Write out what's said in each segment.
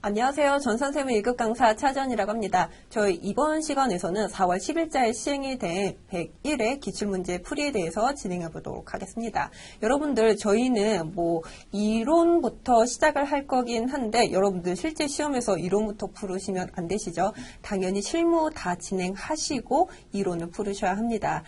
안녕하세요. 전선생의 1급 강사 차전이라고 합니다. 저희 이번 시간에서는 4월 10일자에 시행이 된 101회 기출문제 풀이에 대해서 진행해 보도록 하겠습니다. 여러분들 저희는 이론부터 시작을 할 거긴 한데 여러분들 실제 시험에서 이론부터 풀으시면 안 되시죠. 당연히 실무 다 진행하시고 이론을 풀으셔야 합니다.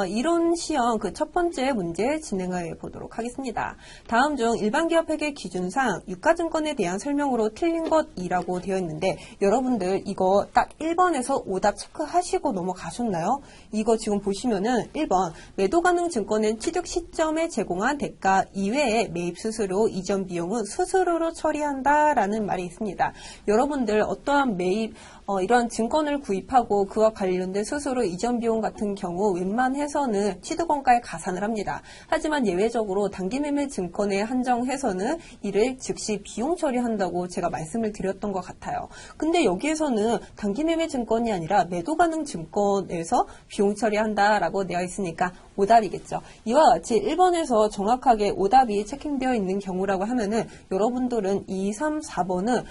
이론 시험 그 첫 번째 문제 진행해 보도록 하겠습니다. 다음 중 일반기업회계 기준상 유가증권에 대한 설명으로 틀린 것이라고 되어 있는데 여러분들 이거 딱 1번에서 오답 체크하시고 넘어가셨나요? 이거 지금 보시면은 1번 매도 가능 증권은 취득 시점에 제공한 대가 이외에 매입 수수료, 이전 비용은 수수료로 처리한다라는 말이 있습니다. 여러분들 어떠한 매입 이런 증권을 구입하고 그와 관련된 수수료, 이전 비용 같은 경우 웬만해서는 취득원가에 가산을 합니다. 하지만 예외적으로 단기매매 증권에 한정해서는 이를 즉시 비용 처리한다고 제가 말씀을 드렸던 것 같아요. 근데 여기에서는 단기매매 증권이 아니라 매도 가능 증권에서 비용 처리한다라고 되어 있으니까 오답이겠죠. 이와 같이 1번에서 정확하게 오답이 체킹되어 있는 경우라고 하면은 여러분들은 2, 3, 4번은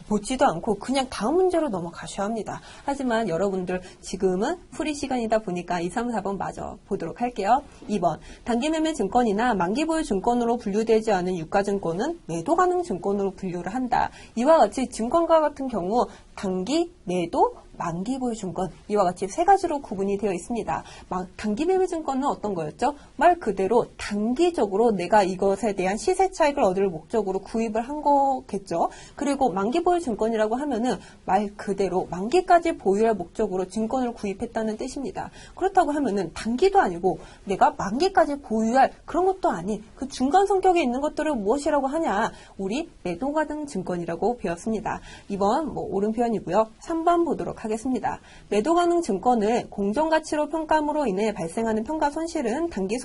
보지도 않고 그냥 다음 문제로 넘어가셔야 합니다. 하지만 여러분들 지금은 풀이 시간이다 보니까 2, 3, 4번 마저 보도록 할게요. 2번 단기매매 증권이나 만기보유 증권으로 분류되지 않은 유가증권은 매도 가능 증권으로 분류를 한다. 이와 같이 증권과 같은 경우 단기, 매도, 만기 보유 증권 이와 같이 세 가지로 구분이 되어 있습니다. 단기 매매 증권은 어떤 거였죠? 말 그대로 단기적으로 내가 이것에 대한 시세 차익을 얻을 목적으로 구입을 한 거겠죠. 그리고 만기 보유 증권이라고 하면은 말 그대로 만기까지 보유할 목적으로 증권을 구입했다는 뜻입니다. 그렇다고 하면은 단기도 아니고 내가 만기까지 보유할 그런 것도 아닌 그 중간 성격에 있는 것들을 무엇이라고 하냐? 우리 매도 가능 증권이라고 배웠습니다. 이번 옳은 표현이고요. 3번 보도록 하겠습니다. 매도 가능 증권을 공정가치로 평가함으로 인해 발생하는 평가 손실은 단기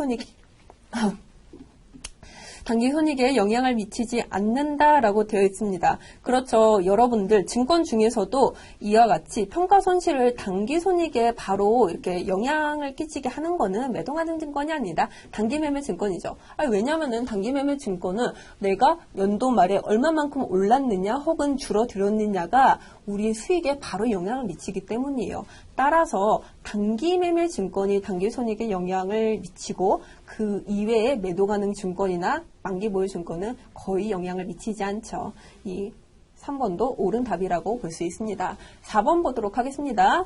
손익에 영향을 미치지 않는다라고 되어 있습니다. 그렇죠. 여러분들 증권 중에서도 이와 같이 평가 손실을 단기 손익에 바로 이렇게 영향을 끼치게 하는 거는 매도 가능 증권이 아니다. 단기 매매 증권이죠. 왜냐하면은 단기 매매 증권은 내가 연도 말에 얼마만큼 올랐느냐 혹은 줄어들었느냐가 우리 수익에 바로 영향을 미치기 때문이에요. 따라서 단기 매매 증권이 단기 손익에 영향을 미치고 그 이외에 매도 가능 증권이나 만기 보유 증권은 거의 영향을 미치지 않죠. 이 3번도 옳은 답이라고 볼 수 있습니다. 4번 보도록 하겠습니다.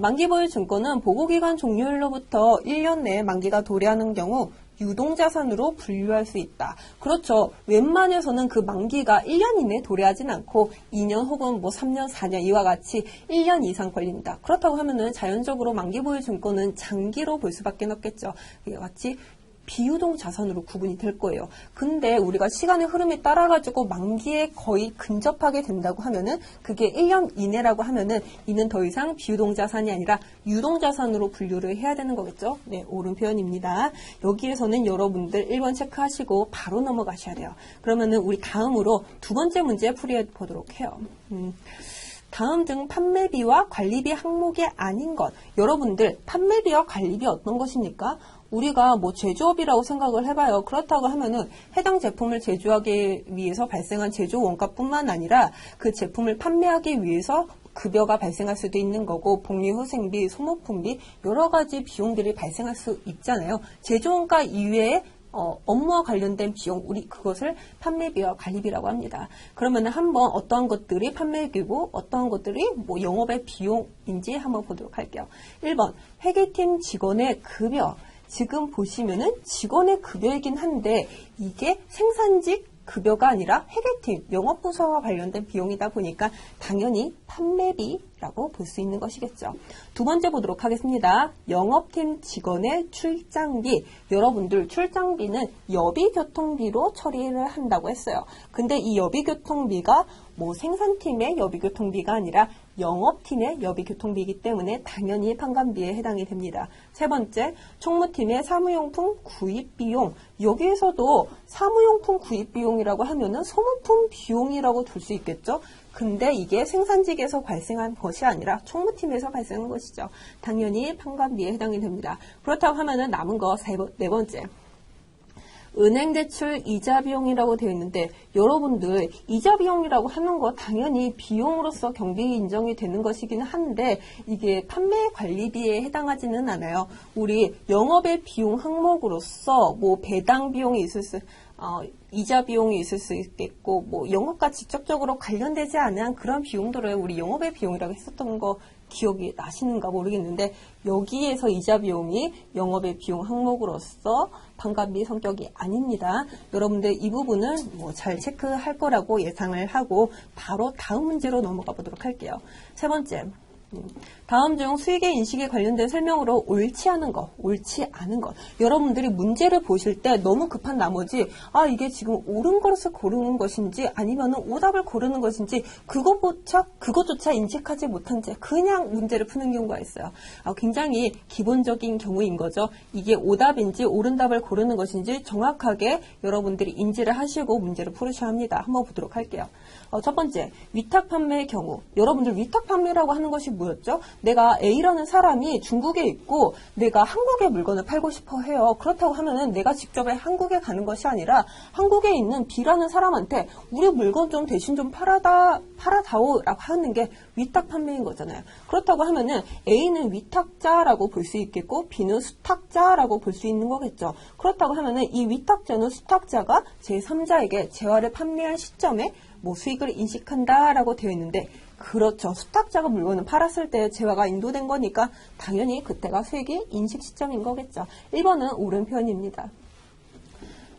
만기 보유 증권은 보고기간 종료일로부터 1년 내에 만기가 도래하는 경우 유동자산으로 분류할 수 있다. 그렇죠. 웬만해서는 그 만기가 1년 이내에 도래하진 않고 2년 혹은 3년, 4년 이와 같이 1년 이상 걸립니다. 그렇다고 하면은 자연적으로 만기 보유 증권은 장기로 볼 수밖에 없겠죠. 이와 같이 비유동 자산으로 구분이 될 거예요. 근데 우리가 시간의 흐름에 따라가지고 만기에 거의 근접하게 된다고 하면은 그게 1년 이내라고 하면은 이는 더 이상 비유동 자산이 아니라 유동 자산으로 분류를 해야 되는 거겠죠. 네, 옳은 표현입니다. 여기에서는 여러분들 1번 체크하시고 바로 넘어가셔야 돼요. 그러면은 우리 다음으로 두 번째 문제 풀이해 보도록 해요. 다음 등 판매비와 관리비 항목이 아닌 것. 여러분들 판매비와 관리비 어떤 것입니까? 우리가 제조업이라고 생각을 해봐요. 그렇다고 하면은 해당 제품을 제조하기 위해서 발생한 제조 원가뿐만 아니라 그 제품을 판매하기 위해서 급여가 발생할 수도 있는 거고 복리후생비, 소모품비 여러 가지 비용들이 발생할 수 있잖아요. 제조원가 이외에 업무와 관련된 비용, 우리 그것을 판매비와 관리비라고 합니다. 그러면 한번 어떠한 것들이 판매비고 어떠한 것들이 영업의 비용인지 한번 보도록 할게요. 1번 회계팀 직원의 급여. 지금 보시면은 직원의 급여이긴 한데 이게 생산직 급여가 아니라 회계팀, 영업부서와 관련된 비용이다 보니까 당연히 판매비라고 볼 수 있는 것이겠죠. 두 번째 보도록 하겠습니다. 영업팀 직원의 출장비. 여러분들 출장비는 여비교통비로 처리를 한다고 했어요. 근데 이 여비교통비가 생산팀의 여비교통비가 아니라 영업팀의 여비교통비이기 때문에 당연히 판관비에 해당이 됩니다. 세 번째, 총무팀의 사무용품 구입비용. 여기에서도 사무용품 구입비용이라고 하면은 소모품 비용이라고 둘 수 있겠죠. 근데 이게 생산직에서 발생한 것이 아니라 총무팀에서 발생한 것이죠. 당연히 판관비에 해당이 됩니다. 그렇다고 하면은 남은 거 네 번째. 은행대출 이자 비용이라고 되어 있는데 여러분들 이자 비용이라고 하는 거 당연히 비용으로서 경비 인정이 되는 것이기는 한데 이게 판매 관리비에 해당하지는 않아요. 우리 영업의 비용 항목으로서 뭐 배당 비용이 있을 수 이자 비용이 있을 수 있겠고 뭐 영업과 직접적으로 관련되지 않은 그런 비용들을 우리 영업의 비용이라고 했었던 거 기억이 나시는가 모르겠는데 여기에서 이자 비용이 영업의 비용 항목으로서 반감비 성격이 아닙니다. 여러분들 이 부분은 뭐 잘 체크할 거라고 예상을 하고 바로 다음 문제로 넘어가 보도록 할게요. 세 번째. 다음 중 수익의 인식에 관련된 설명으로 옳지 않은 것, 옳지 않은 것. 여러분들이 문제를 보실 때 너무 급한 나머지 이게 지금 옳은 것을 고르는 것인지 아니면은 오답을 고르는 것인지 그것조차 인식하지 못한 채 그냥 문제를 푸는 경우가 있어요. 굉장히 기본적인 경우인 거죠. 이게 오답인지 옳은 답을 고르는 것인지 정확하게 여러분들이 인지를 하시고 문제를 풀으셔야 합니다. 한번 보도록 할게요. 첫 번째, 위탁 판매의 경우. 여러분들 위탁 판매라고 하는 것이 뭐였죠? 내가 A라는 사람이 중국에 있고 내가 한국에 물건을 팔고 싶어 해요. 그렇다고 하면은 내가 직접 한국에 가는 것이 아니라 한국에 있는 B라는 사람한테 우리 물건 좀 대신 좀 팔아다오라고 하는 게 위탁 판매인 거잖아요. 그렇다고 하면은 A는 위탁자라고 볼 수 있겠고 B는 수탁자라고 볼 수 있는 거겠죠. 그렇다고 하면은 이 위탁자는 수탁자가 제3자에게 재화를 판매한 시점에 뭐 수익을 인식한다라고 되어 있는데 그렇죠. 수탁자가 물건을 팔았을 때 재화가 인도된 거니까 당연히 그때가 수익의 인식 시점인 거겠죠. 1번은 옳은 표현입니다.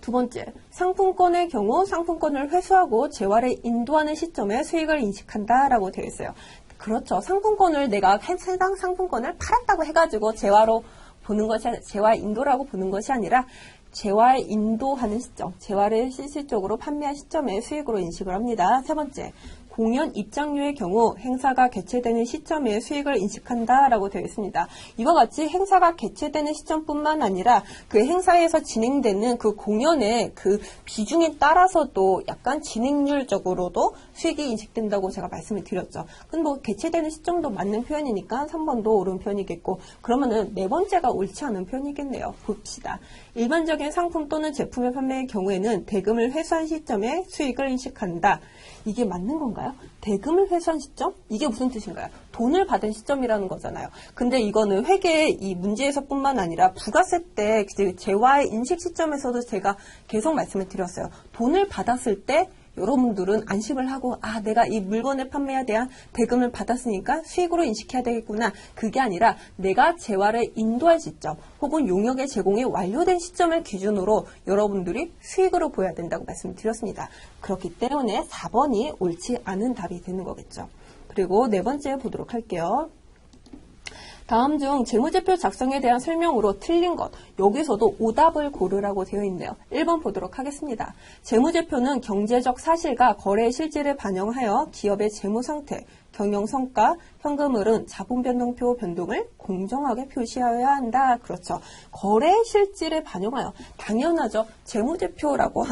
두 번째, 상품권의 경우 상품권을 회수하고 재화를 인도하는 시점에 수익을 인식한다라고 되어 있어요. 그렇죠. 상품권을 내가 해당 상품권을 팔았다고 해가지고 재화로 보는 것이 재화 인도라고 보는 것이 아니라 재화에 인도하는 시점, 재화를 실질적으로 판매한 시점에 수익으로 인식을 합니다. 세 번째, 공연 입장료의 경우 행사가 개최되는 시점에 수익을 인식한다라고 되어 있습니다. 이와 같이 행사가 개최되는 시점뿐만 아니라 그 행사에서 진행되는 그 공연의 그 비중에 따라서도 약간 진행률적으로도 수익이 인식된다고 제가 말씀을 드렸죠. 근데 뭐 개최되는 시점도 맞는 표현이니까 3번도 옳은 표현이겠고 그러면은 네 번째가 옳지 않은 표현이겠네요. 봅시다. 일반적인 상품 또는 제품의 판매의 경우에는 대금을 회수한 시점에 수익을 인식한다. 이게 맞는 건가요? 대금을 회수한 시점? 이게 무슨 뜻인가요? 돈을 받은 시점이라는 거잖아요. 근데 이거는 회계 이 문제에서뿐만 아니라 부가세 때 재화의 인식 시점에서도 제가 계속 말씀을 드렸어요. 돈을 받았을 때 여러분들은 안심을 하고 내가 이 물건의 판매에 대한 대금을 받았으니까 수익으로 인식해야 되겠구나. 그게 아니라 내가 재화를 인도할 시점 혹은 용역의 제공이 완료된 시점을 기준으로 여러분들이 수익으로 보여야 된다고 말씀드렸습니다. 그렇기 때문에 4번이 옳지 않은 답이 되는 거겠죠. 그리고 네 번째 보도록 할게요. 다음 중 재무제표 작성에 대한 설명으로 틀린 것. 여기서도 오답을 고르라고 되어 있네요. 1번 보도록 하겠습니다. 재무제표는 경제적 사실과 거래의 실질을 반영하여 기업의 재무상태, 경영성과, 현금흐름, 자본변동표 변동을 공정하게 표시하여야 한다. 그렇죠. 거래의 실질을 반영하여. 당연하죠. 재무제표라고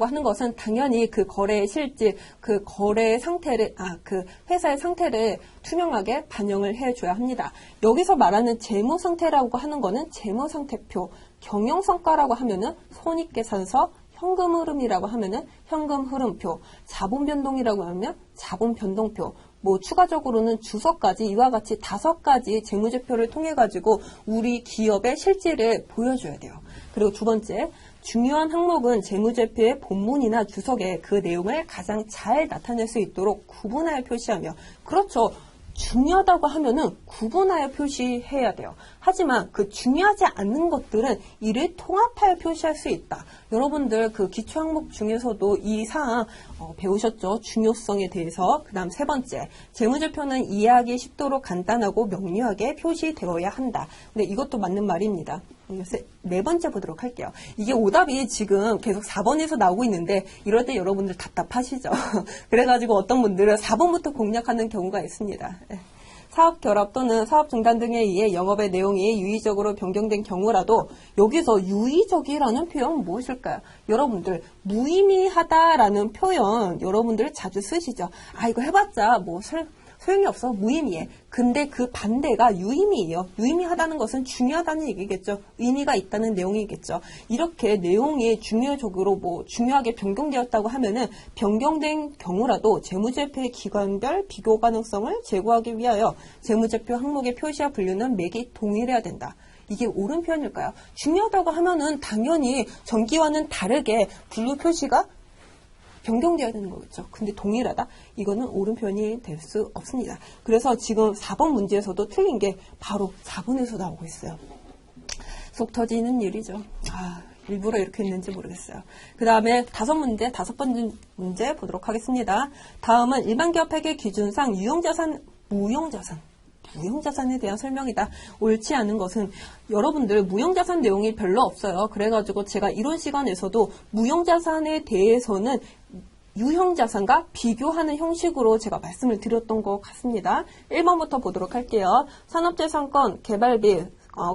하는 것은 당연히 그 거래의 실질, 그 거래의 상태를, 그 회사의 상태를 투명하게 반영을 해줘야 합니다. 여기서 말하는 재무상태라고 하는 거는 재무상태표, 경영성과라고 하면은 손익계산서, 현금흐름이라고 하면은 현금흐름표, 자본변동이라고 하면 자본변동표, 뭐 추가적으로는 주석까지 이와 같이 5가지 재무제표를 통해 가지고 우리 기업의 실질을 보여줘야 돼요. 그리고 두 번째, 중요한 항목은 재무제표의 본문이나 주석에 그 내용을 가장 잘 나타낼 수 있도록 구분하여 표시하며 그렇죠. 중요하다고 하면은 구분하여 표시해야 돼요. 하지만 그 중요하지 않는 것들은 이를 통합하여 표시할 수 있다. 여러분들 그 기초 항목 중에서도 이 사항 배우셨죠? 중요성에 대해서. 그 다음 세 번째, 재무제표는 이해하기 쉽도록 간단하고 명료하게 표시되어야 한다. 근데 이것도 맞는 말입니다. 네 번째 보도록 할게요. 이게 오답이 지금 계속 4번에서 나오고 있는데 이럴 때 여러분들 답답하시죠? 그래가지고 어떤 분들은 4번부터 공략하는 경우가 있습니다. 사업 결합 또는 사업 중단 등에 의해 영업의 내용이 유의적으로 변경된 경우라도 여기서 유의적이라는 표현 무엇일까요? 여러분들 무의미하다라는 표현 여러분들 자주 쓰시죠? 이거 해봤자 뭐 소용이 없어. 무의미해. 근데 그 반대가 유의미해요. 유의미하다는 것은 중요하다는 얘기겠죠. 의미가 있다는 내용이겠죠. 이렇게 내용이 중요적으로 중요하게 변경되었다고 하면은 변경된 경우라도 재무제표의 기관별 비교 가능성을 제고하기 위하여 재무제표 항목의 표시와 분류는 맥이 동일해야 된다. 이게 옳은 표현일까요? 중요하다고 하면은 당연히 전기와는 다르게 분류 표시가 변경되어야 되는 거겠죠. 근데 동일하다? 이거는 옳은 표현이 될 수 없습니다. 그래서 지금 4번 문제에서도 틀린 게 바로 4번에서 나오고 있어요. 속 터지는 일이죠. 일부러 이렇게 했는지 모르겠어요. 그 다음에 다섯 번째 문제 보도록 하겠습니다. 다음은 일반기업 회계 기준상 유형자산, 무형자산에 대한 설명이다. 옳지 않은 것은 여러분들 무형자산 내용이 별로 없어요. 그래가지고 제가 이론 시간에서도 무형자산에 대해서는 유형자산과 비교하는 형식으로 제가 말씀을 드렸던 것 같습니다. 1번부터 보도록 할게요. 산업재산권, 개발비,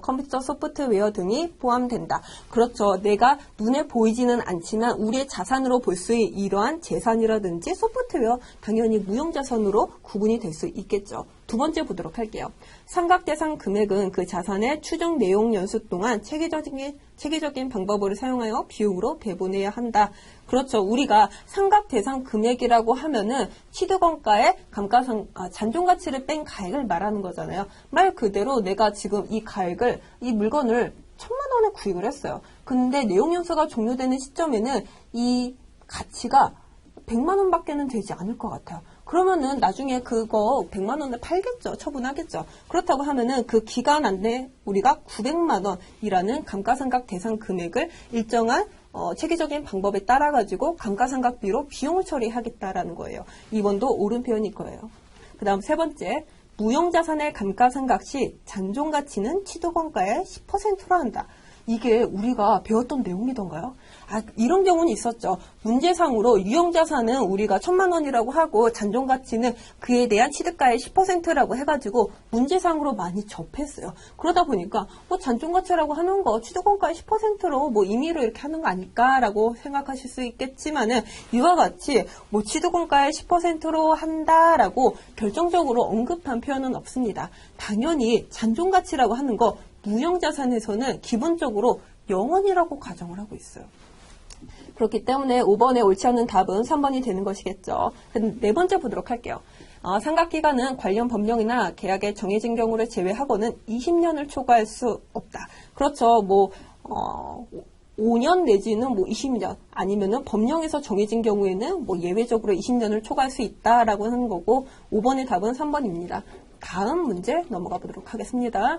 컴퓨터 소프트웨어 등이 포함된다. 그렇죠. 내가 눈에 보이지는 않지만 우리의 자산으로 볼 수 있는 이러한 재산이라든지 소프트웨어 당연히 무형자산으로 구분이 될 수 있겠죠. 두 번째 보도록 할게요. 삼각대상 금액은 그 자산의 추정 내용 연수 동안 체계적인 방법을 사용하여 비용으로 배분해야 한다. 그렇죠. 우리가 삼각대상 금액이라고 하면은 취득원가의 잔존가치를 뺀 가액을 말하는 거잖아요. 말 그대로 내가 지금 이 물건을 1000만 원에 구입을 했어요. 근데 내용 연수가 종료되는 시점에는 이 가치가 100만 원밖에는 되지 않을 것 같아요. 그러면은 나중에 그거 100만 원에 팔겠죠. 처분하겠죠. 그렇다고 하면은 그 기간 안에 우리가 900만 원이라는 감가상각 대상 금액을 일정한 체계적인 방법에 따라 가지고 감가상각비로 비용을 처리하겠다라는 거예요. 2번도 옳은 표현일 거예요. 그 다음 세 번째, 무형자산의 감가상각 시 잔존가치는 취득원가의 10%로 한다. 이게 우리가 배웠던 내용이던가요? 이런 경우는 있었죠. 문제상으로 유형자산은 우리가 1000만 원이라고 하고 잔존가치는 그에 대한 취득가의 10%라고 해가지고 문제상으로 많이 접했어요. 그러다 보니까 잔존가치라고 하는 거 취득원가의 10%로 임의로 이렇게 하는 거 아닐까라고 생각하실 수 있겠지만은 이와 같이 취득원가의 10%로 한다라고 결정적으로 언급한 표현은 없습니다. 당연히 잔존가치라고 하는 거 무형자산에서는 기본적으로 0원이라고 가정을 하고 있어요. 그렇기 때문에 5번에 옳지 않은 답은 3번이 되는 것이겠죠. 네 번째 보도록 할게요. 상각기간은 관련 법령이나 계약에 정해진 경우를 제외하고는 20년을 초과할 수 없다. 그렇죠. 5년 내지는 20년 아니면은 법령에서 정해진 경우에는 예외적으로 20년을 초과할 수 있다라고 하는 거고 5번의 답은 3번입니다. 다음 문제 넘어가 보도록 하겠습니다.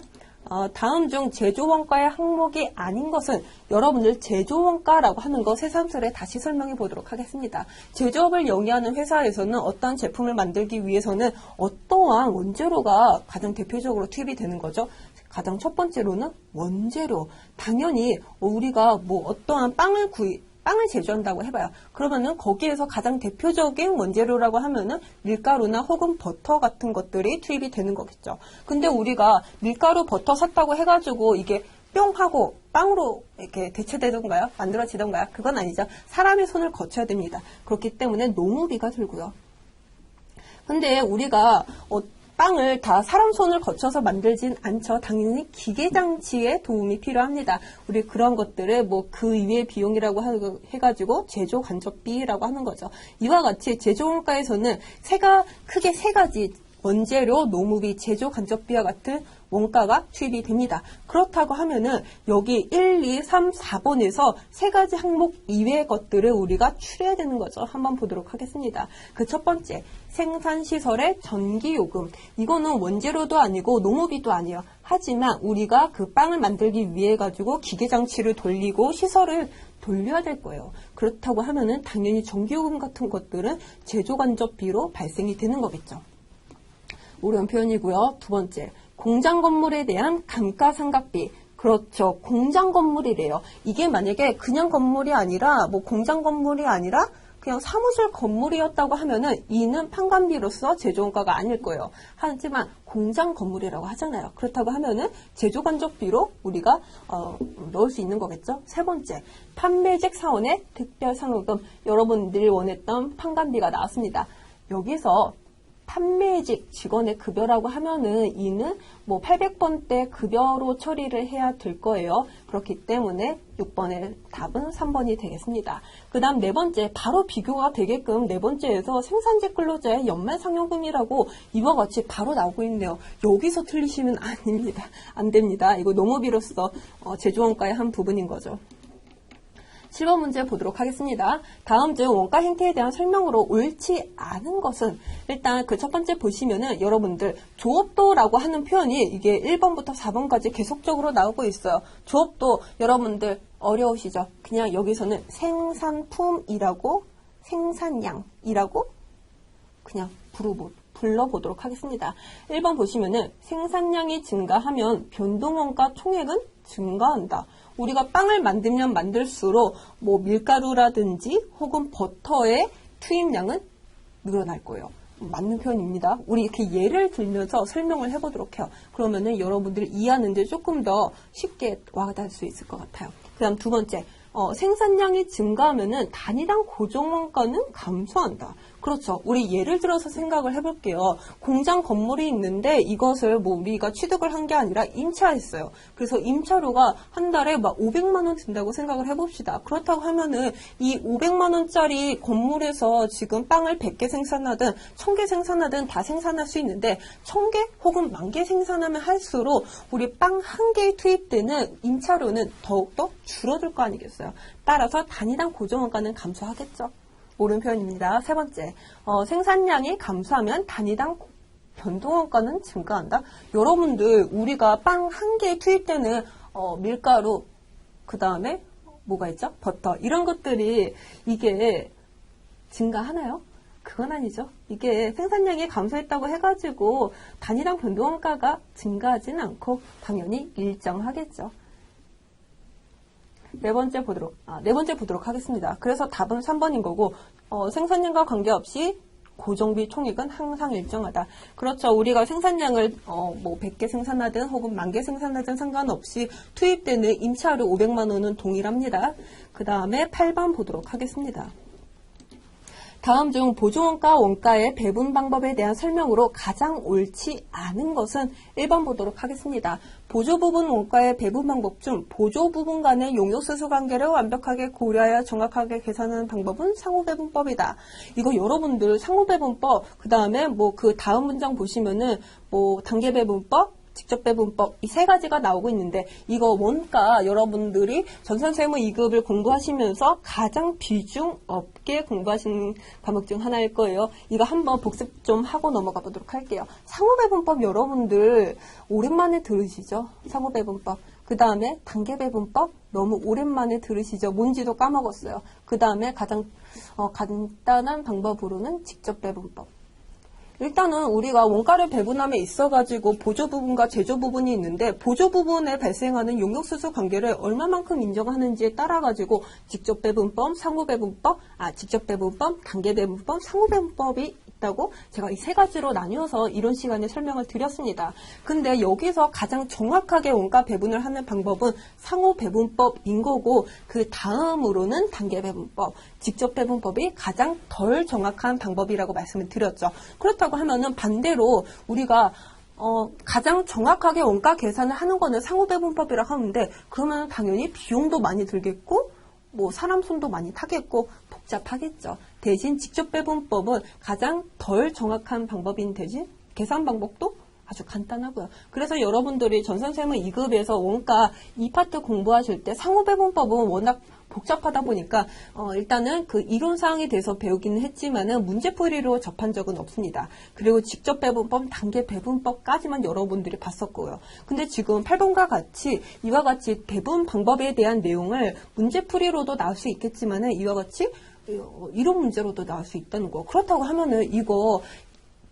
다음 중 제조원가의 항목이 아닌 것은 여러분들 제조원가라고 하는 거 새삼스레 다시 설명해 보도록 하겠습니다. 제조업을 영위하는 회사에서는 어떠한 제품을 만들기 위해서는 어떠한 원재료가 가장 대표적으로 투입이 되는 거죠. 가장 첫 번째로는 원재료. 당연히 우리가 어떠한 빵을 제조한다고 해봐요. 그러면은 거기에서 가장 대표적인 원재료라고 하면은 밀가루나 혹은 버터 같은 것들이 투입이 되는 거겠죠. 근데 우리가 밀가루, 버터 샀다고 해가지고 이게 뿅 하고 빵으로 이렇게 대체되던가요? 만들어지던가요? 그건 아니죠. 사람의 손을 거쳐야 됩니다. 그렇기 때문에 농우비가 들고요. 근데 우리가 빵을 다 사람 손을 거쳐서 만들진 않죠. 당연히 기계장치의 도움이 필요합니다. 우리 그런 것들을 그 이외의 비용이라고 해가지고 제조 간접비라고 하는 거죠. 이와 같이 제조원가에서는 크게 세 가지 원재료, 노무비, 제조 간접비와 같은 원가가 투입이 됩니다. 그렇다고 하면은 여기 1, 2, 3, 4번에서 세 가지 항목 이외의 것들을 우리가 추려야 되는 거죠. 한번 보도록 하겠습니다. 그 첫 번째, 생산시설의 전기요금. 이거는 원재료도 아니고 농업비도 아니에요. 하지만 우리가 그 빵을 만들기 위해 가지고 기계장치를 돌리고 시설을 돌려야 될 거예요. 그렇다고 하면은 당연히 전기요금 같은 것들은 제조간접비로 발생이 되는 거겠죠. 옳은 표현이고요. 두 번째, 공장 건물에 대한 감가상각비. 그렇죠. 공장 건물이래요. 이게 만약에 그냥 건물이 아니라 공장 건물이 아니라 그냥 사무실 건물이었다고 하면은 이는 판관비로서 제조원가가 아닐 거예요. 하지만 공장 건물이라고 하잖아요. 그렇다고 하면은 제조간접비로 우리가 넣을 수 있는 거겠죠. 세 번째, 판매직 사원의 특별상여금. 여러분들이 원했던 판관비가 나왔습니다. 여기서 판매직 직원의 급여라고 하면은 이는 뭐 800번대 급여로 처리를 해야 될 거예요. 그렇기 때문에 6번의 답은 3번이 되겠습니다. 그 다음 네 번째, 바로 비교가 되게끔 네 번째에서 생산직 근로자의 연말 상여금이라고 이와 같이 바로 나오고 있네요. 여기서 틀리시면 아닙니다. 안 됩니다. 이거 농업이로서 제조원가의 한 부분인 거죠. 7번 문제 보도록 하겠습니다. 다음 중 원가 행태에 대한 설명으로 옳지 않은 것은, 일단 그 첫 번째 보시면은 여러분들 조업도라고 하는 표현이 이게 1번부터 4번까지 계속적으로 나오고 있어요. 조업도 여러분들 어려우시죠? 그냥 여기서는 생산품이라고 생산량이라고 그냥 불러보도록 하겠습니다. 1번 보시면은 생산량이 증가하면 변동원가 총액은 증가한다. 우리가 빵을 만들면 만들수록 뭐 밀가루라든지 혹은 버터의 투입량은 늘어날 거예요. 맞는 표현입니다. 우리 이렇게 예를 들면서 설명을 해보도록 해요. 그러면은 여러분들이 이해하는데 조금 더 쉽게 와닿을 수 있을 것 같아요. 그 다음 두 번째, 생산량이 증가하면은 단위당 고정원가는 감소한다. 그렇죠. 우리 예를 들어서 생각을 해볼게요. 공장 건물이 있는데 이것을 뭐 우리가 취득을 한 게 아니라 임차했어요. 그래서 임차료가 한 달에 막 500만 원 든다고 생각을 해봅시다. 그렇다고 하면은 이 500만 원짜리 건물에서 지금 빵을 100개 생산하든 1000개 생산하든 다 생산할 수 있는데 1000개 혹은 10,000개 생산하면 할수록 우리 빵 한 개에 투입되는 임차료는 더욱더 줄어들 거 아니겠어요. 따라서 단위당 고정원가는 감소하겠죠. 옳은 표현입니다. 세 번째, 생산량이 감소하면 단위당 변동원가는 증가한다. 여러분들 우리가 빵 한 개에 투입되는 밀가루, 그 다음에 뭐가 있죠? 버터, 이런 것들이 이게 증가하나요? 그건 아니죠. 이게 생산량이 감소했다고 해가지고 단위당 변동원가가 증가하지는 않고 당연히 일정하겠죠. 네 번째 보도록 하겠습니다. 그래서 답은 3번인 거고, 생산량과 관계없이 고정비 총액은 항상 일정하다. 그렇죠. 우리가 생산량을 뭐 100개 생산하든 혹은 10,000개 생산하든 상관없이 투입되는 임차료 500만 원은 동일합니다. 그 다음에 8번 보도록 하겠습니다. 다음 중 보조원가 원가의 배분 방법에 대한 설명으로 가장 옳지 않은 것은 1번 보도록 하겠습니다. 보조부분 원가의 배분 방법 중 보조부분 간의 용역수수 관계를 완벽하게 고려하여 정확하게 계산하는 방법은 상호배분법이다. 이거 여러분들 상호배분법, 그 다음에 뭐 그 다음 문장 보시면은 뭐 단계배분법, 직접배분법, 이 세 가지가 나오고 있는데 이거 원가 여러분들이 전산세무 2급을 공부하시면서 가장 비중 없게 공부하신 과목 중 하나일 거예요. 이거 한번 복습 좀 하고 넘어가 보도록 할게요. 상호배분법 여러분들 오랜만에 들으시죠? 상호배분법. 그 다음에 단계배분법 너무 오랜만에 들으시죠? 뭔지도 까먹었어요. 그 다음에 가장 간단한 방법으로는 직접배분법. 일단은 우리가 원가를 배분함에 있어가지고 보조 부분과 제조 부분이 있는데 보조 부분에 발생하는 용역수수 관계를 얼마만큼 인정하는지에 따라가지고 직접배분법, 상호배분법, 직접배분법, 단계배분법, 상호배분법이 있다고 제가 이 세 가지로 나뉘어서 이론 시간에 설명을 드렸습니다. 근데 여기서 가장 정확하게 원가 배분을 하는 방법은 상호배분법인 거고 그 다음으로는 단계배분법, 직접배분법이 가장 덜 정확한 방법이라고 말씀을 드렸죠. 그렇다고 하면은 반대로 우리가 가장 정확하게 원가 계산을 하는 거는 상호배분법이라고 하는데 그러면 당연히 비용도 많이 들겠고 뭐 사람 손도 많이 타겠고 복잡하겠죠. 대신 직접배분법은 가장 덜 정확한 방법인 대신 계산 방법도 아주 간단하고요. 그래서 여러분들이 전산세무 2급에서 원가 2파트 공부하실 때 상호배분법은 워낙 복잡하다 보니까 일단은 그 이론사항에 대해서 배우기는 했지만은 문제풀이로 접한 적은 없습니다. 그리고 직접배분법, 단계배분법까지만 여러분들이 봤었고요. 근데 지금 8번과 같이 이와 같이 배분 방법에 대한 내용을 문제풀이로도 나올 수 있겠지만은 이와 같이 이론 문제로도 나올 수 있다는 거. 그렇다고 하면은 이거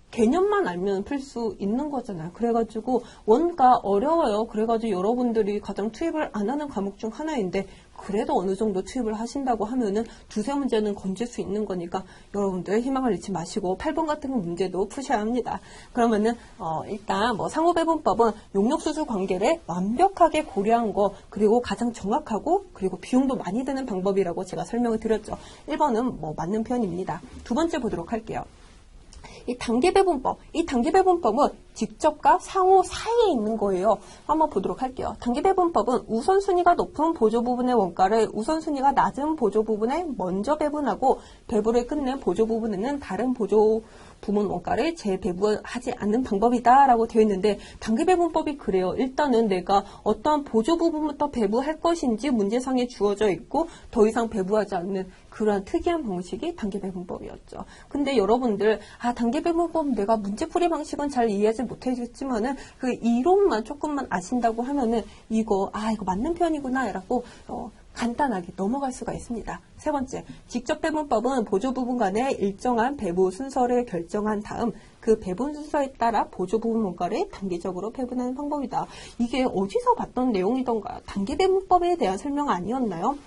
개념만 알면 풀 수 있는 거잖아요. 그래가지고 원가 어려워요. 그래가지고 여러분들이 가장 투입을 안 하는 과목 중 하나인데 그래도 어느 정도 투입을 하신다고 하면은 두세 문제는 건질 수 있는 거니까 여러분들 희망을 잃지 마시고 8번 같은 문제도 푸셔야 합니다. 그러면은 일단 뭐 상호배분법은 용역수수 관계를 완벽하게 고려한 거 그리고 가장 정확하고 그리고 비용도 많이 드는 방법이라고 제가 설명을 드렸죠. 1번은 뭐 맞는 표현입니다. 두 번째 보도록 할게요. 이 단계배분법, 이 단계배분법은 직접과 상호 사이에 있는 거예요. 한번 보도록 할게요. 단계배분법은 우선순위가 높은 보조 부분의 원가를 우선순위가 낮은 보조 부분에 먼저 배분하고 배분을 끝낸 보조 부분에는 다른 보조 부분 원가를 재배분하지 않는 방법이다라고 되어 있는데 단계배분법이 그래요. 일단은 내가 어떠한 보조 부분부터 배분할 것인지 문제상에 주어져 있고 더 이상 배분하지 않는 그러한 특이한 방식이 단계배분법이었죠. 근데 여러분들 단계배분법 내가 문제풀이 방식은 잘 이해하지 못하겠지만은 그 이론만 조금만 아신다고 하면은 이거 맞는 표현이구나 라고 간단하게 넘어갈 수가 있습니다. 세 번째, 직접배분법은 보조 부분 간의 일정한 배분 순서를 결정한 다음 그 배분 순서에 따라 보조 부분 원가를 단계적으로 배분하는 방법이다. 이게 어디서 봤던 내용이던가 단계배분법에 대한 설명 아니었나요?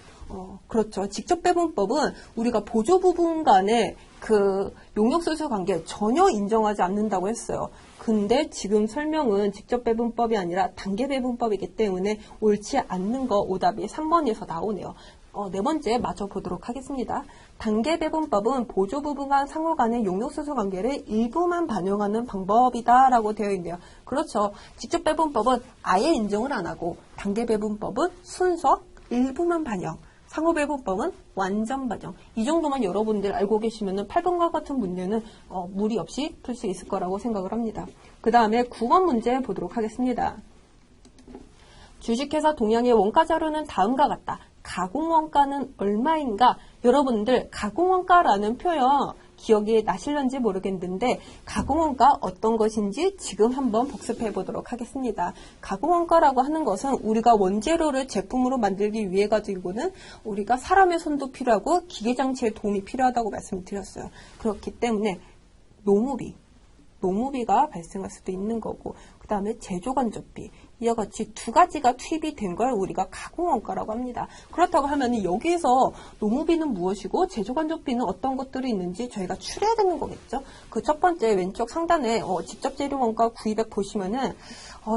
그렇죠. 직접배분법은 우리가 보조 부분 간의 그 용역수수 관계 전혀 인정하지 않는다고 했어요. 근데 지금 설명은 직접배분법이 아니라 단계배분법이기 때문에 옳지 않는 거 오답이 3번에서 나오네요. 네 번째 맞춰 보도록 하겠습니다. 단계배분법은 보조 부분 간 상호 간의 용역수수 관계를 일부만 반영하는 방법이다라고 되어 있네요. 그렇죠. 직접배분법은 아예 인정을 안 하고 단계배분법은 순서 일부만 반영. 상호배분법은 완전 반영. 이 정도만 여러분들 알고 계시면 8번과 같은 문제는 무리 없이 풀 수 있을 거라고 생각을 합니다. 그 다음에 9번 문제 보도록 하겠습니다. 주식회사 동양의 원가 자료는 다음과 같다. 가공원가는 얼마인가? 여러분들 가공원가라는 표현 기억이 나실런지 모르겠는데 가공원가 어떤 것인지 지금 한번 복습해 보도록 하겠습니다. 가공원가라고 하는 것은 우리가 원재료를 제품으로 만들기 위해 가지고는 우리가 사람의 손도 필요하고 기계장치의 도움이 필요하다고 말씀드렸어요. 그렇기 때문에 노무비가 발생할 수도 있는 거고 그 다음에 제조간접비 이와 같이 두 가지가 투입이 된 걸 우리가 가공원가라고 합니다. 그렇다고 하면 여기에서 노무비는 무엇이고 제조간접비는 어떤 것들이 있는지 저희가 추려야 되는 거겠죠. 그 첫 번째 왼쪽 상단에 직접 재료 원가 구입액 보시면은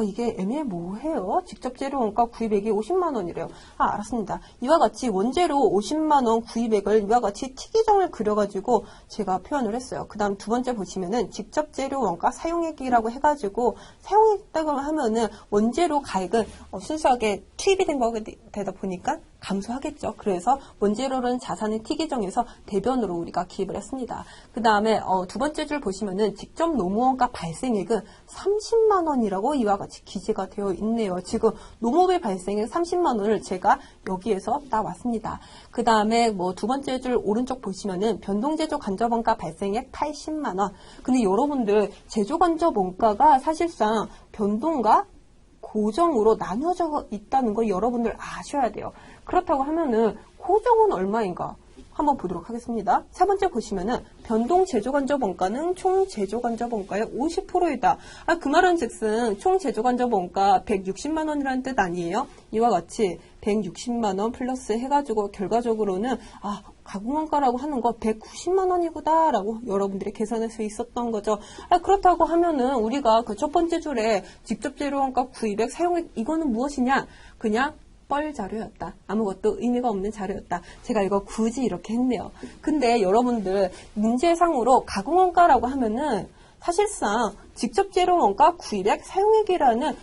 이게 애매모호해요. 직접 재료 원가 구입액이 50만 원이래요. 알았습니다. 이와 같이 원재료 50만 원 구입액을 이와 같이 티기정을 그려가지고 제가 표현을 했어요. 그 다음 두 번째 보시면은 직접 재료 원가 사용액이라고 해가지고 사용했다고 하면은 원재료 가액은 순수하게 투입이 된 거가 되다 보니까 감소하겠죠. 그래서 원재료는 자산의 티기정에서 대변으로 우리가 기입을 했습니다. 그 다음에 두 번째 줄 보시면은 직접 노무원가 발생액은 30만 원이라고 이와 같이 기재가 되어 있네요. 지금 노무비 발생액 30만 원을 제가 여기에서 따왔습니다. 그 다음에 두 번째 줄 오른쪽 보시면은 변동제조 간접원가 발생액 80만 원. 근데 여러분들 제조 간접 원가가 사실상 변동과 고정으로 나누어져 있다는 걸 여러분들 아셔야 돼요. 그렇다고 하면은 고정은 얼마인가? 한번 보도록 하겠습니다. 세 번째 보시면은 변동 제조간접 원가는 총 제조간접 원가의 50%이다. 그 말은 즉슨 총 제조간접 원가 160만 원이라는 뜻 아니에요? 이와 같이 160만 원 플러스 해가지고 결과적으로는 가공원가라고 하는 거 190만 원이구나 라고 여러분들이 계산할 수 있었던 거죠. 그렇다고 하면은 우리가 그 첫 번째 줄에 직접 재료원가 구입액 사용액 이거는 무엇이냐? 그냥 뻘 자료였다. 아무것도 의미가 없는 자료였다. 제가 이거 굳이 이렇게 했네요. 근데 여러분들 문제상으로 가공원가라고 하면은 사실상 직접 재료 원가 구입액 사용액이라는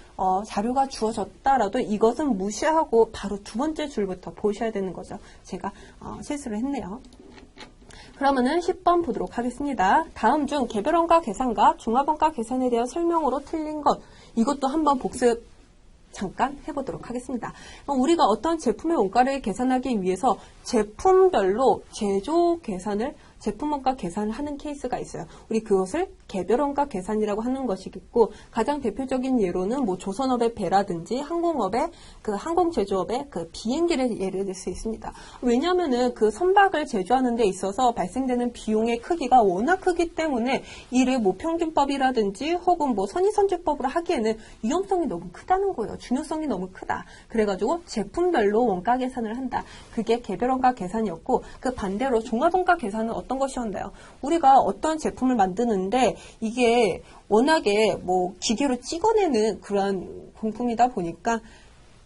자료가 주어졌다라도 이것은 무시하고 바로 두 번째 줄부터 보셔야 되는 거죠. 제가 실수를 했네요. 그러면은 10번 보도록 하겠습니다. 다음 중 개별원가 계산과 종합원가 계산에 대한 설명으로 틀린 것 이것도 한번 복습 잠깐 해보도록 하겠습니다. 우리가 어떤 제품의 원가를 계산하기 위해서 제품별로 제품 원가 계산을 하는 케이스가 있어요. 우리 그것을 개별 원가 계산이라고 하는 것이겠고 가장 대표적인 예로는 조선업의 배라든지 항공업의 항공제조업의 비행기를 예를 들 수 있습니다. 왜냐하면은 그 선박을 제조하는 데 있어서 발생되는 비용의 크기가 워낙 크기 때문에 이를 평균법이라든지 혹은 선의선주법으로 하기에는 위험성이 너무 크다는 거예요. 중요성이 너무 크다. 그래가지고 제품별로 원가 계산을 한다. 그게 개별 원가 계산이었고 그 반대로 종합 원가 계산은 어떤 것이었나요? 우리가 어떤 제품을 만드는데 이게 워낙에 기계로 찍어내는 그런 공품이다 보니까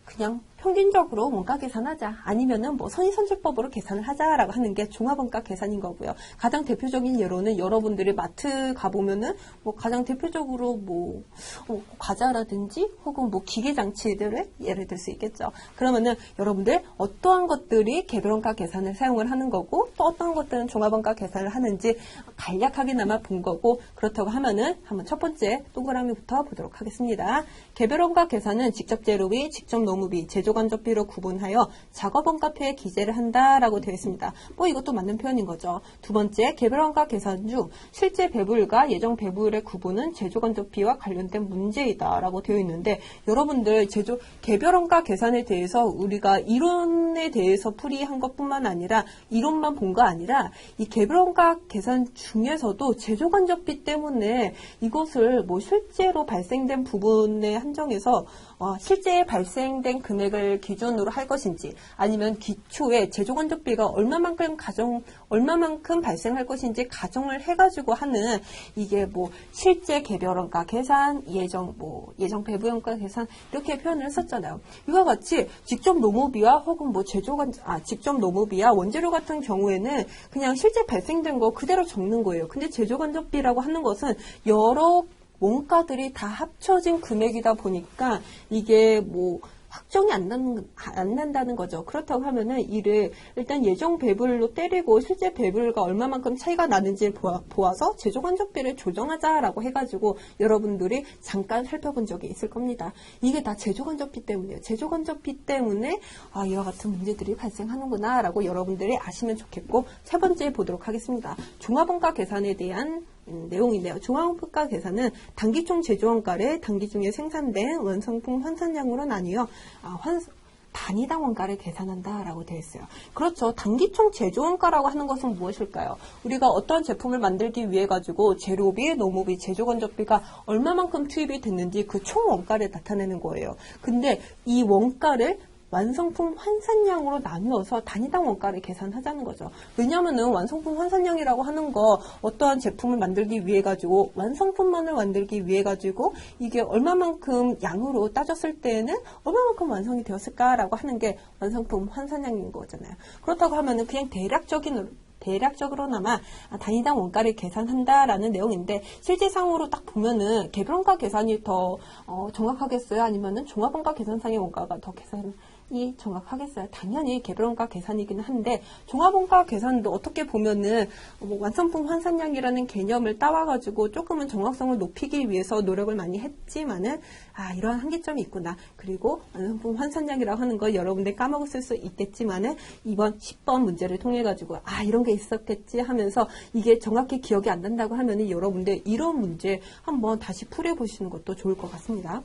그냥 평균적으로 원가 계산하자. 아니면은 뭐 선의선출법으로 계산을 하자라고 하는 게 종합원가 계산인 거고요. 가장 대표적인 예로는 여러분들이 마트 가보면은 뭐 가장 대표적으로 뭐 과자라든지 혹은 뭐 기계장치들을 예를 들 수 있겠죠. 그러면은 여러분들 어떠한 것들이 개별원가 계산을 사용을 하는 거고 또 어떠한 것들은 종합원가 계산을 하는지 간략하게나마 본 거고, 그렇다고 하면은 한번 첫 번째 동그라미부터 보도록 하겠습니다. 개별원가 계산은 직접 재료비, 직접 노무비, 제조간접비로 구분하여 작업원가표에 기재를 한다라고 되어 있습니다. 뭐 이것도 맞는 표현인 거죠. 두 번째, 개별원가 계산 중 실제 배부율과 예정 배부율의 구분은 제조간접비와 관련된 문제이다라고 되어 있는데, 여러분들 개별원가 계산에 대해서 우리가 이론에 대해서 풀이한 것뿐만 아니라 이론만 본 거 아니라 이 개별원가 계산 중에서도 제조간접비 때문에 이것을 뭐 실제로 발생된 부분에 한정해서 실제 발생된 금액을 기준으로 할 것인지, 아니면 기초에 제조간접비가 얼마만큼 발생할 것인지 가정을 해가지고 하는, 이게 뭐 실제 개별원가 계산, 예정 배부원가 계산 이렇게 표현을 했었잖아요. 이와 같이 직접 노무비와 혹은 뭐 직접 노무비와 원재료 같은 경우에는 그냥 실제 발생된 거 그대로 적는 거예요. 근데 제조간접비라고 하는 것은 여러 원가들이 다 합쳐진 금액이다 보니까 이게 뭐 확정이 안 난다는 거죠. 그렇다고 하면은 이를 일단 예정 배불로 때리고 실제 배불과 얼마만큼 차이가 나는지 보아서 제조간접비를 조정하자라고 해가지고 여러분들이 잠깐 살펴본 적이 있을 겁니다. 이게 다 제조간접비 때문이에요. 제조간접비 때문에 이와 같은 문제들이 발생하는구나 라고 여러분들이 아시면 좋겠고, 세 번째 보도록 하겠습니다. 종합원가 계산에 대한 내용인데요. 종합원가 계산은 단기총 제조원가를 단기 중에 생산된 완성품 환산량으로 나뉘어 단위당 원가를 계산한다라고 되어 있어요. 그렇죠. 단기총 제조원가라고 하는 것은 무엇일까요? 우리가 어떤 제품을 만들기 위해 가지고 재료비, 노무비, 제조간접비가 얼마만큼 투입이 됐는지 그 총 원가를 나타내는 거예요. 근데 이 원가를 완성품 환산량으로 나누어서 단위당 원가를 계산하자는 거죠. 왜냐하면은 완성품 환산량이라고 하는 거, 어떠한 제품을 만들기 위해 가지고 완성품만을 만들기 위해 가지고 이게 얼마만큼 양으로 따졌을 때에는 얼마만큼 완성이 되었을까라고 하는 게 완성품 환산량인 거잖아요. 그렇다고 하면은 그냥 대략적으로나마 단위당 원가를 계산한다라는 내용인데, 실제상으로 딱 보면은 개별원가 계산이 더 정확하겠어요? 아니면은 종합원가 계산상의 원가가 더 계산이 정확하겠어요? 당연히 개별원가 계산이기는 한데, 종합원가 계산도 어떻게 보면은 뭐 완성품 환산량이라는 개념을 따와가지고 조금은 정확성을 높이기 위해서 노력을 많이 했지만은 이러한 한계점이 있구나. 그리고 완성품 환산량이라고 하는 걸 여러분들 까먹었을 수 있겠지만은 이번 10번 문제를 통해 가지고 이런 게 있었겠지 하면서 이게 정확히 기억이 안 난다고 하면은 여러분들 이런 문제 한번 다시 풀어보시는 것도 좋을 것 같습니다.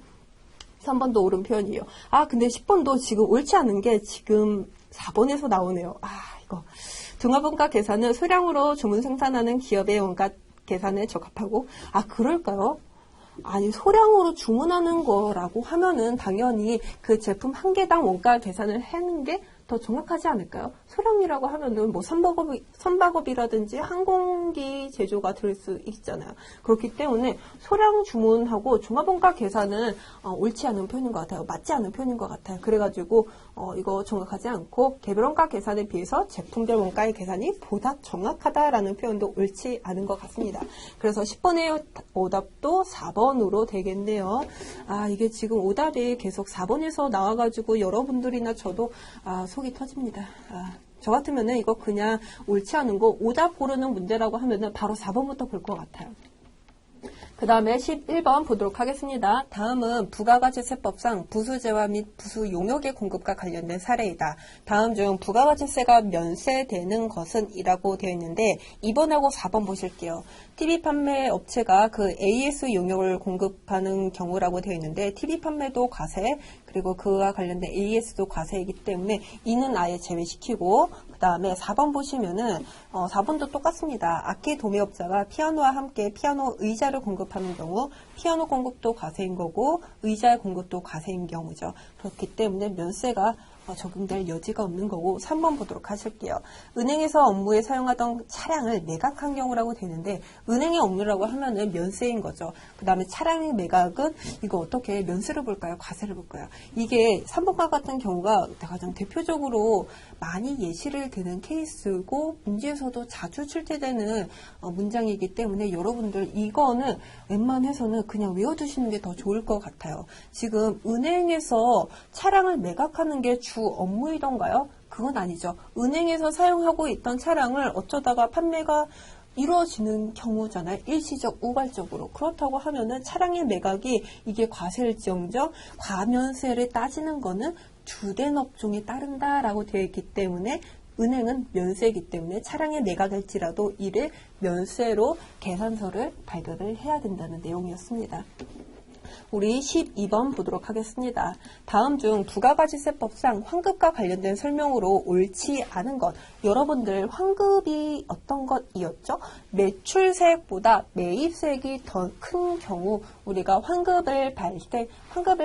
3번도 옳은 표현이에요. 근데 10번도 지금 옳지 않은 게 지금 4번에서 나오네요. 이거. 종합원가 계산은 소량으로 주문 생산하는 기업의 원가 계산에 적합하고, 그럴까요? 아니, 소량으로 주문하는 거라고 하면은 당연히 그 제품 한 개당 원가 계산을 하는 게 더 정확하지 않을까요? 소량이라고 하면은 뭐 선박업이라든지 항공기 제조가 들 수 있잖아요. 그렇기 때문에 소량 주문하고 종합원가 계산은 옳지 않은 표현인 것 같아요. 맞지 않은 표현인 것 같아요. 그래가지고 이거 정확하지 않고 개별원가 계산에 비해서 제품별 원가의 계산이 보다 정확하다라는 표현도 옳지 않은 것 같습니다. 그래서 10번의 오답도 4번으로 되겠네요. 이게 지금 오답이 계속 4번에서 나와가지고 여러분들이나 저도 속이 터집니다. 저 같으면은 이거 그냥 옳지 않은 거 오답 고르는 문제라고 하면은 바로 4번부터 볼 것 같아요. 그 다음에 11번 보도록 하겠습니다. 다음은 부가가치세법상 부수재화 및 부수용역의 공급과 관련된 사례이다. 다음 중 부가가치세가 면세되는 것은 이라고 되어 있는데 2번하고 4번 보실게요. TV 판매 업체가 그 AS 용역을 공급하는 경우라고 되어 있는데 TV 판매도 과세, 그리고 그와 관련된 AS도 과세이기 때문에 이는 아예 제외시키고, 그 다음에 4번 보시면은 4번도 똑같습니다. 악기 도매업자가 피아노와 함께 피아노 의자를 공급하는 경우 피아노 공급도 과세인 거고 의자의 공급도 과세인 경우죠. 그렇기 때문에 면세가 적용될 여지가 없는 거고 3번 보도록 하실게요. 은행에서 업무에 사용하던 차량을 매각한 경우라고 되는데 은행의 업무라고 하면은 면세인 거죠. 그 다음에 차량의 매각은 이거 어떻게 면세를 볼까요? 과세를 볼까요? 이게 3번과 같은 경우가 가장 대표적으로 많이 예시를 드는 케이스고 문제에서도 자주 출제되는 문장이기 때문에 여러분들 이거는 웬만해서는 그냥 외워두시는 게 더 좋을 것 같아요. 지금 은행에서 차량을 매각하는 게 주 업무이던가요? 그건 아니죠. 은행에서 사용하고 있던 차량을 어쩌다가 판매가 이루어지는 경우잖아요. 일시적, 우발적으로. 그렇다고 하면은 차량의 매각이 이게 과세일지언정 과면세를 따지는 거는 주된 업종에 따른다라고 되어 있기 때문에 은행은 면세이기 때문에 차량의 매각일지라도 이를 면세로 계산서를 발급을 해야 된다는 내용이었습니다. 우리 12번 보도록 하겠습니다. 다음 중 부가가치세법상 환급과 관련된 설명으로 옳지 않은 것. 여러분들 환급이 어떤 것이었죠? 매출세액보다 매입세액이 더 큰 경우 우리가 환급을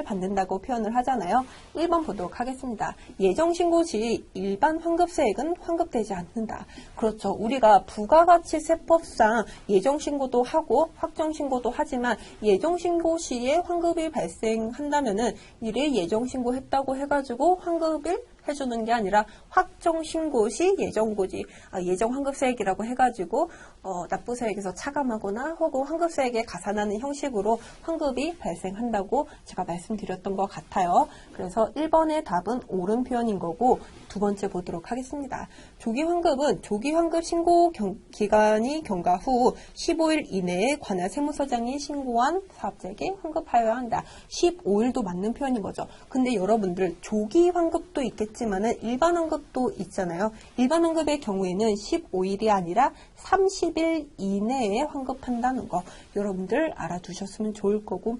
받는다고 표현을 하잖아요. 1번 보도록 하겠습니다. 예정신고 시 일반 환급세액은 환급되지 않는다. 그렇죠. 우리가 부가가치세법상 예정신고도 하고 확정신고도 하지만 예정신고 시에 환급이 발생한다면은 이를 예정신고했다고 해가지고 환급을 해주는 게 아니라 확정신고 시 예정환급세액이라고 해가지고 납부세액에서 차감하거나 혹은 환급세액에 가산하는 형식으로 환급이 발생한다고 제가 말씀드렸던 것 같아요. 그래서 1번의 답은 옳은 표현인 거고 두 번째 보도록 하겠습니다. 조기환급은 조기환급 신고 기간이 경과 후 15일 이내에 관할 세무서장이 신고한 사업자에게 환급하여야 한다. 15일도 맞는 표현인 거죠. 근데 여러분들 조기환급도 있겠지만은 일반환급도 있잖아요. 일반환급의 경우에는 15일이 아니라 30일 이내에 환급한다는 거 여러분들 알아두셨으면 좋겠고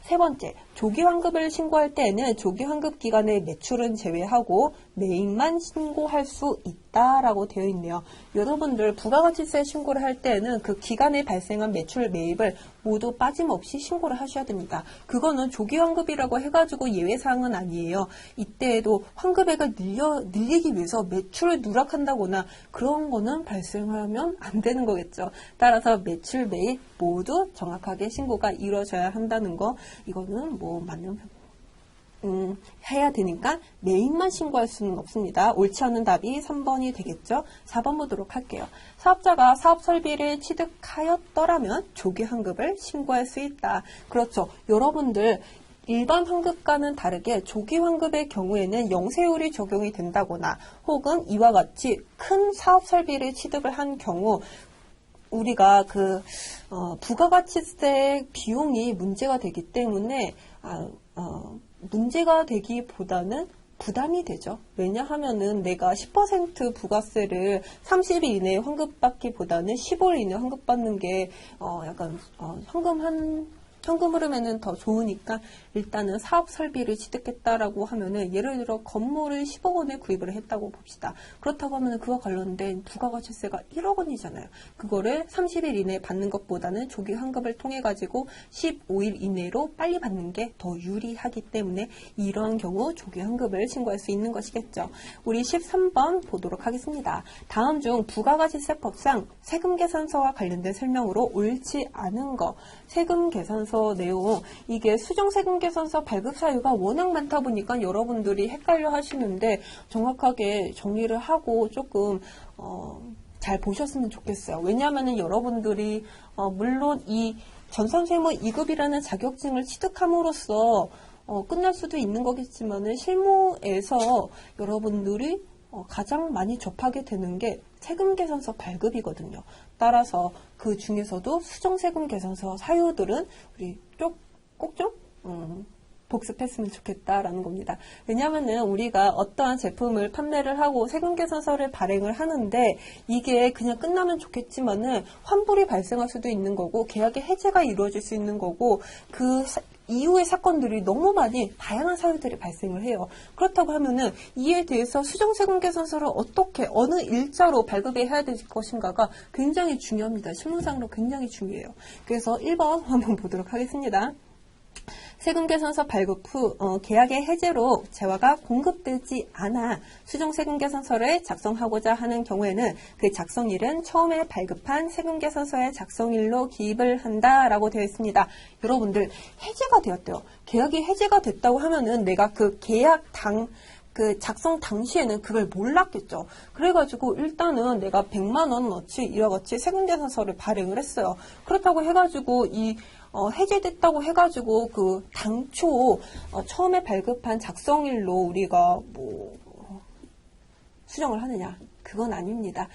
세 번째, 조기환급을 신고할 때에는 조기환급 기간의 매출은 제외하고 매입만 신고할 수 있다라고 되어 있네요. 여러분들 부가가치세 신고를 할 때에는 그 기간에 발생한 매출 매입을 모두 빠짐없이 신고를 하셔야 됩니다. 그거는 조기환급이라고 해가지고 예외사항은 아니에요. 이때에도 환급액을 늘리기 위해서 매출을 누락한다거나 그런 거는 발생하면 안 되는 거겠죠. 따라서 매출 매입 모두 정확하게 신고가 이루어져야 한다는 거 이거는 뭐 맞는 해야 되니까 매입만 신고할 수는 없습니다. 옳지 않은 답이 3번이 되겠죠. 4번 보도록 할게요. 사업자가 사업 설비를 취득하였더라면 조기환급을 신고할 수 있다. 그렇죠. 여러분들 일반 환급과는 다르게 조기환급의 경우에는 영세율이 적용이 된다거나 혹은 이와 같이 큰 사업 설비를 취득을 한 경우 우리가 부가가치세 비용이 문제가 되기 때문에 문제가 되기보다는 부담이 되죠. 왜냐하면은 내가 10% 부가세를 30일 이내에 환급받기보다는 15일 이내에 환급받는 게 약간 현금 흐름에는 더 좋으니까 일단은 사업 설비를 취득했다라고 하면은 예를 들어 건물을 10억 원에 구입을 했다고 봅시다. 그렇다고 하면은 그와 관련된 부가가치세가 1억 원이잖아요. 그거를 30일 이내에 받는 것보다는 조기 환급을 통해 가지고 15일 이내로 빨리 받는 게 더 유리하기 때문에 이런 경우 조기 환급을 신고할 수 있는 것이겠죠. 우리 13번 보도록 하겠습니다. 다음 중 부가가치세법상 세금계산서와 관련된 설명으로 옳지 않은 거 세금계산서 내용 이게 수정세금계산서 발급 사유가 워낙 많다 보니까 여러분들이 헷갈려 하시는데 정확하게 정리를 하고 조금 잘 보셨으면 좋겠어요. 왜냐하면 여러분들이 물론 이 전산세무 2급이라는 자격증을 취득함으로써 끝날 수도 있는 거겠지만은 실무에서 여러분들이 가장 많이 접하게 되는 게 세금계산서 발급이거든요. 따라서 그 중에서도 수정세금계산서 사유들은 우리 꼭 좀 복습했으면 좋겠다라는 겁니다. 왜냐하면은 우리가 어떠한 제품을 판매를 하고 세금계산서를 발행을 하는데 이게 그냥 끝나면 좋겠지만은 환불이 발생할 수도 있는 거고 계약의 해제가 이루어질 수 있는 거고 그 이후의 사건들이 너무 많이 다양한 사유들이 발생을 해요. 그렇다고 하면은 이에 대해서 수정세금계산서를 어떻게 어느 일자로 발급해야 될 것인가가 굉장히 중요합니다. 실무상으로 굉장히 중요해요. 그래서 1번 한번 보도록 하겠습니다. 세금계산서 발급 후 계약의 해제로 재화가 공급되지 않아 수정세금계산서를 작성하고자 하는 경우에는 그 작성일은 처음에 발급한 세금계산서의 작성일로 기입을 한다라고 되어 있습니다. 여러분들 해제가 되었대요. 계약이 해제가 됐다고 하면은 내가 그 계약 그 작성 당시에는 그걸 몰랐겠죠. 그래가지고 일단은 내가 100만 원어치 이와같이 세금계산서를 발행을 했어요. 그렇다고 해가지고 해제됐다고 해가지고 그 당초 처음에 발급한 작성일로 우리가 뭐 수정을 하느냐? 그건 아닙니다.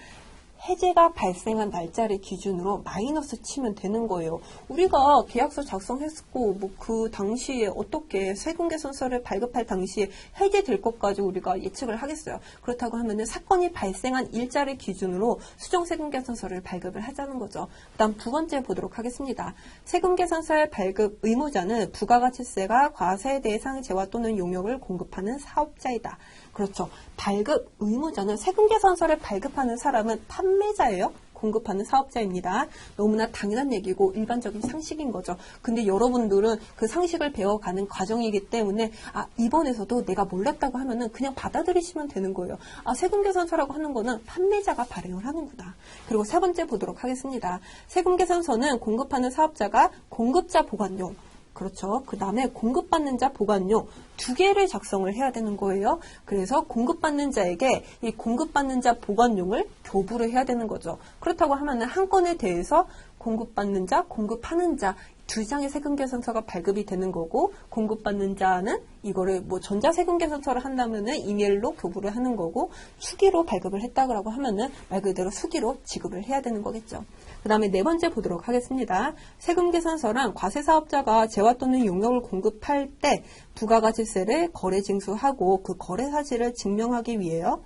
해제가 발생한 날짜를 기준으로 마이너스 치면 되는 거예요. 우리가 계약서 작성했고 뭐 그 당시에 어떻게 세금계산서를 발급할 당시에 해제될 것까지 우리가 예측을 하겠어요. 그렇다고 하면은 사건이 발생한 일자를 기준으로 수정세금계산서를 발급을 하자는 거죠. 그다음 두 번째 보도록 하겠습니다. 세금계산서의 발급 의무자는 부가가치세가 과세 대상 재화 또는 용역을 공급하는 사업자이다. 그렇죠. 발급 의무자는 세금계산서를 발급하는 사람은 판매자예요. 공급하는 사업자입니다. 너무나 당연한 얘기고 일반적인 상식인 거죠. 근데 여러분들은 그 상식을 배워가는 과정이기 때문에 이번에서도 내가 몰랐다고 하면은 그냥 받아들이시면 되는 거예요. 세금계산서라고 하는 거는 판매자가 발행을 하는구나. 그리고 세 번째 보도록 하겠습니다. 세금계산서는 공급하는 사업자가 공급자 보관용, 그렇죠. 그 다음에 공급받는 자 보관용 두 개를 작성을 해야 되는 거예요. 그래서 공급받는 자에게 이 공급받는 자 보관용을 교부를 해야 되는 거죠. 그렇다고 하면 한 건에 대해서 공급받는 자, 공급하는 자 두 장의 세금계산서가 발급이 되는 거고, 공급받는 자는 이거를 뭐 전자세금계산서를 한다면은 이메일로 교부를 하는 거고, 수기로 발급을 했다고 하면은 말 그대로 수기로 지급을 해야 되는 거겠죠. 그 다음에 네 번째 보도록 하겠습니다. 세금계산서란 과세사업자가 재화 또는 용역을 공급할 때 부가가치세를 거래 징수하고 그 거래 사실을 증명하기 위해요.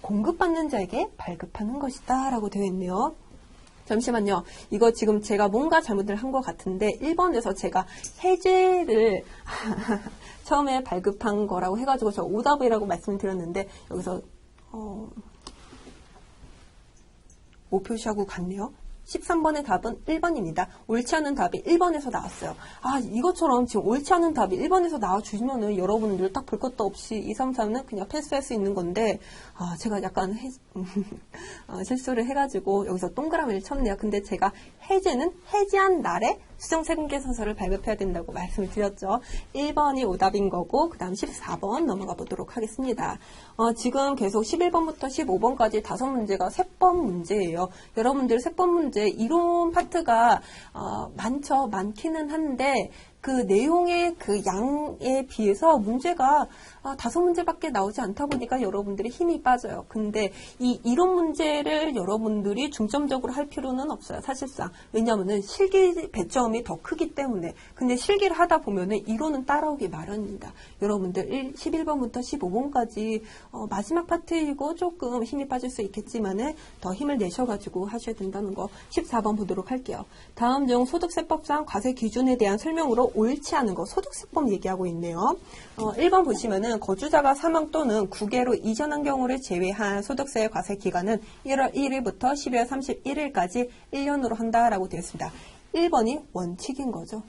공급받는 자에게 발급하는 것이다 라고 되어 있네요. 잠시만요. 이거 지금 제가 뭔가 잘못을 한 것 같은데 1번에서 제가 해제를 처음에 발급한 거라고 해가지고 저 오답이라고 말씀드렸는데 여기서 못 표시하고 갔네요. 13번의 답은 1번입니다. 옳지 않은 답이 1번에서 나왔어요. 이것처럼 지금 옳지 않은 답이 1번에서 나와주시면은 여러분들 딱 볼 것도 없이 2, 3, 4는 그냥 패스할 수 있는 건데, 제가 약간 실수를 해가지고 여기서 동그라미를 쳤네요. 근데 제가 해제는 해제한 날에 수정세금계산서를 발급해야 된다고 말씀을 드렸죠. 1번이 오답인 거고, 그 다음 14번 넘어가 보도록 하겠습니다. 지금 계속 11번부터 15번까지 5문제가 세법 문제예요. 여러분들 세법 문제 이론 파트가 많기는 한데 그 내용의 그 양에 비해서 문제가 5문제밖에 나오지 않다 보니까 여러분들이 힘이 빠져요. 근데 이 이론 문제를 여러분들이 중점적으로 할 필요는 없어요. 사실상. 왜냐하면 실기 배점이 더 크기 때문에. 근데 실기를 하다 보면 이론은 따라오기 마련입니다. 여러분들 11번부터 15번까지 마지막 파트이고 조금 힘이 빠질 수 있겠지만 더 힘을 내셔가지고 하셔야 된다는 거. 14번 보도록 할게요. 다음 중 소득세법상 과세 기준에 대한 설명으로 옳지 않은 거. 소득세법 얘기하고 있네요. 1번 보시면은 거주자가 사망 또는 국외로 이전한 경우를 제외한 소득세의 과세 기간은 1월 1일부터 12월 31일까지 1년으로 한다라고 되어 있습니다. 1번이 원칙인 거죠.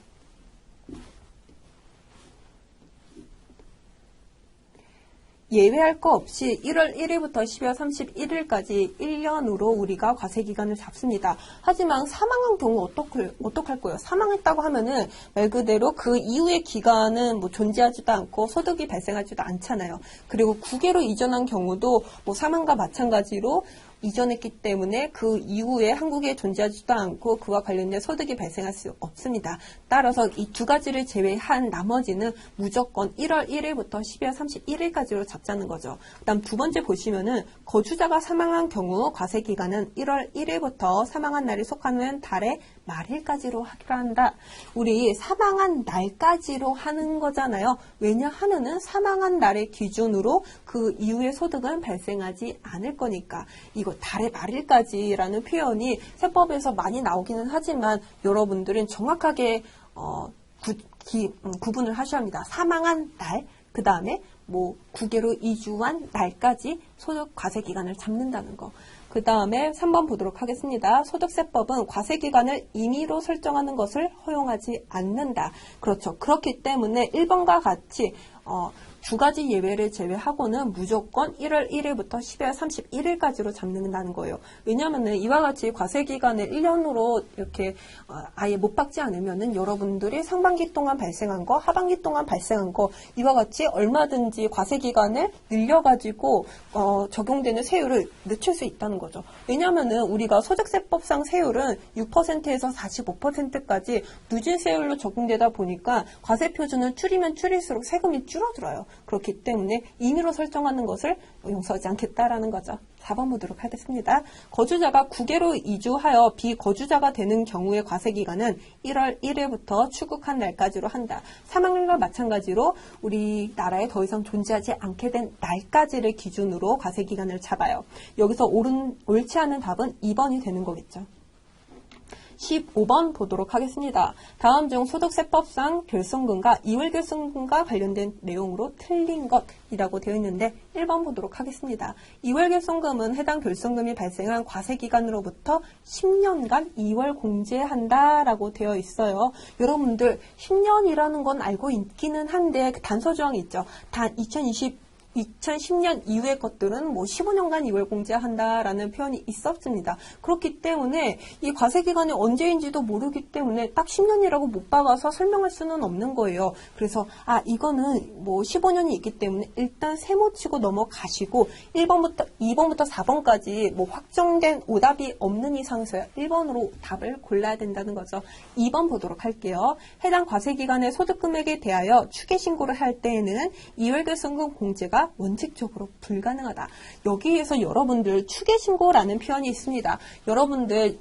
예외할 거 없이 1월 1일부터 12월 31일까지 1년으로 우리가 과세기간을 잡습니다. 하지만 사망한 경우 어떡할 거예요? 사망했다고 하면은 말 그대로 그 이후의 기간은 뭐 존재하지도 않고 소득이 발생하지도 않잖아요. 그리고 국외로 이전한 경우도 뭐 사망과 마찬가지로 이전했기 때문에 그 이후에 한국에 존재하지도 않고 그와 관련된 소득이 발생할 수 없습니다. 따라서 이 두 가지를 제외한 나머지는 무조건 1월 1일부터 12월 31일까지로 잡자는 거죠. 그 다음 두 번째 보시면은 거주자가 사망한 경우 과세기간은 1월 1일부터 사망한 날이 속하는 달의 말일까지로 하기로 한다. 우리 사망한 날까지로 하는 거잖아요. 왜냐하면은 사망한 날의 기준으로 그 이후의 소득은 발생하지 않을 거니까. 이거 달의 말일까지라는 표현이 세법에서 많이 나오기는 하지만 여러분들은 정확하게 구분을 하셔야 합니다. 사망한 날, 그 다음에 뭐 국외로 이주한 날까지 소득 과세 기간을 잡는다는 거. 그 다음에 3번 보도록 하겠습니다. 소득세법은 과세기간을 임의로 설정하는 것을 허용하지 않는다. 그렇죠. 그렇기 때문에 1번과 같이 두 가지 예외를 제외하고는 무조건 1월 1일부터 12월 31일까지로 잡는다는 거예요. 왜냐하면 이와 같이 과세기간을 1년으로 이렇게 아예 못 받지 않으면은 여러분들이 상반기 동안 발생한 거, 하반기 동안 발생한 거 이와 같이 얼마든지 과세기간을 늘려가지고 적용되는 세율을 늦출 수 있다는 거죠. 왜냐하면은 우리가 소득세법상 세율은 6%에서 45%까지 누진 세율로 적용되다 보니까 과세표준을 줄이면 줄일수록 세금이 줄어들어요. 그렇기 때문에 임의로 설정하는 것을 용서하지 않겠다라는 거죠. 4번 보도록 하겠습니다. 거주자가 국외로 이주하여 비거주자가 되는 경우의 과세기간은 1월 1일부터 출국한 날까지로 한다. 사망률과 마찬가지로 우리나라에 더 이상 존재하지 않게 된 날까지를 기준으로 과세기간을 잡아요. 여기서 옳지 않은 답은 2번이 되는 거겠죠. 15번 보도록 하겠습니다. 다음 중 소득세법상 결손금과 이월결손금과 관련된 내용으로 틀린 것이라고 되어 있는데 1번 보도록 하겠습니다. 이월결손금은 해당 결손금이 발생한 과세기간으로부터 10년간 이월 공제한다라고 되어 있어요. 여러분들 10년이라는 건 알고 있기는 한데 그 단서조항이 있죠. 단 2010년 이후의 것들은 15년간 이월 공제한다라는 표현이 있었습니다. 그렇기 때문에 이 과세기간이 언제인지도 모르기 때문에 딱 10년이라고 못 박아서 설명할 수는 없는 거예요. 그래서 이거는 15년이 있기 때문에 일단 세모치고 넘어가시고 1번부터 2번부터 4번까지 확정된 오답이 없는 이상에서야 1번으로 답을 골라야 된다는 거죠. 2번 보도록 할게요. 해당 과세기간의 소득금액에 대하여 추계신고를 할 때에는 이월결손금 공제가 원칙적으로 불가능하다. 여기에서 여러분들 추계신고라는 표현이 있습니다. 여러분들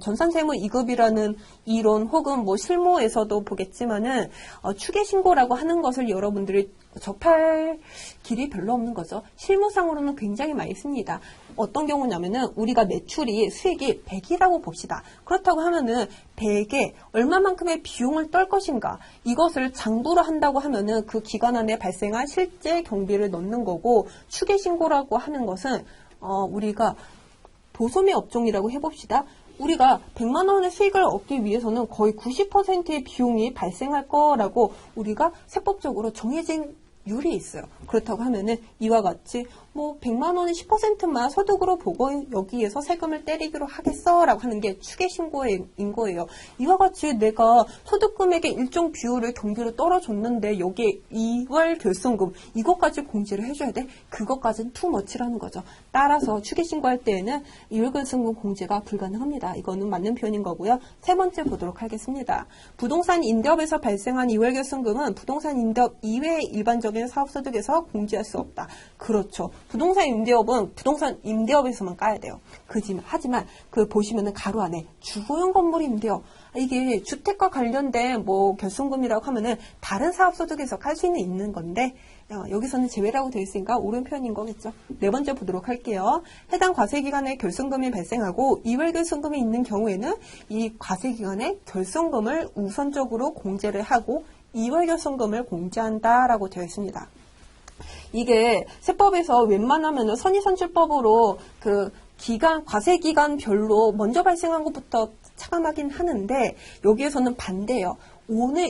전산세무 2급이라는 이론 혹은 실무에서도 보겠지만은 추계신고라고 하는 것을 여러분들이 접할 길이 별로 없는 거죠. 실무상으로는 굉장히 많이 씁니다. 어떤 경우냐면은 우리가 매출이 수익이 100이라고 봅시다. 그렇다고 하면은 100에 얼마만큼의 비용을 떨 것인가 이것을 장부로 한다고 하면은 그 기간 안에 발생한 실제 경비를 넣는 거고 추계신고라고 하는 것은 우리가 도소매 업종이라고 해봅시다. 우리가 100만 원의 수익을 얻기 위해서는 거의 90%의 비용이 발생할 거라고 우리가 세법적으로 정해진 율이 있어요. 그렇다고 하면은 이와 같이 100만 원의 10%만 소득으로 보고 여기에서 세금을 때리기로 하겠어라고 하는 게 추계신고인 거예요. 이와 같이 내가 소득금액의 일정 비율을 경비로 떨어졌는데 여기에 이월 결손금 이것까지 공제를 해줘야 돼? 그것까지는 투머치라는 거죠. 따라서 추계신고할 때에는 이월 결손금 공제가 불가능합니다. 이거는 맞는 표현인 거고요. 세 번째 보도록 하겠습니다. 부동산 임대업에서 발생한 이월 결손금은 부동산 임대업 이외의 일반적인 사업소득에서 공제할 수 없다. 그렇죠. 부동산 임대업은 부동산 임대업에서만 까야 돼요. 하지만 보시면은 가로 안에 주거용 건물 임대업 이게 주택과 관련된 결손금이라고 하면은 다른 사업소득에서 깔 수는 있는 건데 여기서는 제외라고 되어 있으니까 옳은 표현인 거겠죠. 네 번째 보도록 할게요. 해당 과세기간에 결손금이 발생하고 이월 결손금이 있는 경우에는 이 과세기간에 결손금을 우선적으로 공제를 하고 이월 결손금을 공제한다라고 되어 있습니다. 이게 세법에서 웬만하면 선의선출법으로 과세기간별로 먼저 발생한 것부터 차감하긴 하는데 여기에서는 반대예요.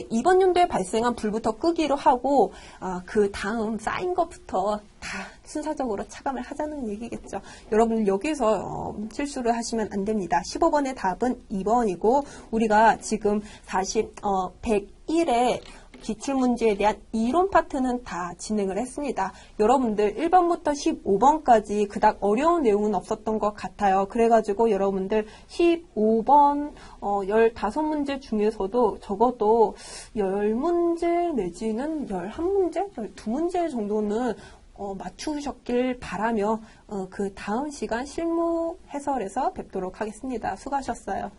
이번 연도에 발생한 불부터 끄기로 하고 그 다음 쌓인 것부터 다 순서적으로 차감을 하자는 얘기겠죠. 여러분 여기서 실수를 하시면 안 됩니다. 15번의 답은 2번이고 우리가 지금 101에 기출문제에 대한 이론 파트는 다 진행을 했습니다. 여러분들 1번부터 15번까지 그닥 어려운 내용은 없었던 것 같아요. 그래가지고 여러분들 15번 15문제 중에서도 적어도 10문제 내지는 11문제? 12문제 정도는 맞추셨길 바라며 그 다음 시간 실무 해설에서 뵙도록 하겠습니다. 수고하셨어요.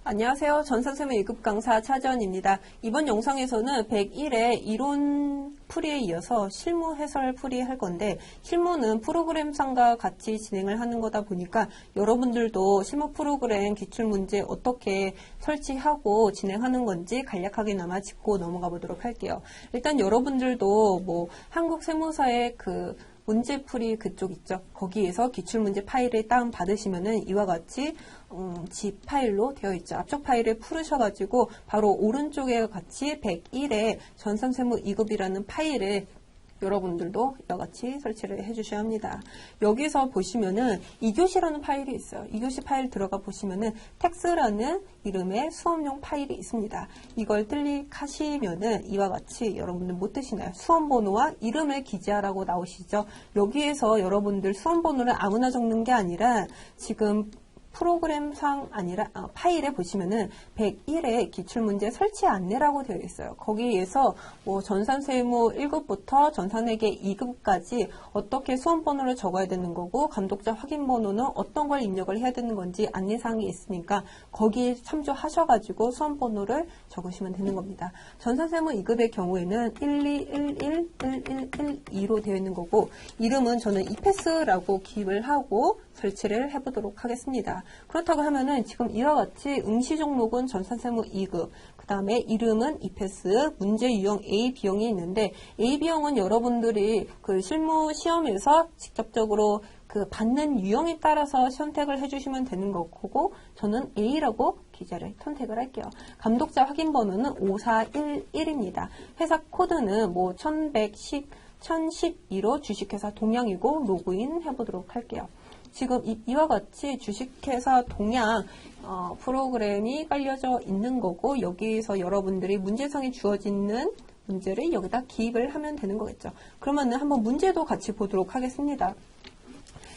안녕하세요. 전산세무 1급 강사 차지원입니다. 이번 영상에서는 101의 이론 풀이에 이어서 실무 해설 풀이할 건데 실무는 프로그램상과 같이 진행을 하는 거다 보니까 여러분들도 실무 프로그램 기출문제 어떻게 설치하고 진행하는 건지 간략하게나마 짚고 넘어가 보도록 할게요. 일단 여러분들도 한국세무사의 문제풀이 그쪽 있죠. 거기에서 기출문제 파일을 다운받으시면은 이와 같이 zip 파일로 되어 있죠. 앞쪽 파일을 풀으셔가지고 바로 오른쪽에 같이 101에 전산세무 2급이라는 파일을 여러분들도 이와 같이 설치를 해주셔야 합니다. 여기서 보시면은 2교시라는 파일이 있어요. 2교시 파일 들어가 보시면은 텍스라는 이름의 수업용 파일이 있습니다. 이걸 클릭하시면은 이와 같이 여러분들 못 뜨시나요? 수험번호와 이름을 기재하라고 나오시죠. 여기에서 여러분들 수험번호를 아무나 적는 게 아니라 지금 프로그램상 아니라 파일에 보시면은 101에 기출문제 설치 안내라고 되어 있어요. 거기에서 뭐 전산세무 1급부터 전산회계 2급까지 어떻게 수험번호를 적어야 되는 거고 감독자 확인번호는 어떤 걸 입력을 해야 되는 건지 안내사항이 있으니까 거기에 참조하셔가지고 수험번호를 적으시면 되는 겁니다. 전산세무 2급의 경우에는 1211112로 되어 있는 거고 이름은 저는 이패스라고 기입을 하고 설치를 해보도록 하겠습니다. 그렇다고 하면은 지금 이와 같이 응시 종목은 전산세무 2급, 그 다음에 이름은 이패스, 문제 유형 A, B형이 있는데 A, B형은 여러분들이 그 실무 시험에서 직접적으로 그 받는 유형에 따라서 선택을 해주시면 되는 거고 저는 A라고 기재를 선택을 할게요. 감독자 확인 번호는 5411입니다. 회사 코드는 뭐 1112로 주식회사 동양이고 로그인 해보도록 할게요. 지금 이와 같이 주식회사 동양 프로그램이 깔려져 있는 거고 여기에서 여러분들이 문제성이 주어지는 문제를 여기다 기입을 하면 되는 거겠죠. 그러면은 한번 문제도 같이 보도록 하겠습니다.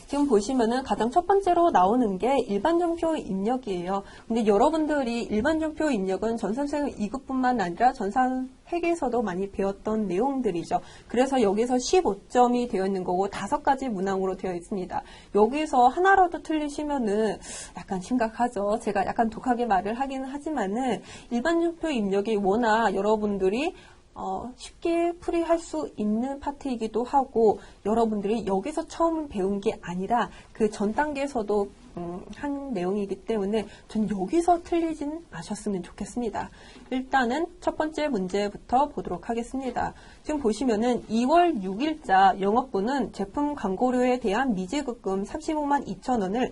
지금 보시면은 가장 첫 번째로 나오는 게 일반정표 입력이에요. 근데 여러분들이 일반정표 입력은 전산세무 2급뿐만 아니라 전산회계에서도 많이 배웠던 내용들이죠. 그래서 여기서 15점이 되어 있는 거고 5가지 문항으로 되어 있습니다. 여기서 하나라도 틀리시면은 약간 심각하죠. 제가 약간 독하게 말을 하기는 하지만은 일반정표 입력이 워낙 여러분들이 쉽게 풀이할 수 있는 파트이기도 하고 여러분들이 여기서 처음 배운 게 아니라 그 전 단계에서도 한 내용이기 때문에 전 여기서 틀리진 마셨으면 좋겠습니다. 일단은 첫 번째 문제부터 보도록 하겠습니다. 지금 보시면은 2월 6일자 영업부는 제품 광고료에 대한 미지급금 35만 2천 원을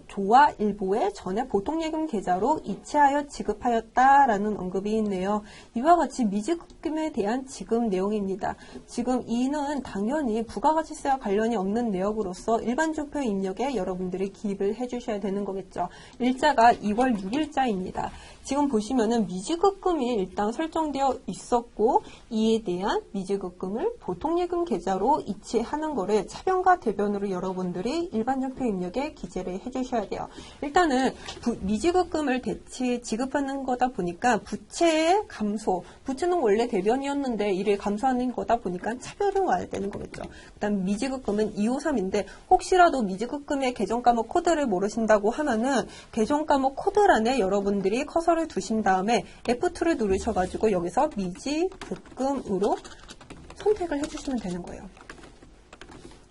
조화일보에 전액 보통예금 계좌로 이체하여 지급하였다라는 언급이 있네요. 이와 같이 미지급금에 대한 지급 내용입니다. 지금 이는 당연히 부가가치세와 관련이 없는 내역으로서 일반정표 입력에 여러분들이 기입을 해주셔야 되는 거겠죠. 일자가 2월 6일자입니다. 지금 보시면은 미지급금이 일단 설정되어 있었고 이에 대한 미지급금을 보통예금 계좌로 이체하는 거를 차변과 대변으로 여러분들이 일반정표 입력에 기재를 해주셔야 돼요. 일단은 미지급금을 대체 지급하는 거다 보니까 부채의 감소, 부채는 원래 대변이었는데 이를 감소하는 거다 보니까 차별이 와야 되는 거겠죠. 그다음 미지급금은 253인데 혹시라도 미지급금의 계정과목 코드를 모르신다고 하면은 계정과목 코드란에 여러분들이 커서를 두신 다음에 F2를 누르셔가지고 여기서 미지급금으로 선택을 해주시면 되는 거예요.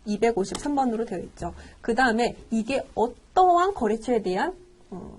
253번으로 되어 있죠. 그 다음에 이게 어떠한 거래처에 대한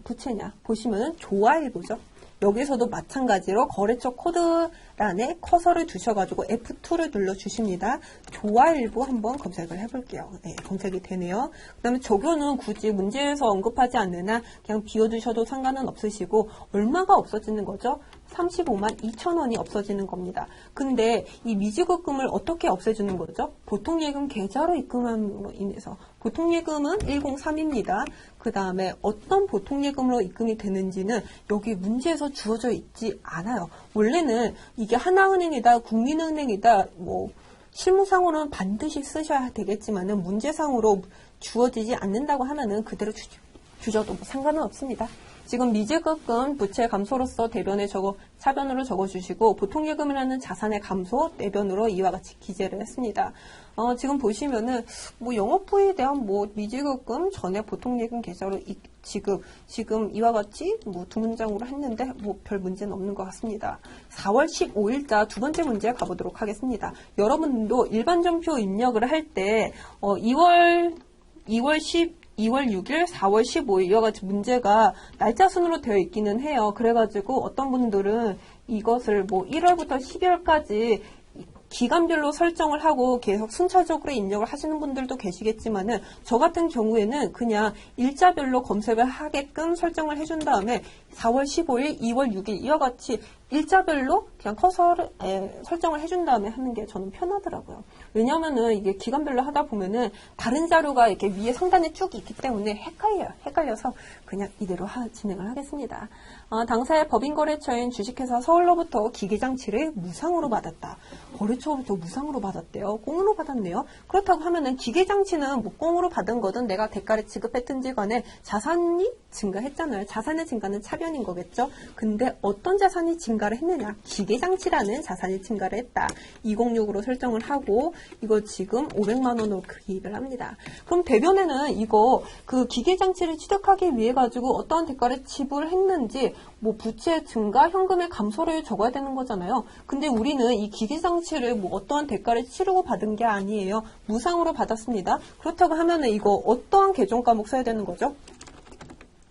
부채냐 보시면은 조화일보죠. 여기서도 마찬가지로 거래처 코드란에 커서를 두셔가지고 F2를 눌러주십니다. 조화일보 한번 검색을 해볼게요. 네, 검색이 되네요. 그 다음에 적요는 굳이 문제에서 언급하지 않으나 그냥 비워두셔도 상관은 없으시고 얼마가 없어지는 거죠? 35만 2천 원이 없어지는 겁니다. 근데 이 미지급금을 어떻게 없애주는 거죠? 보통예금 계좌로 입금함으로 인해서 보통예금은 103입니다. 그 다음에 어떤 보통예금으로 입금이 되는지는 여기 문제에서 주어져 있지 않아요. 원래는 이게 하나은행이다, 국민은행이다, 뭐 실무상으로는 반드시 쓰셔야 되겠지만은 문제상으로 주어지지 않는다고 하면은 그대로 주셔도 뭐 상관은 없습니다. 지금 미지급금 부채 감소로서 대변에 차변으로 적어주시고 보통예금이라는 자산의 감소 내변으로 이와 같이 기재를 했습니다. 지금 보시면은 뭐 영업부에 대한 뭐 미지급금 전액 보통예금 계좌로 지금 이와 같이 뭐 두 문장으로 했는데 뭐 별 문제는 없는 것 같습니다. 4월 15일자 두 번째 문제 가보도록 하겠습니다. 여러분도 일반정표 입력을 할 때 2월 6일, 4월 15일 이와 같이 문제가 날짜 순으로 되어 있기는 해요. 그래가지고 어떤 분들은 이것을 뭐 1월부터 12월까지 기간별로 설정을 하고 계속 순차적으로 입력을 하시는 분들도 계시겠지만은 저 같은 경우에는 그냥 일자별로 검색을 하게끔 설정을 해준 다음에 4월 15일, 2월 6일 이와 같이 일자별로 그냥 커서를 설정을 해준 다음에 하는 게 저는 편하더라고요. 왜냐면은 이게 기간별로 하다 보면은 다른 자료가 이렇게 위에 상단에 쭉 있기 때문에 헷갈려서 그냥 이대로 진행을 하겠습니다. 당사의 법인거래처인 주식회사 서울로부터 기계장치를 무상으로 받았다. 거래처로부터 무상으로 받았대요. 꽁으로 받았네요. 그렇다고 하면은 기계장치는 뭐 꽁으로 받은 거든 내가 대가를 지급했든지 간에 자산이 증가했잖아요. 자산의 증가는 차변인 거겠죠. 근데 어떤 자산이 증가를 했느냐? 기계장치라는 자산이 증가를 했다. 206으로 설정을 하고 이거 지금 500만 원으로 기입을 합니다. 그럼 대변에는 이거 그 기계장치를 취득하기 위해 가지고 어떠한 대가를 지불했는지 뭐 부채 증가, 현금의 감소를 적어야 되는 거잖아요. 근데 우리는 이 기계장치를 뭐 어떠한 대가를 치르고 받은 게 아니에요. 무상으로 받았습니다. 그렇다고 하면은 이거 어떠한 계정 과목 써야 되는 거죠?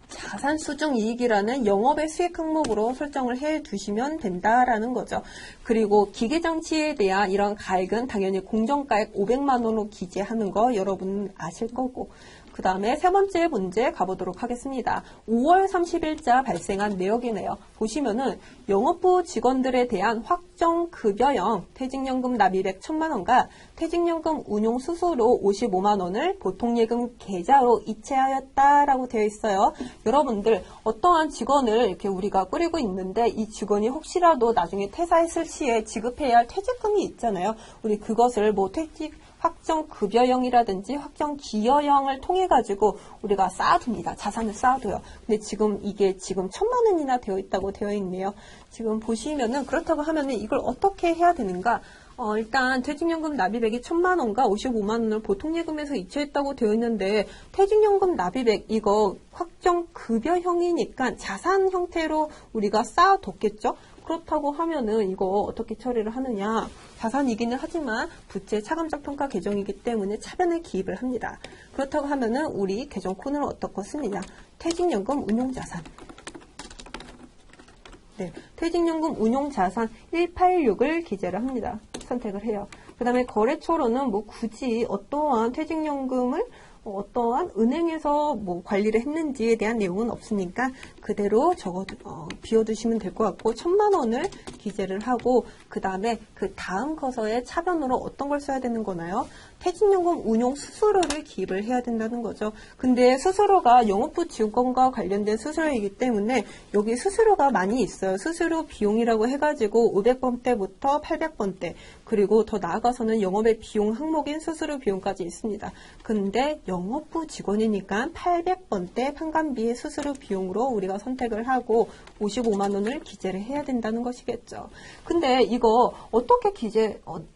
자산 수중 이익이라는 영업의 수익 항목으로 설정을 해 두시면 된다라는 거죠. 그리고 기계장치에 대한 이런 가액은 당연히 공정가액 500만 원으로 기재하는 거 여러분 아실 거고, 그 다음에 세 번째 문제 가보도록 하겠습니다. 5월 30일자 발생한 내역이네요. 보시면은 영업부 직원들에 대한 확정급여형 퇴직연금 납입액 1,000만 원과 퇴직연금 운용 수수료 55만 원을 보통예금 계좌로 이체하였다라고 되어 있어요. 여러분들 어떠한 직원을 이렇게 우리가 꾸리고 있는데 이 직원이 혹시라도 나중에 퇴사했을 시에 지급해야 할 퇴직금이 있잖아요. 우리 그것을 뭐 확정급여형이라든지 확정기여형을 통해 가지고 우리가 쌓아둡니다. 자산을 쌓아둬요. 근데 지금 이게 지금 1,000만 원이나 되어 있다고 되어 있네요. 지금 보시면은 그렇다고 하면은 이걸 어떻게 해야 되는가? 일단 퇴직연금 납입액이 1,000만 원과 55만 원을 보통예금에서 이체했다고 되어 있는데 퇴직연금 납입액 이거 확정급여형이니까 자산 형태로 우리가 쌓아뒀겠죠? 그렇다고 하면은 이거 어떻게 처리를 하느냐? 자산이기는 하지만 부채 차감적 평가 계정이기 때문에 차변에 기입을 합니다. 그렇다고 하면은 우리 계정 코드는 어떻게 쓰느냐? 퇴직연금 운용자산. 네, 퇴직연금 운용자산 186을 기재를 합니다. 선택을 해요. 그 다음에 거래처로는 뭐 굳이 어떠한 퇴직연금을 어떠한 은행에서 뭐 관리를 했는지에 대한 내용은 없으니까 그대로 비워두시면 될 것 같고 1,000만 원을 기재를 하고 그 다음에 그 다음 커서에 차변으로 어떤 걸 써야 되는 거나요? 퇴직연금 운용 수수료를 기입을 해야 된다는 거죠. 근데 수수료가 영업부 직원과 관련된 수수료이기 때문에 여기 수수료가 많이 있어요. 수수료 비용이라고 해가지고 500번대부터 800번대 그리고 더 나아가서는 영업의 비용 항목인 수수료 비용까지 있습니다. 근데 영업부 직원이니까 800번대 판관비의 수수료 비용으로 우리가 선택을 하고 55만 원을 기재를 해야 된다는 것이겠죠. 근데 이거 어떻게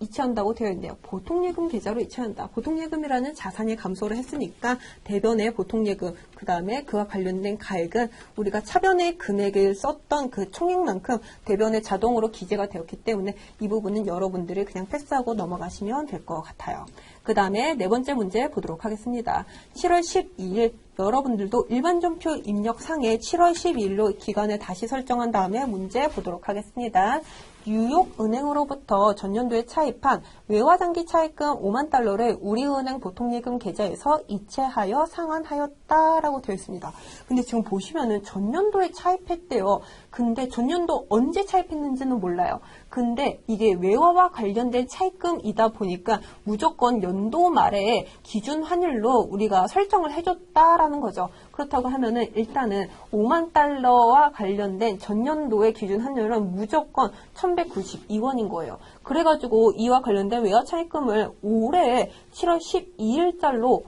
이체한다고 되어 있네요. 보통예금 계좌로 이체한다. 보통예금이라는 자산이 감소를 했으니까 대변의 보통예금, 그 다음에 그와 관련된 가액은 우리가 차변의 금액을 썼던 그 총액만큼 대변에 자동으로 기재가 되었기 때문에 이 부분은 여러분들이 그냥 패스하고 넘어가시면 될 것 같아요. 그 다음에 네 번째 문제 보도록 하겠습니다. 7월 12일 여러분들도 일반전표 입력상에 7월 12일로 기간을 다시 설정한 다음에 문제 보도록 하겠습니다. 뉴욕은행으로부터 전년도에 차입한 외화장기 차입금 5만 달러를 우리은행 보통예금 계좌에서 이체하여 상환하였다라고 되어 있습니다. 근데 지금 보시면은 전년도에 차입했대요. 근데 전년도 언제 차입했는지는 몰라요. 근데 이게 외화와 관련된 차입금이다 보니까 무조건 연도 말에 기준 환율로 우리가 설정을 해줬다라는 거죠. 그렇다고 하면은 일단은 5만 달러와 관련된 전년도의 기준 환율은 무조건 1,192원인 거예요. 그래가지고 이와 관련된 외화 차입금을 올해 7월 12일달로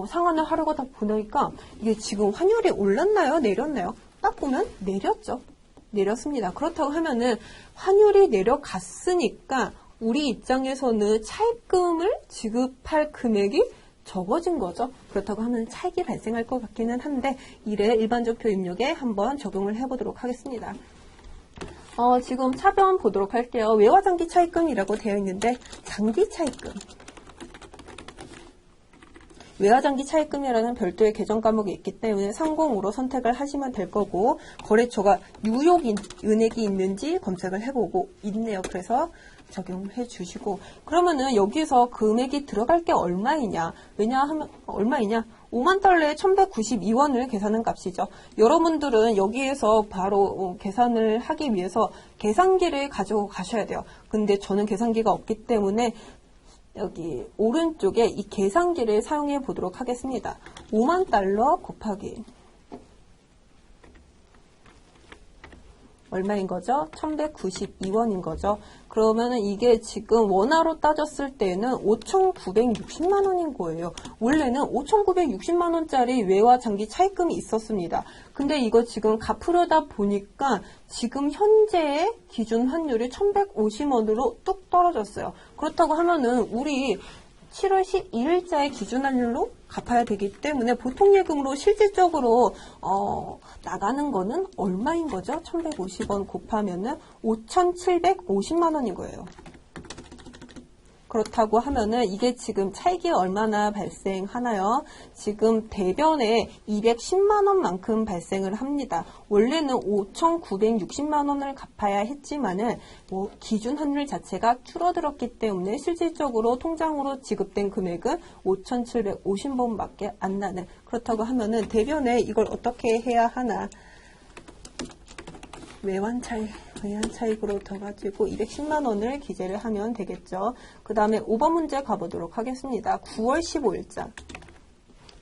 상환을 하려고 딱 보니까 이게 지금 환율이 올랐나요? 내렸나요? 딱 보면 내렸죠. 내렸습니다. 그렇다고 하면은 환율이 내려갔으니까 우리 입장에서는 차입금을 지급할 금액이 적어진 거죠. 그렇다고 하면 차익이 발생할 것 같기는 한데 이래 일반전표 입력에 한번 적용을 해보도록 하겠습니다. 지금 차변 보도록 할게요. 외화장기 차입금이라고 되어 있는데 장기 차입금. 외화장기 차입금이라는 별도의 계정 과목이 있기 때문에 30으로 선택을 하시면 될 거고 거래처가 뉴욕 은행이 있는지 검색을 해보고 있네요. 그래서 적용해 주시고, 그러면은 여기서 금액이 들어갈 게 얼마이냐? 왜냐하면 얼마이냐? 5만 달러에 1192원을 계산한 값이죠. 여러분들은 여기에서 바로 계산을 하기 위해서 계산기를 가지고 가셔야 돼요. 근데 저는 계산기가 없기 때문에 여기 오른쪽에 이 계산기를 사용해 보도록 하겠습니다. 5만 달러 곱하기 얼마인 거죠? 1192원인 거죠. 그러면은 이게 지금 원화로 따졌을 때는 5,960만 원인 거예요. 원래는 5,960만 원짜리 외화 장기 차입금이 있었습니다. 근데 이거 지금 갚으려다 보니까 지금 현재의 기준 환율이 1,150원으로 뚝 떨어졌어요. 그렇다고 하면은 우리 7월 12일자의 기준 환율로 갚아야 되기 때문에 보통 예금으로 실질적으로 나가는 거는 얼마인 거죠? 1,150원 곱하면은 5,750만 원인 거예요. 그렇다고 하면은 이게 지금 차익이 얼마나 발생하나요? 지금 대변에 210만 원만큼 발생을 합니다. 원래는 5,960만 원을 갚아야 했지만은 기준 환율 자체가 줄어들었기 때문에 실질적으로 통장으로 지급된 금액은 5,750원밖에 안 나는, 그렇다고 하면은 대변에 이걸 어떻게 해야 하나? 외환 차익으로 더가지고 210만 원을 기재를 하면 되겠죠. 그 다음에 5번 문제 가보도록 하겠습니다. 9월 15일자.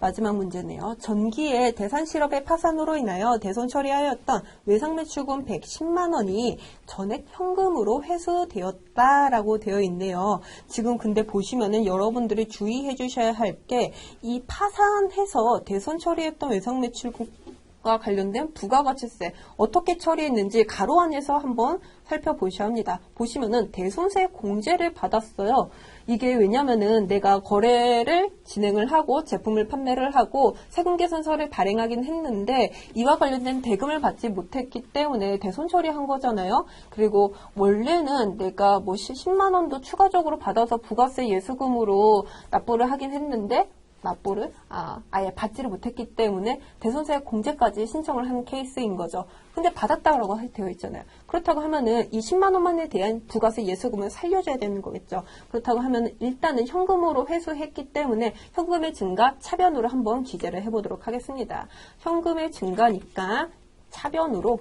마지막 문제네요. 전기의 대산 실업의 파산으로 인하여 대손 처리하였던 외상매출금 110만 원이 전액 현금으로 회수되었다라고 되어 있네요. 지금 근데 보시면은 여러분들이 주의해 주셔야 할 게 이 파산해서 대손 처리했던 외상매출금 과 관련된 부가가치세 어떻게 처리했는지 가로 안에서 한번 살펴보셔야 합니다. 보시면은 대손세 공제를 받았어요. 이게 왜냐면은 내가 거래를 진행을 하고 제품을 판매를 하고 세금계산서를 발행하긴 했는데 이와 관련된 대금을 받지 못했기 때문에 대손 처리한 거잖아요. 그리고 원래는 내가 10만 원도 추가적으로 받아서 부가세 예수금으로 납부를 하긴 했는데 납부를 아예 받지를 못했기 때문에 대손세 공제까지 신청을 한 케이스인 거죠. 근데 받았다고 되어 있잖아요. 그렇다고 하면은 이 10만 원만에 대한 부가세 예수금을 살려줘야 되는 거겠죠. 그렇다고 하면은 일단은 현금으로 회수했기 때문에 현금의 증가 차변으로 한번 기재를 해보도록 하겠습니다. 현금의 증가니까 차변으로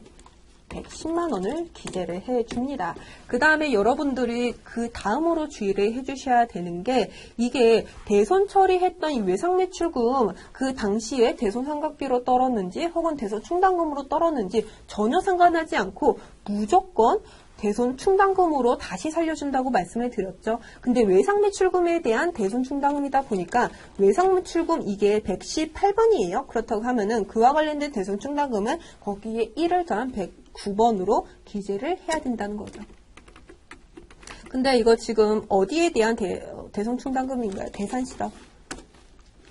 110만 원을 기재를 해줍니다. 그 다음에 여러분들이 그 다음으로 주의를 해주셔야 되는 게 이게 대손 처리했던 이 외상매출금 그 당시에 대손 삼각비로 떨었는지 혹은 대손 충당금으로 떨었는지 전혀 상관하지 않고 무조건 대손 충당금으로 다시 살려준다고 말씀을 드렸죠. 근데 외상매출금에 대한 대손 충당금이다 보니까 외상매출금 이게 118번이에요. 그렇다고 하면은 그와 관련된 대손 충당금은 거기에 1을 더한 109번으로 기재를 해야 된다는 거죠. 근데 이거 지금 어디에 대한 대손 충당금인가요? 대산실업.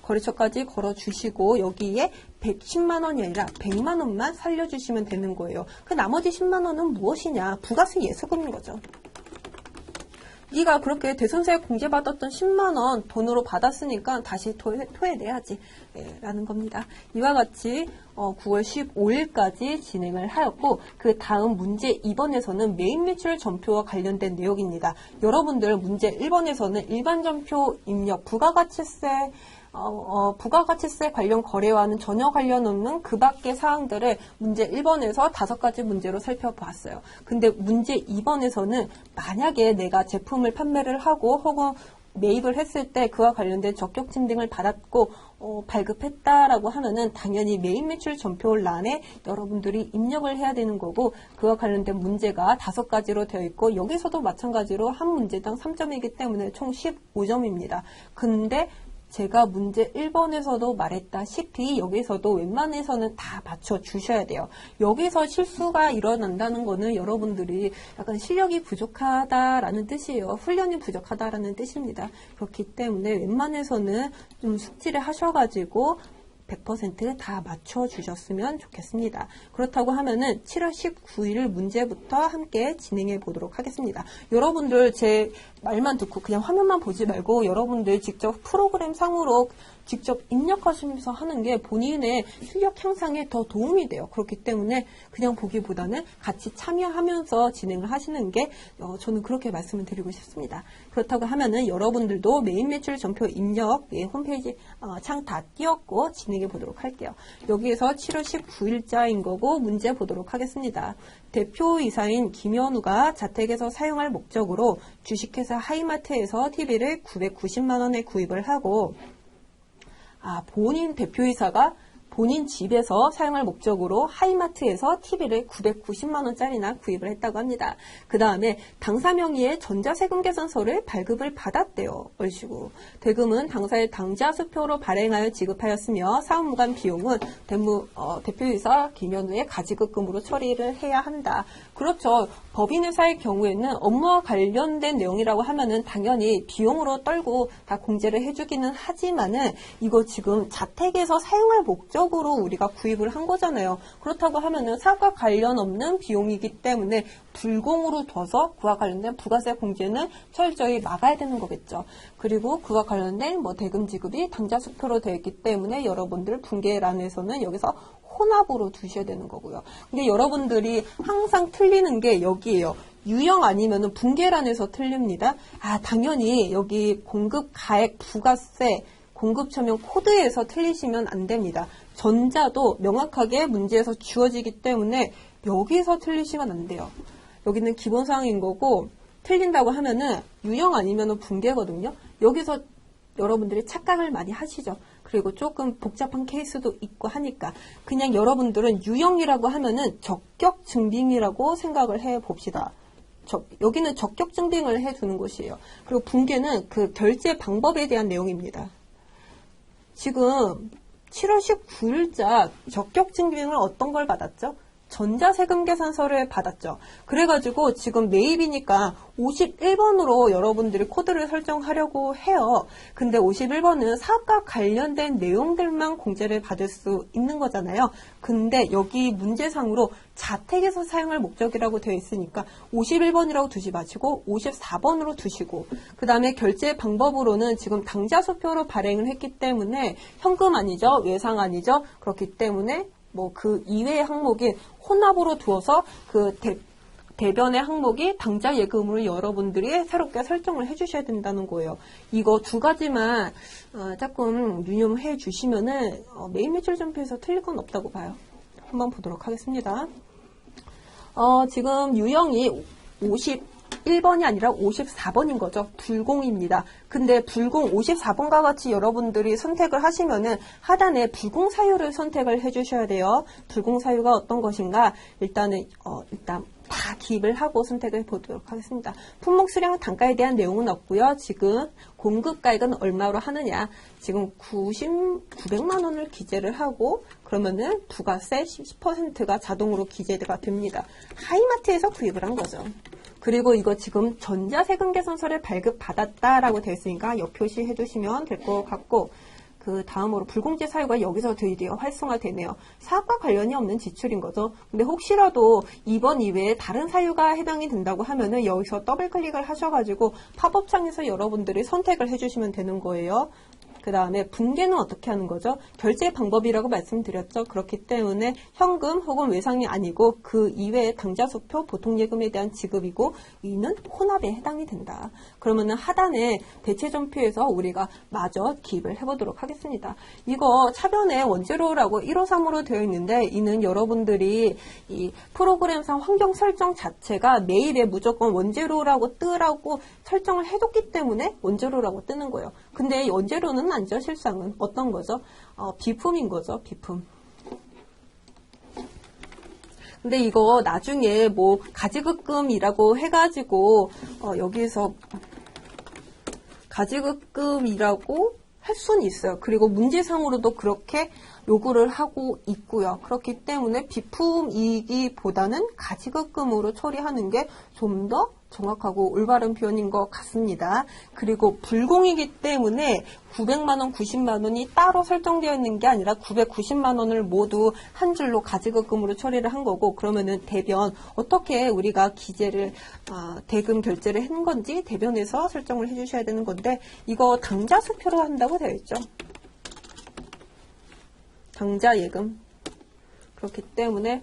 거래처까지 걸어주시고 여기에 110만 원이 아니라 100만 원만 살려주시면 되는 거예요. 그 나머지 10만 원은 무엇이냐? 부가세 예수금인 거죠. 네가 그렇게 대손세 공제받았던 10만 원 돈으로 받았으니까 다시 토해내야지 라는 겁니다. 이와 같이 9월 15일까지 진행을 하였고 그 다음 문제 2번에서는 메인 매출 전표와 관련된 내용입니다. 여러분들 문제 1번에서는 일반 전표 입력 부가가치세 부가가치세 관련 거래와는 전혀 관련 없는 그 밖의 사항들을 문제 1번에서 5가지 문제로 살펴보았어요. 근데 문제 2번에서는 만약에 내가 제품을 판매를 하고 혹은 매입을 했을 때 그와 관련된 적격증 등을 받았고 발급했다라고 하면은 당연히 메인 매출 전표란에 여러분들이 입력을 해야 되는 거고 그와 관련된 문제가 5가지로 되어 있고 여기서도 마찬가지로 한 문제당 3점이기 때문에 총 15점입니다. 근데 제가 문제 1번에서도 말했다시피 여기서도 웬만해서는 다 맞춰주셔야 돼요. 여기서 실수가 일어난다는 거는 여러분들이 약간 실력이 부족하다라는 뜻이에요. 훈련이 부족하다라는 뜻입니다. 그렇기 때문에 웬만해서는 좀 숙지를 하셔가지고 100% 다 맞춰주셨으면 좋겠습니다. 그렇다고 하면은 7월 19일 문제부터 함께 진행해 보도록 하겠습니다. 여러분들 제 말만 듣고 그냥 화면만 보지 말고 여러분들 직접 프로그램 상으로 직접 입력하시면서 하는 게 본인의 실력 향상에 더 도움이 돼요. 그렇기 때문에 그냥 보기보다는 같이 참여하면서 진행을 하시는 게 저는 그렇게 말씀을 드리고 싶습니다. 그렇다고 하면은 여러분들도 메인 매출 전표 입력 홈페이지 창 다 띄웠고 진행해 보도록 할게요. 여기에서 7월 19일자인 거고 문제 보도록 하겠습니다. 대표이사인 김현우가 자택에서 사용할 목적으로 주식회사 하이마트에서 TV를 990만 원에 구입을 하고 본인 대표이사가 본인 집에서 사용할 목적으로 하이마트에서 TV를 990만 원짜리나 구입을 했다고 합니다. 그 다음에 당사 명의의 전자세금 계산서를 발급을 받았대요. 얼씨구. 대금은 당사의 당자수표로 발행하여 지급하였으며 사업무관 비용은 대표이사 김현우의 가지급금으로 처리를 해야 한다. 그렇죠. 법인회사의 경우에는 업무와 관련된 내용이라고 하면은 당연히 비용으로 떨고 다 공제를 해주기는 하지만은 이거 지금 자택에서 사용할 목적으로 우리가 구입을 한 거잖아요. 그렇다고 하면은 사업과 관련 없는 비용이기 때문에 불공으로 둬서 그와 관련된 부가세 공제는 철저히 막아야 되는 거겠죠. 그리고 그와 관련된 대금 지급이 당자수표로 되어 있기 때문에 여러분들 분계란에서는 여기서 혼합으로 두셔야 되는 거고요. 근데 여러분들이 항상 틀리는 게 여기에요. 유형 아니면은 분계란에서 틀립니다. 당연히 여기 공급 가액 부가세 공급 처명 코드에서 틀리시면 안 됩니다. 전자도 명확하게 문제에서 주어지기 때문에 여기서 틀리시면 안 돼요. 여기는 기본사항인 거고 틀린다고 하면은 유형 아니면은 분계거든요. 여기서 여러분들이 착각을 많이 하시죠. 그리고 조금 복잡한 케이스도 있고 하니까 그냥 여러분들은 유형이라고 하면은 적격 증빙이라고 생각을 해 봅시다. 여기는 적격 증빙을 해두는 곳이에요. 그리고 분계는 그 결제 방법에 대한 내용입니다. 지금 7월 19일자 적격 증빙을 어떤 걸 받았죠? 전자세금 계산서를 받았죠. 그래가지고 지금 매입이니까 51번으로 여러분들이 코드를 설정하려고 해요. 근데 51번은 사업과 관련된 내용들만 공제를 받을 수 있는 거잖아요. 근데 여기 문제상으로 자택에서 사용할 목적이라고 되어 있으니까 51번이라고 두지 마시고 54번으로 두시고 그 다음에 결제 방법으로는 지금 당자수표로 발행을 했기 때문에 현금 아니죠. 외상 아니죠. 그렇기 때문에 그 이외의 항목인 혼합으로 두어서 그 대변의 항목이 당자 예금으로 여러분들이 새롭게 설정을 해주셔야 된다는 거예요. 이거 두 가지만 조금 유념해 주시면은 메인 매출 전표에서 틀릴 건 없다고 봐요. 한번 보도록 하겠습니다. 지금 유형이 51번이 아니라 54번인 거죠. 불공입니다. 근데 불공 54번과 같이 여러분들이 선택을 하시면은 하단에 불공 사유를 선택을 해주셔야 돼요. 불공 사유가 어떤 것인가? 일단 다 기입을 하고 선택을 보도록 하겠습니다. 품목 수량 단가에 대한 내용은 없고요. 지금 공급가액은 얼마로 하느냐? 지금 900만 원을 기재를 하고 그러면은 부가세 10%가 자동으로 기재가 됩니다. 하이마트에서 구입을 한 거죠. 그리고 이거 지금 전자세금 계산서를 발급받았다라고 되어 있으니까 옆표시 해두시면 될 것 같고 그 다음으로 불공제 사유가 여기서 드디어 활성화되네요. 사업과 관련이 없는 지출인 거죠. 근데 혹시라도 2번 이외에 다른 사유가 해당이 된다고 하면은 여기서 더블 클릭을 하셔가지고 팝업창에서 여러분들이 선택을 해주시면 되는 거예요. 그 다음에 분계는 어떻게 하는 거죠? 결제 방법이라고 말씀드렸죠. 그렇기 때문에 현금 혹은 외상이 아니고 그 이외의 당자수표 보통예금에 대한 지급이고 이는 혼합에 해당이 된다. 그러면은 하단에 대체전표에서 우리가 마저 기입을 해보도록 하겠습니다. 이거 차변에 원재료라고 153으로 되어 있는데 이는 여러분들이 이 프로그램상 환경 설정 자체가 매입에 무조건 원재료라고 뜨라고 설정을 해뒀기 때문에 원재료라고 뜨는 거예요. 근데 이 원재료는 아니죠. 실상은 어떤 거죠? 비품인 거죠. 비품. 근데 이거 나중에 가지급금이라고 해가지고 여기서 가지급금이라고 할 수는 있어요. 그리고 문제상으로도 그렇게 요구를 하고 있고요. 그렇기 때문에 비품이기보다는 가지급금으로 처리하는 게 좀 더 정확하고 올바른 표현인 것 같습니다. 그리고 불공이기 때문에 900만 원, 90만 원이 따로 설정되어 있는 게 아니라 990만 원을 모두 한 줄로 가지급금으로 처리를 한 거고 그러면은 대변 어떻게 우리가 기재를 대금 결제를 한 건지 대변에서 설정을 해주셔야 되는 건데 이거 당자수표로 한다고 되어 있죠. 당좌 예금. 그렇기 때문에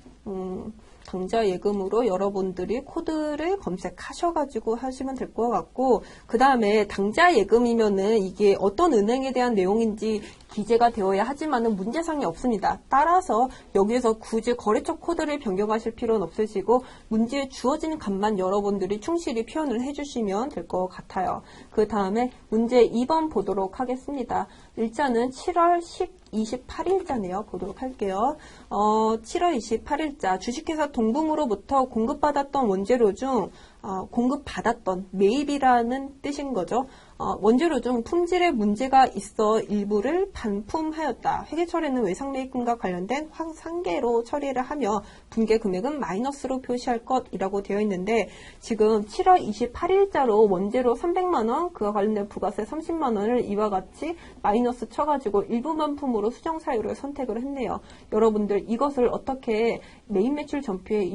당좌 예금으로 여러분들이 코드를 검색하셔가지고 하시면 될 것 같고, 그 다음에 당좌 예금이면은 이게 어떤 은행에 대한 내용인지 기재가 되어야 하지만은 문제상이 없습니다. 따라서 여기에서 굳이 거래처 코드를 변경하실 필요는 없으시고 문제에 주어진 값만 여러분들이 충실히 표현을 해주시면 될 것 같아요. 그 다음에 문제 2번 보도록 하겠습니다. 일자는 7월 28일자네요. 보도록 할게요. 7월 28일자 주식회사 동붕으로부터 공급받았던 원재료 중 공급받았던 매입이라는 뜻인 거죠. 원재료 중 품질에 문제가 있어 일부를 반품하였다. 회계 처리는 외상매입금과 관련된 상계로 처리를 하며 분계 금액은 마이너스로 표시할 것이라고 되어 있는데, 지금 7월 28일자로 원재료 300만원, 그와 관련된 부가세 30만원을 이와 같이 마이너스 쳐가지고 일부 반품으로 수정 사유를 선택을 했네요. 여러분들 이것을 어떻게 매입 매출 전표에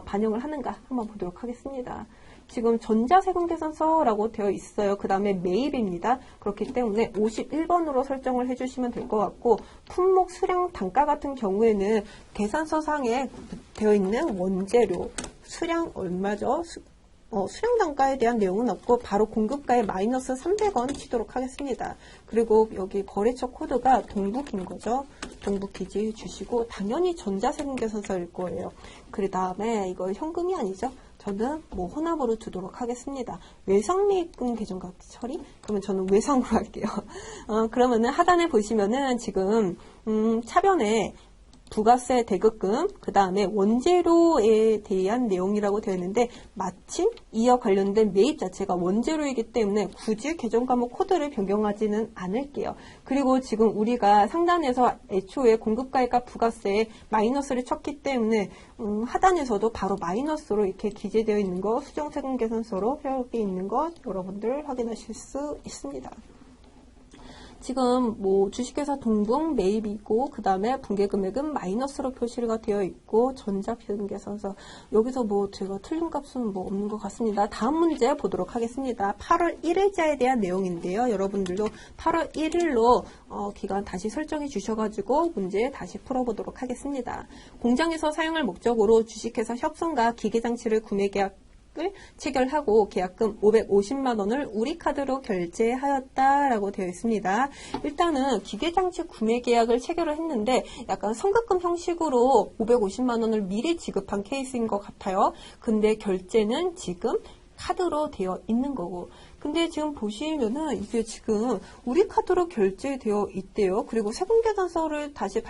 반영을 하는가 한번 보도록 하겠습니다. 지금 전자세금 계산서라고 되어 있어요. 그 다음에 매입입니다. 그렇기 때문에 51번으로 설정을 해주시면 될 것 같고, 품목 수량 단가 같은 경우에는 계산서상에 되어 있는 원재료 수량 얼마죠? 수량 단가에 대한 내용은 없고 바로 공급가에 마이너스 300원 치도록 하겠습니다. 그리고 여기 거래처 코드가 동북인 거죠. 동북 기재해 주시고, 당연히 전자세금 계산서일 거예요. 그 다음에 이거 현금이 아니죠. 저는 혼합으로 두도록 하겠습니다. 외상매입금 계정과 처리? 그러면 저는 외상으로 할게요. 그러면은 하단에 보시면은 지금 차변에 부가세 대급금, 그 다음에 원재료에 대한 내용이라고 되어 있는데, 마침 이와 관련된 매입 자체가 원재료이기 때문에 굳이 계정 과목 코드를 변경하지는 않을게요. 그리고 지금 우리가 상단에서 애초에 공급가액과 부가세에 마이너스를 쳤기 때문에 하단에서도 바로 마이너스로 이렇게 기재되어 있는 거, 수정세금 계산서로 여기 있는 것 여러분들 확인하실 수 있습니다. 지금 주식회사 동붕 매입이고, 그 다음에 분계금액은 마이너스로 표시가 되어 있고, 전자세금 계산서, 여기서 제가 틀린 값은 없는 것 같습니다. 다음 문제 보도록 하겠습니다. 8월 1일자에 대한 내용인데요. 여러분들도 8월 1일로 기간 다시 설정해 주셔가지고 문제 다시 풀어보도록 하겠습니다. 공장에서 사용할 목적으로 주식회사 협성과 기계장치를 구매 계약 체결하고 계약금 550만원을 우리카드로 결제하였다라고 되어 있습니다. 일단은 기계장치 구매 계약을 체결을 했는데 약간 선급금 형식으로 550만원을 미리 지급한 케이스인 것 같아요. 근데 결제는 지금 카드로 되어 있는 거고, 근데 지금 보시면은 이게 지금 우리 카드로 결제되어 있대요. 그리고 세금계산서를 다시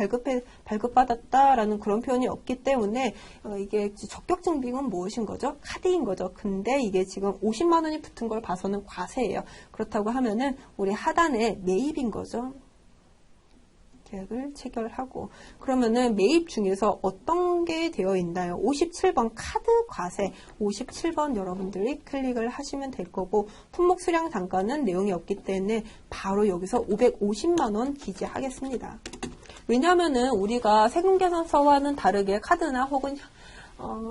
발급받았다라는 그런 표현이 없기 때문에 이게 적격 증빙은 무엇인 거죠? 카드인 거죠. 근데 이게 지금 50만 원이 붙은 걸 봐서는 과세예요. 그렇다고 하면은 우리 하단에 매입인 거죠. 계약을 체결하고, 그러면은 매입 중에서 어떤 게 되어 있나요? 57번 카드 과세, 57번 여러분들이 클릭을 하시면 될 거고, 품목 수량 단가는 내용이 없기 때문에 바로 여기서 550만원 기재하겠습니다. 왜냐하면은 우리가 세금계산서와는 다르게 카드나 혹은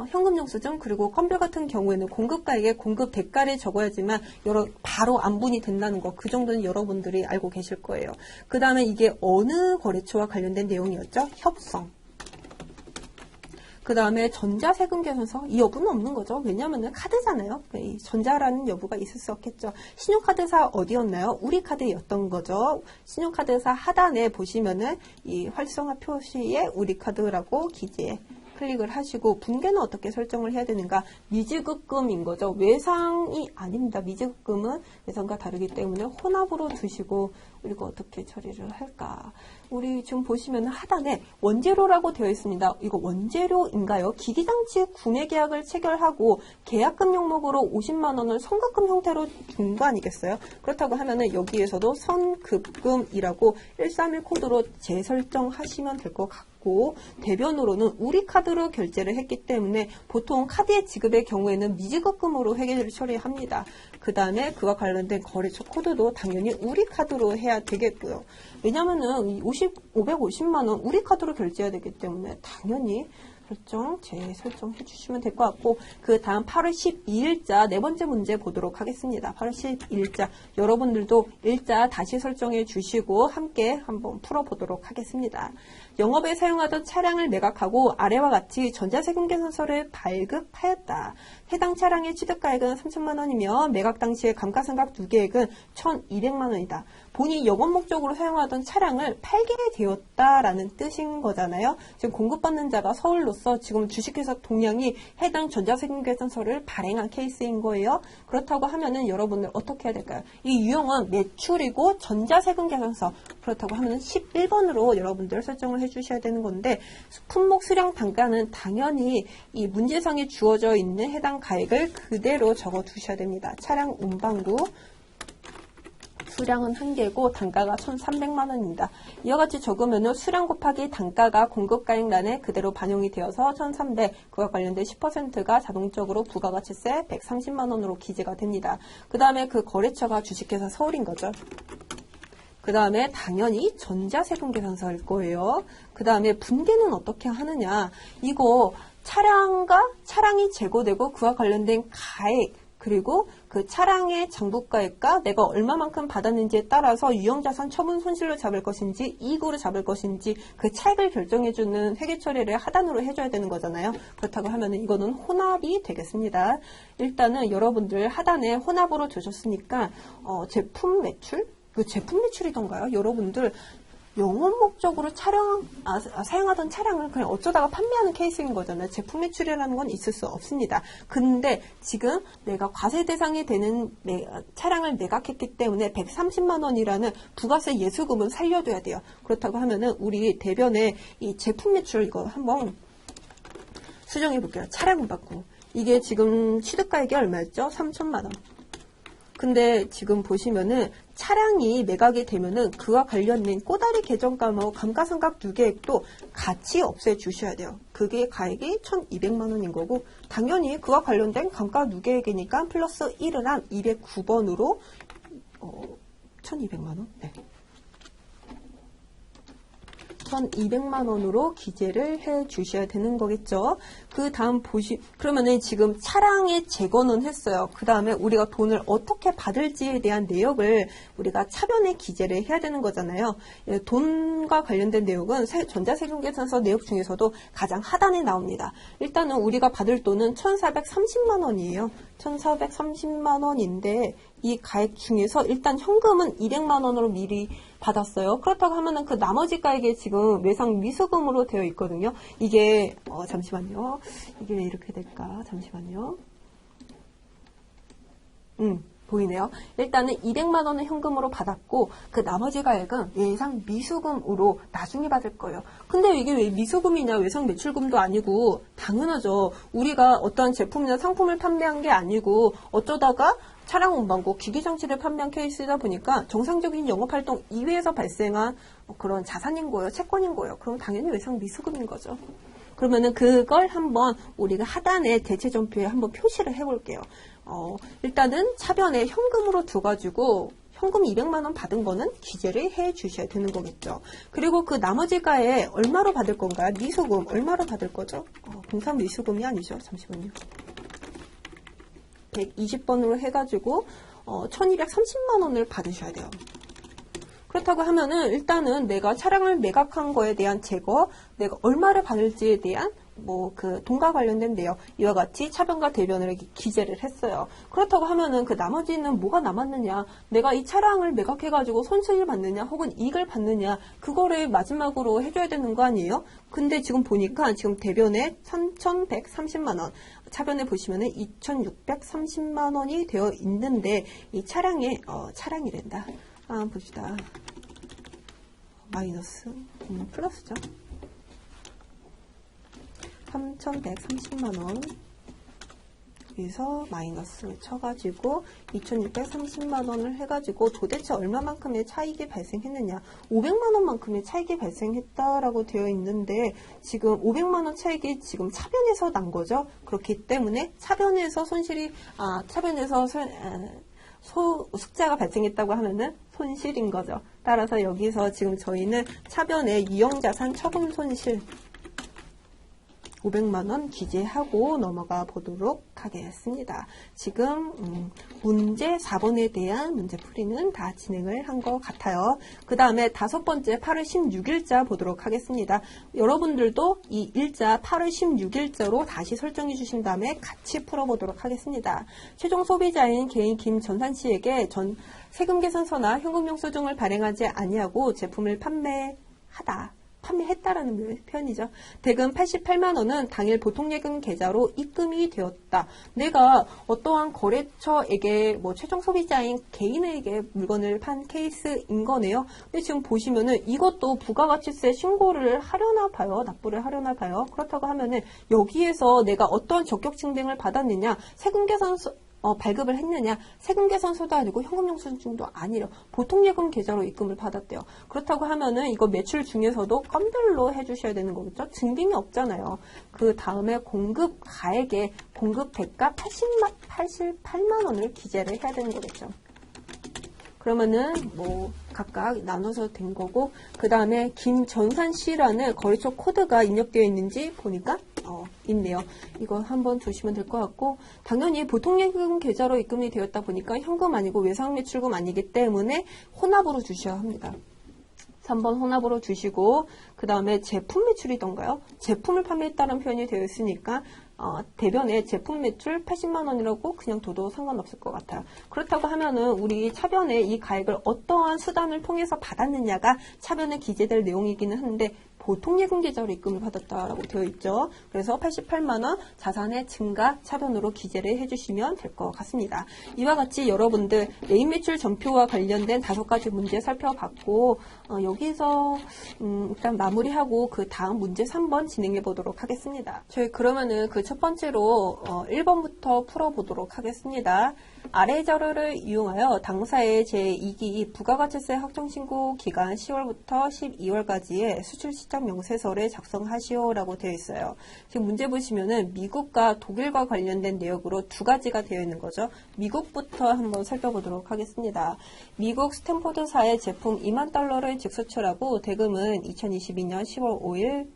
현금영수증, 그리고 컴퓨터 같은 경우에는 공급가액에 공급 대가를 적어야지만 바로 안분이 된다는 거, 그 정도는 여러분들이 알고 계실 거예요. 그 다음에 이게 어느 거래처와 관련된 내용이었죠? 협성. 그 다음에 전자세금 계산서, 이 여부는 없는 거죠. 왜냐하면 카드잖아요. 전자라는 여부가 있을 수 없겠죠. 신용카드사 어디였나요? 우리카드였던 거죠. 신용카드사 하단에 보시면은 이 활성화 표시에 우리카드라고 기재 클릭을 하시고, 분계는 어떻게 설정을 해야 되는가? 미지급금인 거죠. 외상이 아닙니다. 미지급금은 외상과 다르기 때문에 혼합으로 두시고, 우리가 어떻게 처리를 할까? 우리 지금 보시면 하단에 원재료라고 되어 있습니다. 이거 원재료인가요? 기기장치 구매 계약을 체결하고 계약금 명목으로 50만 원을 선급금 형태로 준 거 아니겠어요? 그렇다고 하면은 여기에서도 선급금이라고 131 코드로 재설정하시면 될 것 같고, 대변으로는 우리 카드로 결제를 했기 때문에 보통 카드의 지급의 경우에는 미지급금으로 회계를 처리합니다. 그 다음에 그와 관련된 거래처 코드도 당연히 우리 카드로 해야 되겠고요. 왜냐면은 550만 원 우리 카드로 결제해야 되기 때문에 당연히 설정, 재설정해 주시면 될 것 같고, 그 다음 8월 12일자 네 번째 문제 보도록 하겠습니다. 8월 12일자 여러분들도 일자 다시 설정해 주시고 함께 한번 풀어보도록 하겠습니다. 영업에 사용하던 차량을 매각하고 아래와 같이 전자세금 계산서를 발급하였다. 해당 차량의 취득가액은 3천만 원이며 매각 당시의 감가상각 누계액은 1,200만 원이다. 본인이 영업 목적으로 사용하던 차량을 팔게 되었다라는 뜻인 거잖아요. 지금 공급받는 자가 서울로서 지금 주식회사 동양이 해당 전자세금 계산서를 발행한 케이스인 거예요. 그렇다고 하면은 여러분들 어떻게 해야 될까요? 이 유형은 매출이고 전자세금 계산서, 그렇다고 하면은 11번으로 여러분들 설정을 해주셔야 되는 건데, 품목 수량 단가는 당연히 이 문제상에 주어져 있는 해당 가액을 그대로 적어 두셔야 됩니다. 차량 운반구 수량은 1개고 단가가 1,300만 원입니다. 이와 같이 적으면 수량 곱하기 단가가 공급가액란에 그대로 반영이 되어서 1,300, 그와 관련된 10%가 자동적으로 부가가치세 130만 원으로 기재가 됩니다. 그 다음에 그 거래처가 주식회사 서울인 거죠. 그 다음에 당연히 전자세금 계산서일 거예요. 그 다음에 분계는 어떻게 하느냐. 이거 차량이 재고되고 그와 관련된 가액, 그리고 그 차량의 장부가액과 내가 얼마만큼 받았는지에 따라서 유형자산 처분 손실로 잡을 것인지 이익으로 잡을 것인지 그 차액을 결정해주는 회계처리를 하단으로 해줘야 되는 거잖아요. 그렇다고 하면 이거는 혼합이 되겠습니다. 일단은 여러분들 하단에 혼합으로 두셨으니까 제품 매출? 그 제품 매출이던가요? 여러분들 영업 목적으로 사용하던 차량을 그냥 어쩌다가 판매하는 케이스인 거잖아요. 제품 매출이라는 건 있을 수 없습니다. 근데 지금 내가 과세 대상이 되는 차량을 매각했기 때문에 130만 원이라는 부가세 예수금은 살려둬야 돼요. 그렇다고 하면은 우리 대변에 이 제품 매출 이거 한번 수정해 볼게요. 차량 운반구. 이게 지금 취득가액이 얼마였죠? 3천만 원. 근데 지금 보시면은 차량이 매각이 되면은 그와 관련된 꼬다리 계정가뭐 감가상각 누계액도 같이 없애 주셔야 돼요. 그게 가액이 1,200만 원인 거고, 당연히 그와 관련된 감가 누계액이니까 플러스 1을 한 209번으로 1,200만 원? 네. 1,200만 원으로 기재를 해 주셔야 되는 거겠죠. 그 다음 그러면은 지금 차량의 재고는 했어요. 그 다음에 우리가 돈을 어떻게 받을지에 대한 내역을 우리가 차변에 기재를 해야 되는 거잖아요. 돈과 관련된 내역은 전자세금계산서 내역 중에서도 가장 하단에 나옵니다. 일단은 우리가 받을 돈은 1,430만 원이에요. 1,430만 원인데 이 가액 중에서 일단 현금은 200만 원으로 미리 받았어요. 그렇다고 하면은 그 나머지 가액이 지금 외상 미수금으로 되어 있거든요. 이게 잠시만요. 이게 왜 이렇게 될까? 잠시만요. 보이네요. 일단은 200만 원을 현금으로 받았고 그 나머지 가액은 외상 미수금으로 나중에 받을 거예요. 근데 이게 왜 미수금이냐, 외상 매출금도 아니고, 당연하죠. 우리가 어떤 제품이나 상품을 판매한 게 아니고 어쩌다가 차량 운반고 기기장치를 판매한 케이스이다 보니까 정상적인 영업활동 이외에서 발생한 그런 자산인 거예요. 채권인 거예요. 그럼 당연히 외상 미수금인 거죠. 그러면은 그걸 한번 우리가 하단에 대체전표에 한번 표시를 해볼게요. 일단은 차변에 현금으로 두가지고 현금 200만 원 받은 거는 기재를 해 주셔야 되는 거겠죠. 그리고 그 나머지 가에 얼마로 받을 건가요? 미수금 얼마로 받을 거죠? 공상 미수금이 아니죠. 잠시만요. 120번으로 해가지고 1230만 원을 받으셔야 돼요. 그렇다고 하면은 일단은 내가 차량을 매각한 거에 대한 제거, 내가 얼마를 받을지에 대한 그 돈과 관련된 내역, 이와 같이 차변과 대변을 기재를 했어요. 그렇다고 하면은 그 나머지는 뭐가 남았느냐, 내가 이 차량을 매각해가지고 손실을 받느냐 혹은 이익을 받느냐, 그거를 마지막으로 해줘야 되는 거 아니에요? 근데 지금 보니까 지금 대변에 3,130만 원, 차변에 보시면은 2,630만 원이 되어 있는데 이 차량이란다. 봅시다. 마이너스, 플러스죠. 3,130만 원. 여기서 마이너스를 쳐가지고 2,630만 원을 해가지고 도대체 얼마만큼의 차익이 발생했느냐. 500만 원만큼의 차익이 발생했다라고 되어 있는데 지금 500만 원 차익이 지금 차변에서 난 거죠. 그렇기 때문에 차변에서 흑자가 발생했다고 하면은 손실인 거죠. 따라서 여기서 지금 저희는 차변에 유형자산 처분 손실 500만 원 기재하고 넘어가 보도록 하겠습니다. 지금 문제 4번에 대한 문제풀이는 다 진행을 한 것 같아요. 그 다음에 5번째 8월 16일자 보도록 하겠습니다. 여러분들도 이 일자 8월 16일자로 다시 설정해 주신 다음에 같이 풀어보도록 하겠습니다. 최종 소비자인 개인 김전산 씨에게 세금 계산서나 현금 영수증을 발행하지 아니하고 제품을 판매했다라는 표현이죠. 대금 88만 원은 당일 보통예금 계좌로 입금이 되었다. 내가 어떠한 거래처에게 최종 소비자인 개인에게 물건을 판 케이스인 거네요. 근데 지금 보시면은 이것도 부가가치세 신고를 하려나 봐요. 납부를 하려나 봐요. 그렇다고 하면은 여기에서 내가 어떠한 적격 증빙을 받았느냐, 세금 계산서 발급을 했느냐, 세금계산서도 아니고 현금영수증도 아니래요. 보통예금 계좌로 입금을 받았대요. 그렇다고 하면은 이거 매출 중에서도 건별로 해주셔야 되는 거겠죠? 증빙이 없잖아요. 그 다음에 공급가액에 공급 대가 88만 원을 기재를 해야 되는 거겠죠. 그러면은 각각 나눠서 된 거고, 그 다음에 김전산 씨라는 거래처 코드가 입력되어 있는지 보니까 있네요. 이거 한번 보시면 될 것 같고, 당연히 보통예금 계좌로 입금이 되었다 보니까 현금 아니고 외상매출금 아니기 때문에 혼합으로 주셔야 합니다. 3번 혼합으로 주시고, 그 다음에 제품 매출이던가요? 제품을 판매했다는 표현이 되어 있으니까 대변에 제품 매출 80만 원이라고 그냥 둬도 상관없을 것 같아요. 그렇다고 하면은 우리 차변에 이 가액을 어떠한 수단을 통해서 받았느냐가 차변에 기재될 내용이기는 한데, 보통예금 계좌로 입금을 받았다라고 되어 있죠. 그래서 88만 원 자산의 증가 차변으로 기재를 해주시면 될 것 같습니다. 이와 같이 여러분들 메인 매출 전표와 관련된 5가지 문제 살펴봤고, 여기서 일단 마무리하고 그 다음 문제 3번 진행해 보도록 하겠습니다. 저희 그러면은 그 첫 번째로 1번부터 풀어보도록 하겠습니다. 아래 자료를 이용하여 당사의 제2기 부가가치세 확정신고 기간 10월부터 12월까지의 수출 시장 명세서를 작성하시오라고 되어 있어요. 지금 문제 보시면은 미국과 독일과 관련된 내역으로 2가지가 되어 있는 거죠. 미국부터 한번 살펴보도록 하겠습니다. 미국 스탠포드사의 제품 2만 달러를 직수출하고 대금은 2022년 10월 5일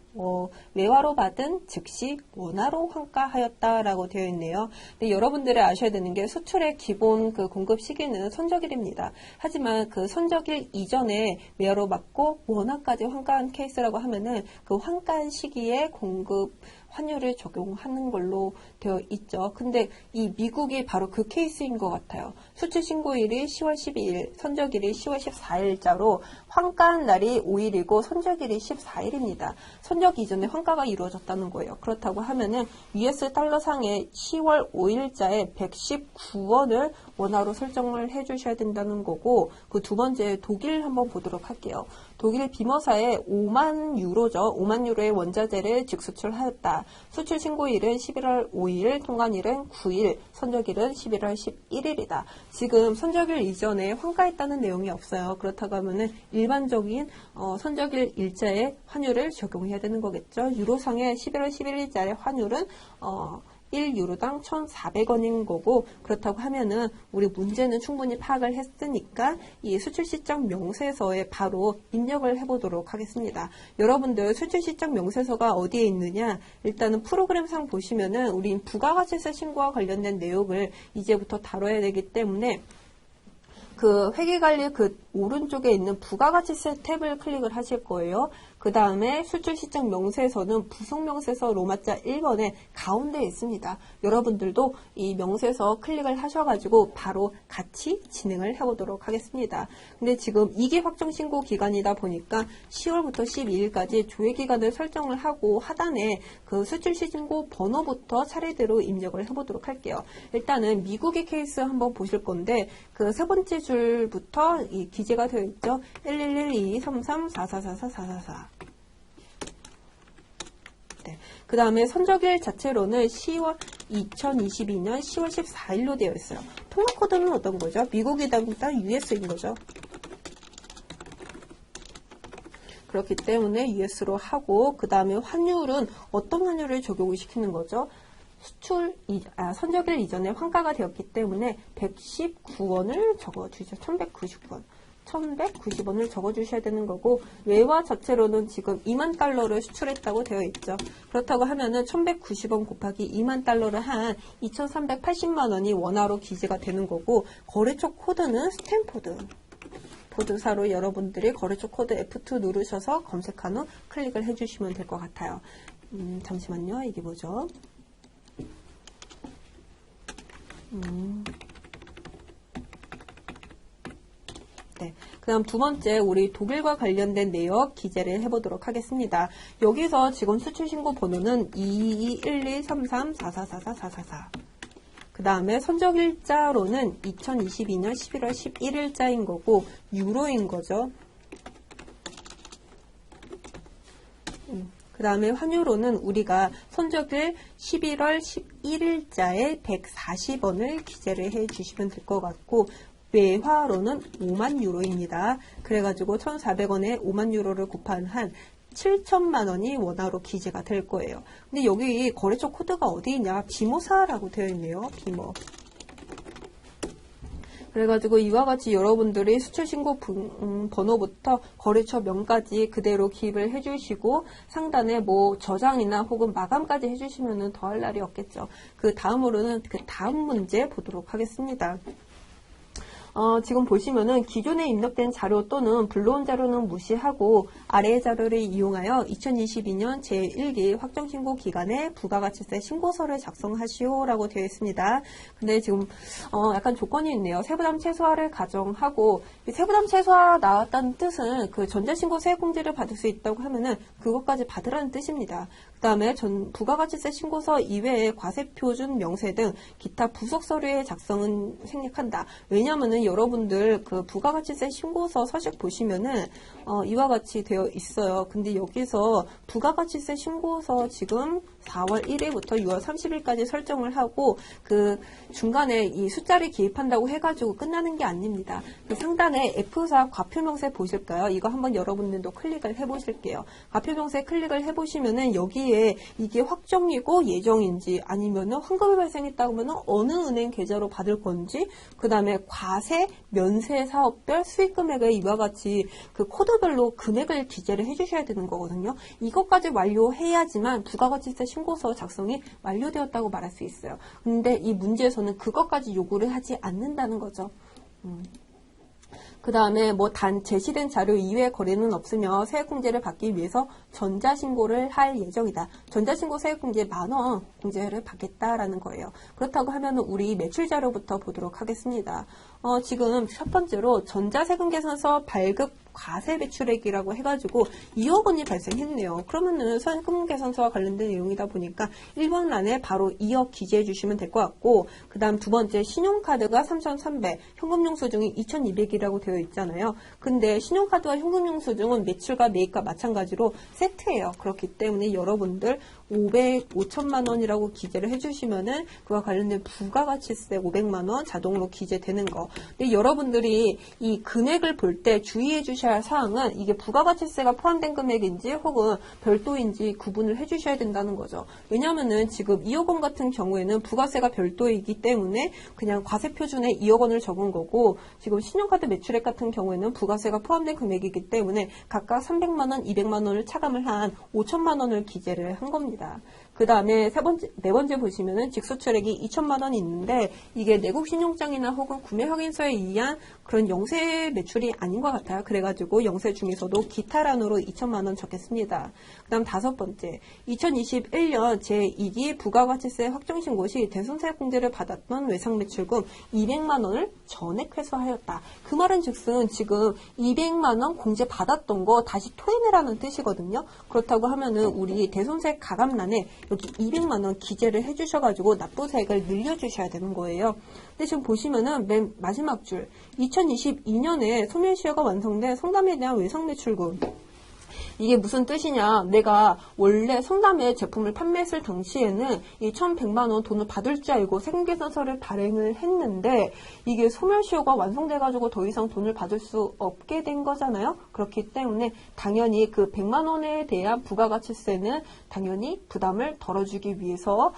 외화로 받은 즉시 원화로 환가하였다라고 되어 있네요. 근데 여러분들이 아셔야 되는 게 수출의 기본 그 공급 시기는 선적일입니다. 하지만 그 선적일 이전에 외화로 받고 원화까지 환가한 케이스라고 하면은 그 환가한 시기에 공급 환율을 적용하는 걸로 되어 있죠. 근데 이 미국이 바로 그 케이스인 것 같아요. 수출 신고일이 10월 12일, 선적일이 10월 14일자로 환가한 날이 5일이고 선적일이 14일입니다. 선적 이전에 환가가 이루어졌다는 거예요. 그렇다고 하면은 US 달러상의 10월 5일자에 119원을 원화로 설정을 해주셔야 된다는 거고, 그 두 번째 독일 한번 보도록 할게요. 독일 비머사에 5만 유로죠. 5만 유로의 원자재를 직수출하였다. 수출 신고일은 11월 5일, 통관일은 9일, 선적일은 11월 11일이다. 지금 선적일 이전에 환가했다는 내용이 없어요. 그렇다고 하면은 일반적인 선적일 일자의 환율을 적용해야 되는 거겠죠. 유로상의 11월 11일자의 환율은 1유로당 1,400원인 거고, 그렇다고 하면은 우리 문제는 충분히 파악을 했으니까 이 수출 시장 명세서에 바로 입력을 해보도록 하겠습니다. 여러분들 수출 시장 명세서가 어디에 있느냐? 일단은 프로그램상 보시면은 우리 부가가치세 신고와 관련된 내용을 이제부터 다뤄야 되기 때문에 그 회계관리 그 오른쪽에 있는 부가가치세 탭을 클릭을 하실 거예요. 그 다음에 수출시장 명세서는 부속명세서 로마자 1번에 가운데에 있습니다. 여러분들도 이 명세서 클릭을 하셔가지고 바로 같이 진행을 해보도록 하겠습니다. 근데 지금 2기 확정신고 기간이다 보니까 10월부터 12일까지 조회기간을 설정을 하고 하단에 그 수출신고 번호부터 차례대로 입력을 해보도록 할게요. 일단은 미국의 케이스 한번 보실 건데 그 세 번째 줄부터 이 기재가 되어 있죠. 111233444444. 네. 그 다음에 선적일 자체로는 2022년 10월 14일로 되어 있어요. 통화 코드는 어떤 거죠? 미국이다 보니까 US인 거죠. 그렇기 때문에 US로 하고, 그 다음에 환율은 어떤 환율을 적용을 시키는 거죠? 선적일 이전에 환가가 되었기 때문에 119원을 적어주죠. 1199원. 1190원을 적어주셔야 되는 거고, 외화 자체로는 지금 2만 달러를 수출했다고 되어 있죠. 그렇다고 하면은 1190원 곱하기 2만 달러를 한 2380만 원이 원화로 기재가 되는 거고, 거래처 코드는 스탠포드. 보드사로 여러분들이 거래처 코드 F2 누르셔서 검색한 후 클릭을 해주시면 될 것 같아요. 잠시만요. 이게 뭐죠? 네. 그 다음 두 번째, 우리 독일과 관련된 내역 기재를 해보도록 하겠습니다. 여기서 지금 수출신고 번호는 221233444444. 그 다음에 선적일자로는 2022년 11월 11일자인 거고, 유로인 거죠. 그 다음에 환유로는 우리가 선적일 11월 11일자에 140원을 기재를 해 주시면 될 것 같고, 외화로는 5만 유로입니다. 그래가지고 1,400원에 5만 유로를 곱한 한 7천만 원이 원화로 기재가 될 거예요. 근데 여기 거래처 코드가 어디 있냐? 비모사라고 되어 있네요. 비모. 그래가지고 이와 같이 여러분들이 수출신고 번호부터 거래처 명까지 그대로 기입을 해주시고, 상단에 뭐 저장이나 혹은 마감까지 해주시면 더할 날이 없겠죠. 그 다음으로는 그 다음 문제 보도록 하겠습니다. 지금 보시면은 기존에 입력된 자료 또는 불러온 자료는 무시하고 아래의 자료를 이용하여 2022년 제1기 확정신고 기간에 부가가치세 신고서를 작성하시오라고 되어 있습니다. 근데 지금 약간 조건이 있네요. 세부담 최소화를 가정하고, 이 세부담 최소화 나왔다는 뜻은 그 전자신고 세액공제를 받을 수 있다고 하면은 그것까지 받으라는 뜻입니다. 그 다음에 부가가치세 신고서 이외에 과세표준 명세 등 기타 부속 서류의 작성은 생략한다. 왜냐하면은 여러분들 그 부가가치세 신고서 서식 보시면은 이와 같이 되어 있어요. 근데 여기서 부가가치세 신고서 지금 4월 1일부터 6월 30일까지 설정을 하고, 그 중간에 이 숫자를 기입한다고 해가지고 끝나는 게 아닙니다. 그 상단에 F4 과표명세 보실까요? 이거 한번 여러분들도 클릭을 해보실게요. 과표명세 클릭을 해보시면은 여기에 이게 확정이고 예정인지, 아니면은 환급이 발생했다고 하면은 어느 은행 계좌로 받을 건지, 그 다음에 과세, 면세 사업별 수익 금액을 이와 같이 그 코드별로 금액을 기재를 해주셔야 되는 거거든요. 이것까지 완료해야지만 부가가치세 신고서 작성이 완료되었다고 말할 수 있어요. 근데 이 문제에서는 그것까지 요구를 하지 않는다는 거죠. 그 다음에 뭐 제시된 자료 이외의 거래는 없으며 세액공제를 받기 위해서 전자신고를 할 예정이다. 전자신고 세액공제 10,000원 공제를 받겠다라는 거예요. 그렇다고 하면 우리 매출 자료부터 보도록 하겠습니다. 지금 첫 번째로 전자세금계산서 발급 과세 매출액이라고 해가지고 2억 원이 발생했네요. 그러면은 세금계산서와 관련된 내용이다 보니까 1번란에 바로 2억 기재해 주시면 될 것 같고, 그 다음 두 번째 신용카드가 3,300, 현금용수증이 2,200이라고 되어 있잖아요. 근데 신용카드와 현금용수증은 매출과 매입과 마찬가지로 세트예요. 그렇기 때문에 여러분들 5천만 원이라고 기재를 해주시면은 그와 관련된 부가가치세 500만 원 자동으로 기재되는 거. 근데 여러분들이 이 금액을 볼 때 주의해 주셔야 할 사항은 이게 부가가치세가 포함된 금액인지 혹은 별도인지 구분을 해 주셔야 된다는 거죠. 왜냐하면은 지금 2억 원 같은 경우에는 부가세가 별도이기 때문에 그냥 과세표준에 2억 원을 적은 거고, 지금 신용카드 매출액 같은 경우에는 부가세가 포함된 금액이기 때문에 각각 300만 원, 200만 원을 차감을 한 5천만 원을 기재를 한 겁니다. 그 다음에 네 번째 보시면은 직수출액이 2천만 원이 있는데, 이게 내국 신용장이나 혹은 구매 확인서에 의한 그런 영세 매출이 아닌 것 같아요. 그래가지고 영세 중에서도 기타란으로 2천만 원 적겠습니다. 그 다음 다섯 번째, 2021년 제2기 부가가치세 확정신고 시 대손세액공제를 받았던 외상매출금 200만 원을 전액 회수하였다. 그 말은 즉슨 지금 200만 원 공제 받았던 거 다시 토해내라는 뜻이거든요. 그렇다고 하면은 우리 대손세 가감란에 여기 200만 원 기재를 해주셔가지고 납부세액을 늘려주셔야 되는 거예요. 근데 지금 보시면은 맨 마지막 줄, 2022년에 소멸시효가 완성된 성담에 대한 외상매출금. 이게 무슨 뜻이냐? 내가 원래 성남의 제품을 판매했을 당시에는 이 1,100만 원 돈을 받을 줄 알고 세금계산서를 발행을 했는데, 이게 소멸시효가 완성돼가지고 더 이상 돈을 받을 수 없게 된 거잖아요. 그렇기 때문에 당연히 그 100만 원에 대한 부가가치세는 당연히 부담을 덜어주기 위해서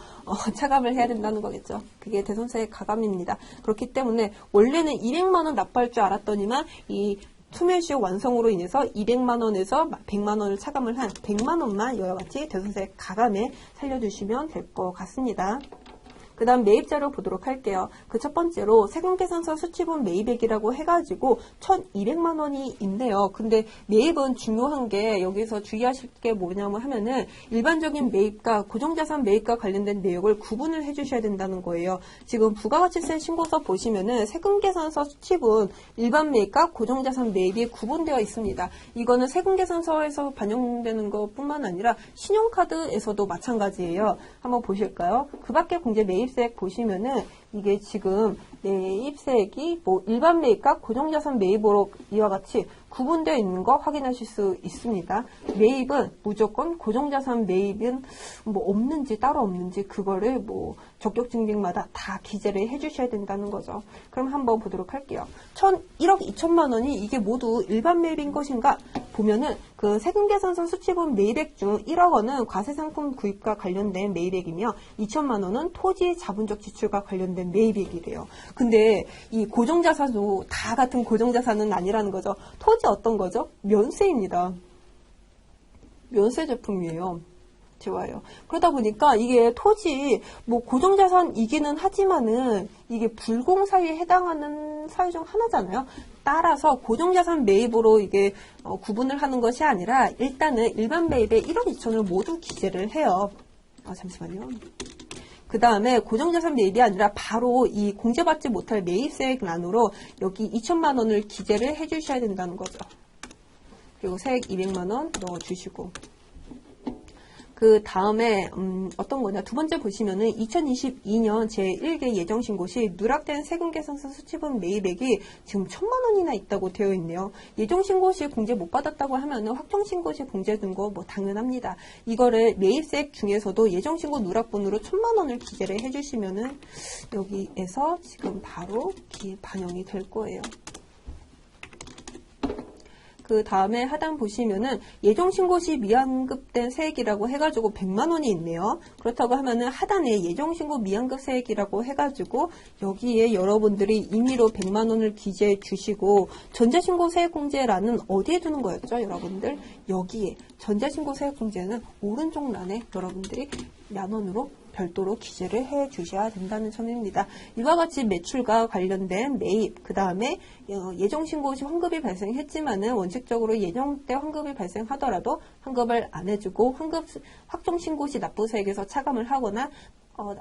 차감을 해야 된다는 거겠죠. 그게 대손세 가감입니다. 그렇기 때문에 원래는 200만 원 납부할 줄 알았더니만 이 투명시효 완성으로 인해서 200만 원에서 100만 원을 차감을 한 100만 원만 이와 같이 대손세 가감에 살려두시면 될 것 같습니다. 그 다음 매입자료 보도록 할게요. 그 첫 번째로 세금계산서 수취분 매입액이라고 해가지고 1,200만 원이 있네요. 근데 매입은 중요한 게 여기서 주의하실 게 뭐냐면 하면은 일반적인 매입과 고정자산 매입과 관련된 내역을 구분을 해주셔야 된다는 거예요. 지금 부가가치세 신고서 보시면은 세금계산서 수취분 일반 매입과 고정자산 매입이 구분되어 있습니다. 이거는 세금계산서에서 반영되는 것뿐만 아니라 신용카드에서도 마찬가지예요. 한번 보실까요? 그 밖에 공제 매입세액 보시면은 이게 지금 매입세액이 뭐 일반 매입과 고정자산 매입으로 이와 같이 구분되어 있는 거 확인하실 수 있습니다. 매입은 무조건 고정자산 매입은 뭐 없는지 따로 없는지 그거를 뭐 적격증빙마다 다 기재를 해주셔야 된다는 거죠. 그럼 한번 보도록 할게요. 1억 2천만 원이 이게 모두 일반 매입인 것인가 보면은 그 세금계산서 수취분 매입액 중 1억 원은 과세상품 구입과 관련된 매입액이며 2천만 원은 토지 자본적 지출과 관련된 매입액이래요. 근데 이 고정자산도 다 같은 고정자산은 아니라는 거죠. 토지 어떤 거죠? 면세입니다. 면세 제품이에요. 좋아요. 그러다 보니까 이게 토지 뭐 고정자산이기는 하지만은 이게 불공사유에 해당하는 사유 중 하나잖아요. 따라서 고정자산 매입으로 이게 구분을 하는 것이 아니라 일단은 일반 매입에 1억 2천을 모두 기재를 해요. 잠시만요. 그 다음에 고정자산 매입이 아니라 바로 이 공제받지 못할 매입세액란으로 여기 2천만 원을 기재를 해주셔야 된다는 거죠. 그리고 세액 200만 원 넣어주시고 그 다음에 어떤 거냐 두 번째 보시면은 2022년 제1개 예정신고 시 누락된 세금계산서 수취분 매입액이 지금 1,000만 원이나 있다고 되어 있네요. 예정신고 시 공제 못 받았다고 하면은 확정신고 시 공제된 거 뭐 당연합니다. 이거를 매입세액 중에서도 예정신고 누락분으로 1,000만 원을 기재를 해주시면은 여기에서 지금 바로 반영이 될 거예요. 그 다음에 하단 보시면은 예정신고 시 미환급된 세액이라고 해가지고 100만 원이 있네요. 그렇다고 하면은 하단에 예정신고 미환급 세액이라고 해가지고 여기에 여러분들이 임의로 100만 원을 기재해 주시고 전자신고 세액공제란은 어디에 두는 거였죠, 여러분들? 여기에 전자신고 세액공제는 오른쪽 란에 여러분들이 만원으로 별도로 기재를 해 주셔야 된다는 점입니다. 이와 같이 매출과 관련된 매입, 그 다음에 예정신고 시 환급이 발생했지만은 원칙적으로 예정 때 환급이 발생하더라도 환급을 안 해주고 확정신고 시 납부세액에서 차감을 하거나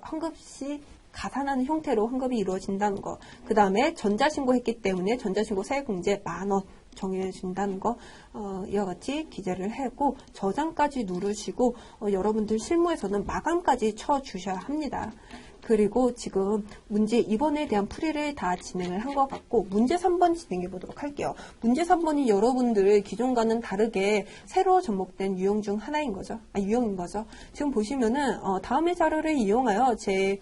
환급 시 가산하는 형태로 환급이 이루어진다는 거. 그 다음에 전자신고했기 때문에 전자신고 세액공제 만원 정해진다는 거 이와 같이 기재를 하고 저장까지 누르시고 여러분들 실무에서는 마감까지 쳐주셔야 합니다. 그리고 지금 문제 2번에 대한 풀이를 다 진행을 한 것 같고 문제 3번 진행해 보도록 할게요. 문제 3번이 여러분들 기존과는 다르게 새로 접목된 유형 중 하나인 거죠. 유형인 거죠. 지금 보시면은 다음의 자료를 이용하여 제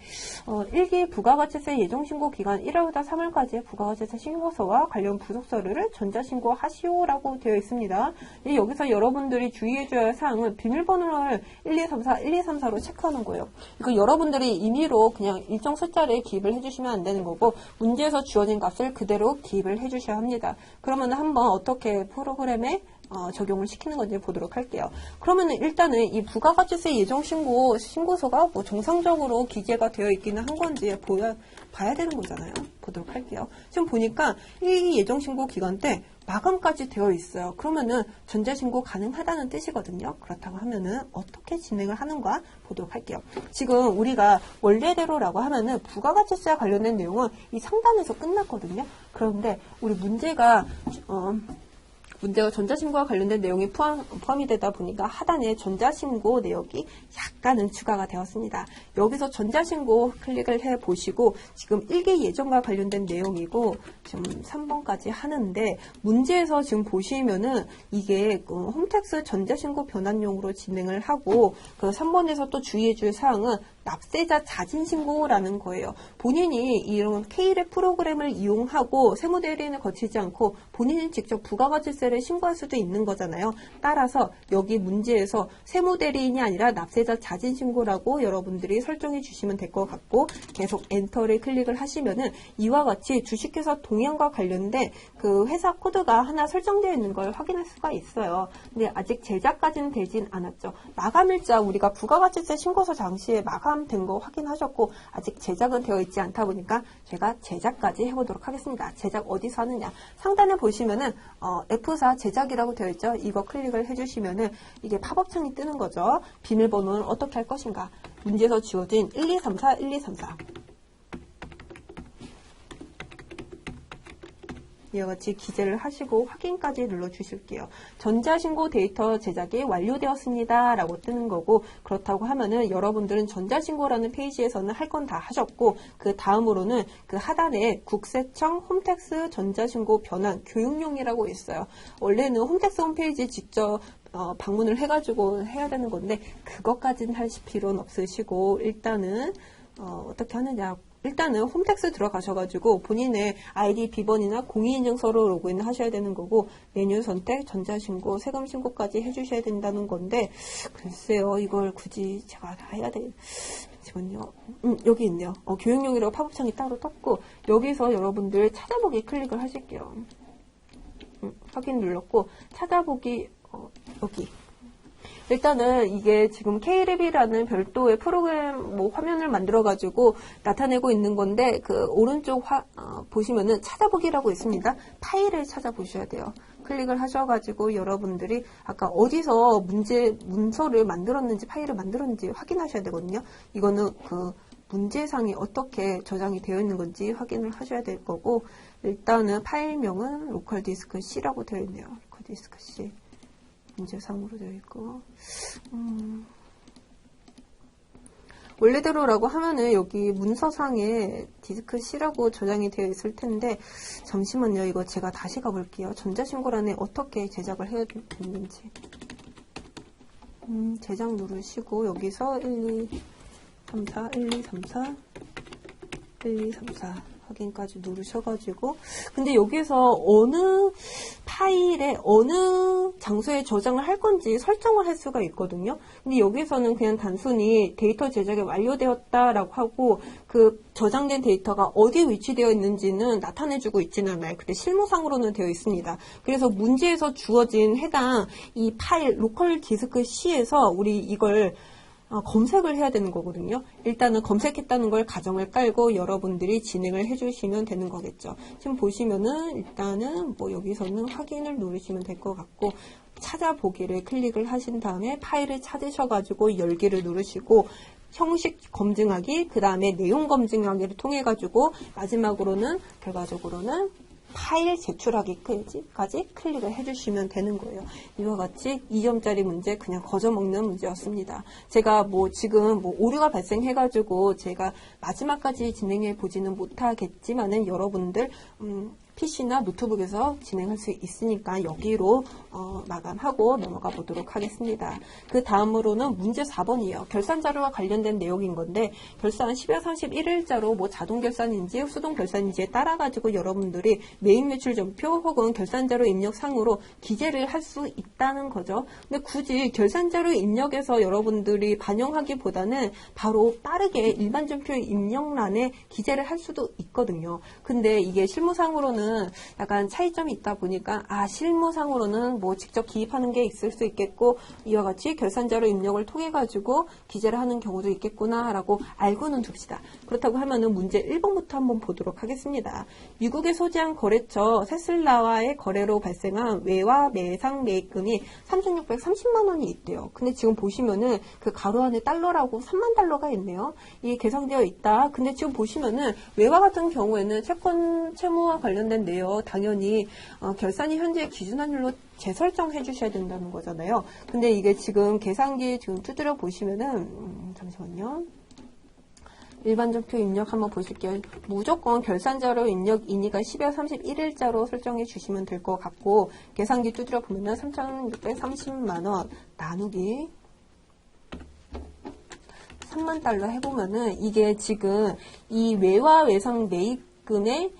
1기 부가가치세 예정신고 기간 1월부터 3월까지의 부가가치세 신고서와 관련 부속서류를 전자신고 하시오라고 되어 있습니다. 여기서 여러분들이 주의해 줘야 할 사항은 비밀번호를 1234로 체크하는 거예요. 이거 여러분들이 임의로 그냥 일정 숫자를 기입을 해주시면 안 되는 거고 문제에서 주어진 값을 그대로 기입을 해주셔야 합니다. 그러면 한번 어떻게 프로그램에 적용을 시키는 건지 보도록 할게요. 그러면은 일단은 이 부가가치세 예정신고서가 뭐 정상적으로 기재가 되어 있기는 한 건지 봐야 되는 거잖아요. 보도록 할게요. 지금 보니까 이 예정신고 기간 때 마감까지 되어 있어요. 그러면은 전자신고 가능하다는 뜻이거든요. 그렇다고 하면은 어떻게 진행을 하는가 보도록 할게요. 지금 우리가 원래대로라고 하면은 부가가치세와 관련된 내용은 이 상단에서 끝났거든요. 그런데 우리 문제가 전자신고와 관련된 내용이 포함이 되다 보니까 하단에 전자신고 내역이 약간은 추가가 되었습니다. 여기서 전자신고 클릭을 해보시고 지금 1기 예정과 관련된 내용이고 지금 3번까지 하는데 문제에서 지금 보시면은 이게 홈택스 전자신고 변환용으로 진행을 하고 그 3번에서 또 주의해 줄 사항은 납세자 자진신고라는 거예요. 본인이 이런 K랩 프로그램을 이용하고 세무대리인을 거치지 않고 본인이 직접 부가가치세를 문제를 신고할 수도 있는 거잖아요. 따라서 여기 문제에서 세무대리인이 아니라 납세자 자진신고라고 여러분들이 설정해 주시면 될 것 같고 계속 엔터를 클릭을 하시면은 이와 같이 주식회사 동향과 관련된 그 회사 코드가 하나 설정되어 있는 걸 확인할 수가 있어요. 근데 아직 제작까지는 되진 않았죠. 마감일자 우리가 부가가치세 신고서 당시에 마감된 거 확인하셨고 아직 제작은 되어 있지 않다 보니까 제가 제작까지 해보도록 하겠습니다. 제작 어디서 하느냐? 상단에 보시면은 F4 제작이라고 되어 있죠. 이거 클릭을 해주시면은 이게 팝업 창이 뜨는 거죠. 비밀번호는 어떻게 할 것인가? 문제에서 주어진 1234, 1234. 이와 같이 기재를 하시고 확인까지 눌러주실게요. 전자신고 데이터 제작이 완료되었습니다. 라고 뜨는 거고 그렇다고 하면은 여러분들은 전자신고라는 페이지에서는 할 건 다 하셨고 그 다음으로는 그 하단에 국세청 홈택스 전자신고 변환 교육용이라고 있어요. 원래는 홈택스 홈페이지 직접 방문을 해가지고 해야 되는 건데 그것까지는 하실 필요는 없으시고 일단은 어떻게 하느냐 일단은 홈택스 들어가셔가지고 본인의 아이디 비번이나 공인인증서로 로그인 하셔야 되는 거고 메뉴 선택, 전자신고, 세금신고까지 해주셔야 된다는 건데 글쎄요 이걸 굳이 제가 다 해야 돼. 잠시만요. 여기 있네요. 교육용이라고 팝업창이 따로 떴고 여기서 여러분들 찾아보기 클릭을 하실게요. 확인 눌렀고 찾아보기 여기 일단은 이게 지금 K랩이라는 별도의 프로그램 화면을 만들어 가지고 나타내고 있는 건데 그 오른쪽 보시면은 찾아보기라고 있습니다. 파일을 찾아보셔야 돼요. 클릭을 하셔가지고 여러분들이 아까 어디서 문서를 만들었는지 파일을 만들었는지 확인하셔야 되거든요. 이거는 그 문제상이 어떻게 저장이 되어 있는 건지 확인을 하셔야 될 거고 일단은 파일명은 로컬 디스크 C라고 되어 있네요. 로컬 디스크 C. 문제상으로 되어 있고 원래대로라고 하면은 여기 문서상에 디스크 C라고 저장이 되어 있을 텐데 잠시만요. 이거 제가 다시 가볼게요. 전자신고란에 어떻게 제작을 해야 되는지 제작 누르시고 여기서 1234 1234 1234 확인까지 누르셔가지고 근데 여기서 어느 파일에 어느 장소에 저장을 할 건지 설정을 할 수가 있거든요. 근데 여기서는 그냥 단순히 데이터 제작이 완료되었다라고 하고 그 저장된 데이터가 어디에 위치되어 있는지는 나타내주고 있지는 않아요. 근데 실무상으로는 되어 있습니다. 그래서 문제에서 주어진 해당 이 파일 로컬 디스크 C에서 우리 이걸 검색을 해야 되는 거거든요. 일단은 검색했다는 걸 가정을 깔고 여러분들이 진행을 해주시면 되는 거겠죠. 지금 보시면은 일단은 여기서는 확인을 누르시면 될 것 같고 찾아보기를 클릭을 하신 다음에 파일을 찾으셔가지고 열기를 누르시고 형식 검증하기, 그 다음에 내용 검증하기를 통해 가지고 마지막으로는 결과적으로는 파일 제출하기까지 클릭을 해주시면 되는 거예요. 이와 같이 2점짜리 문제 그냥 거저먹는 문제였습니다. 제가 지금 오류가 발생해가지고 제가 마지막까지 진행해 보지는 못하겠지만은 여러분들 PC나 노트북에서 진행할 수 있으니까 여기로 마감하고 넘어가 보도록 하겠습니다. 그 다음으로는 문제 4번이에요. 결산자료와 관련된 내용인 건데 결산 12월 31일자로 자동 결산인지 수동 결산인지에 따라 가지고 여러분들이 매입 매출 전표 혹은 결산자료 입력상으로 기재를 할 수 있다는 거죠. 근데 굳이 결산자료 입력에서 여러분들이 반영하기보다는 바로 빠르게 일반 전표 입력란에 기재를 할 수도 있거든요. 근데 이게 실무상으로는 약간 차이점이 있다 보니까 실무상으로는 직접 기입하는 게 있을 수 있겠고 이와 같이 결산자료 입력을 통해 가지고 기재를 하는 경우도 있겠구나 라고 알고는 둡시다. 그렇다고 하면은 문제 1번부터 한번 보도록 하겠습니다. 미국에 소지한 거래처 세슬라와의 거래로 발생한 외화 매상 매입금이 3,630만 원이 있대요. 근데 지금 보시면은 그 가로 안에 달러라고 3만 달러가 있네요. 이게 계산되어 있다. 근데 지금 보시면은 외화 같은 경우에는 채권 채무와 관련된 내역 당연히 결산이 현재 기준환율로 재설정해 주셔야 된다는 거잖아요. 근데 이게 지금 계산기 지금 두드려 보시면은 잠시만요. 일반 전표 입력 한번 보실게요. 무조건 결산자료 입력 인의가 12월 31일자로 설정해 주시면 될 것 같고 계산기 두드려 보면은 3,630만 원 나누기 3만 달러 해보면은 이게 지금 이 외화 외상 매입금의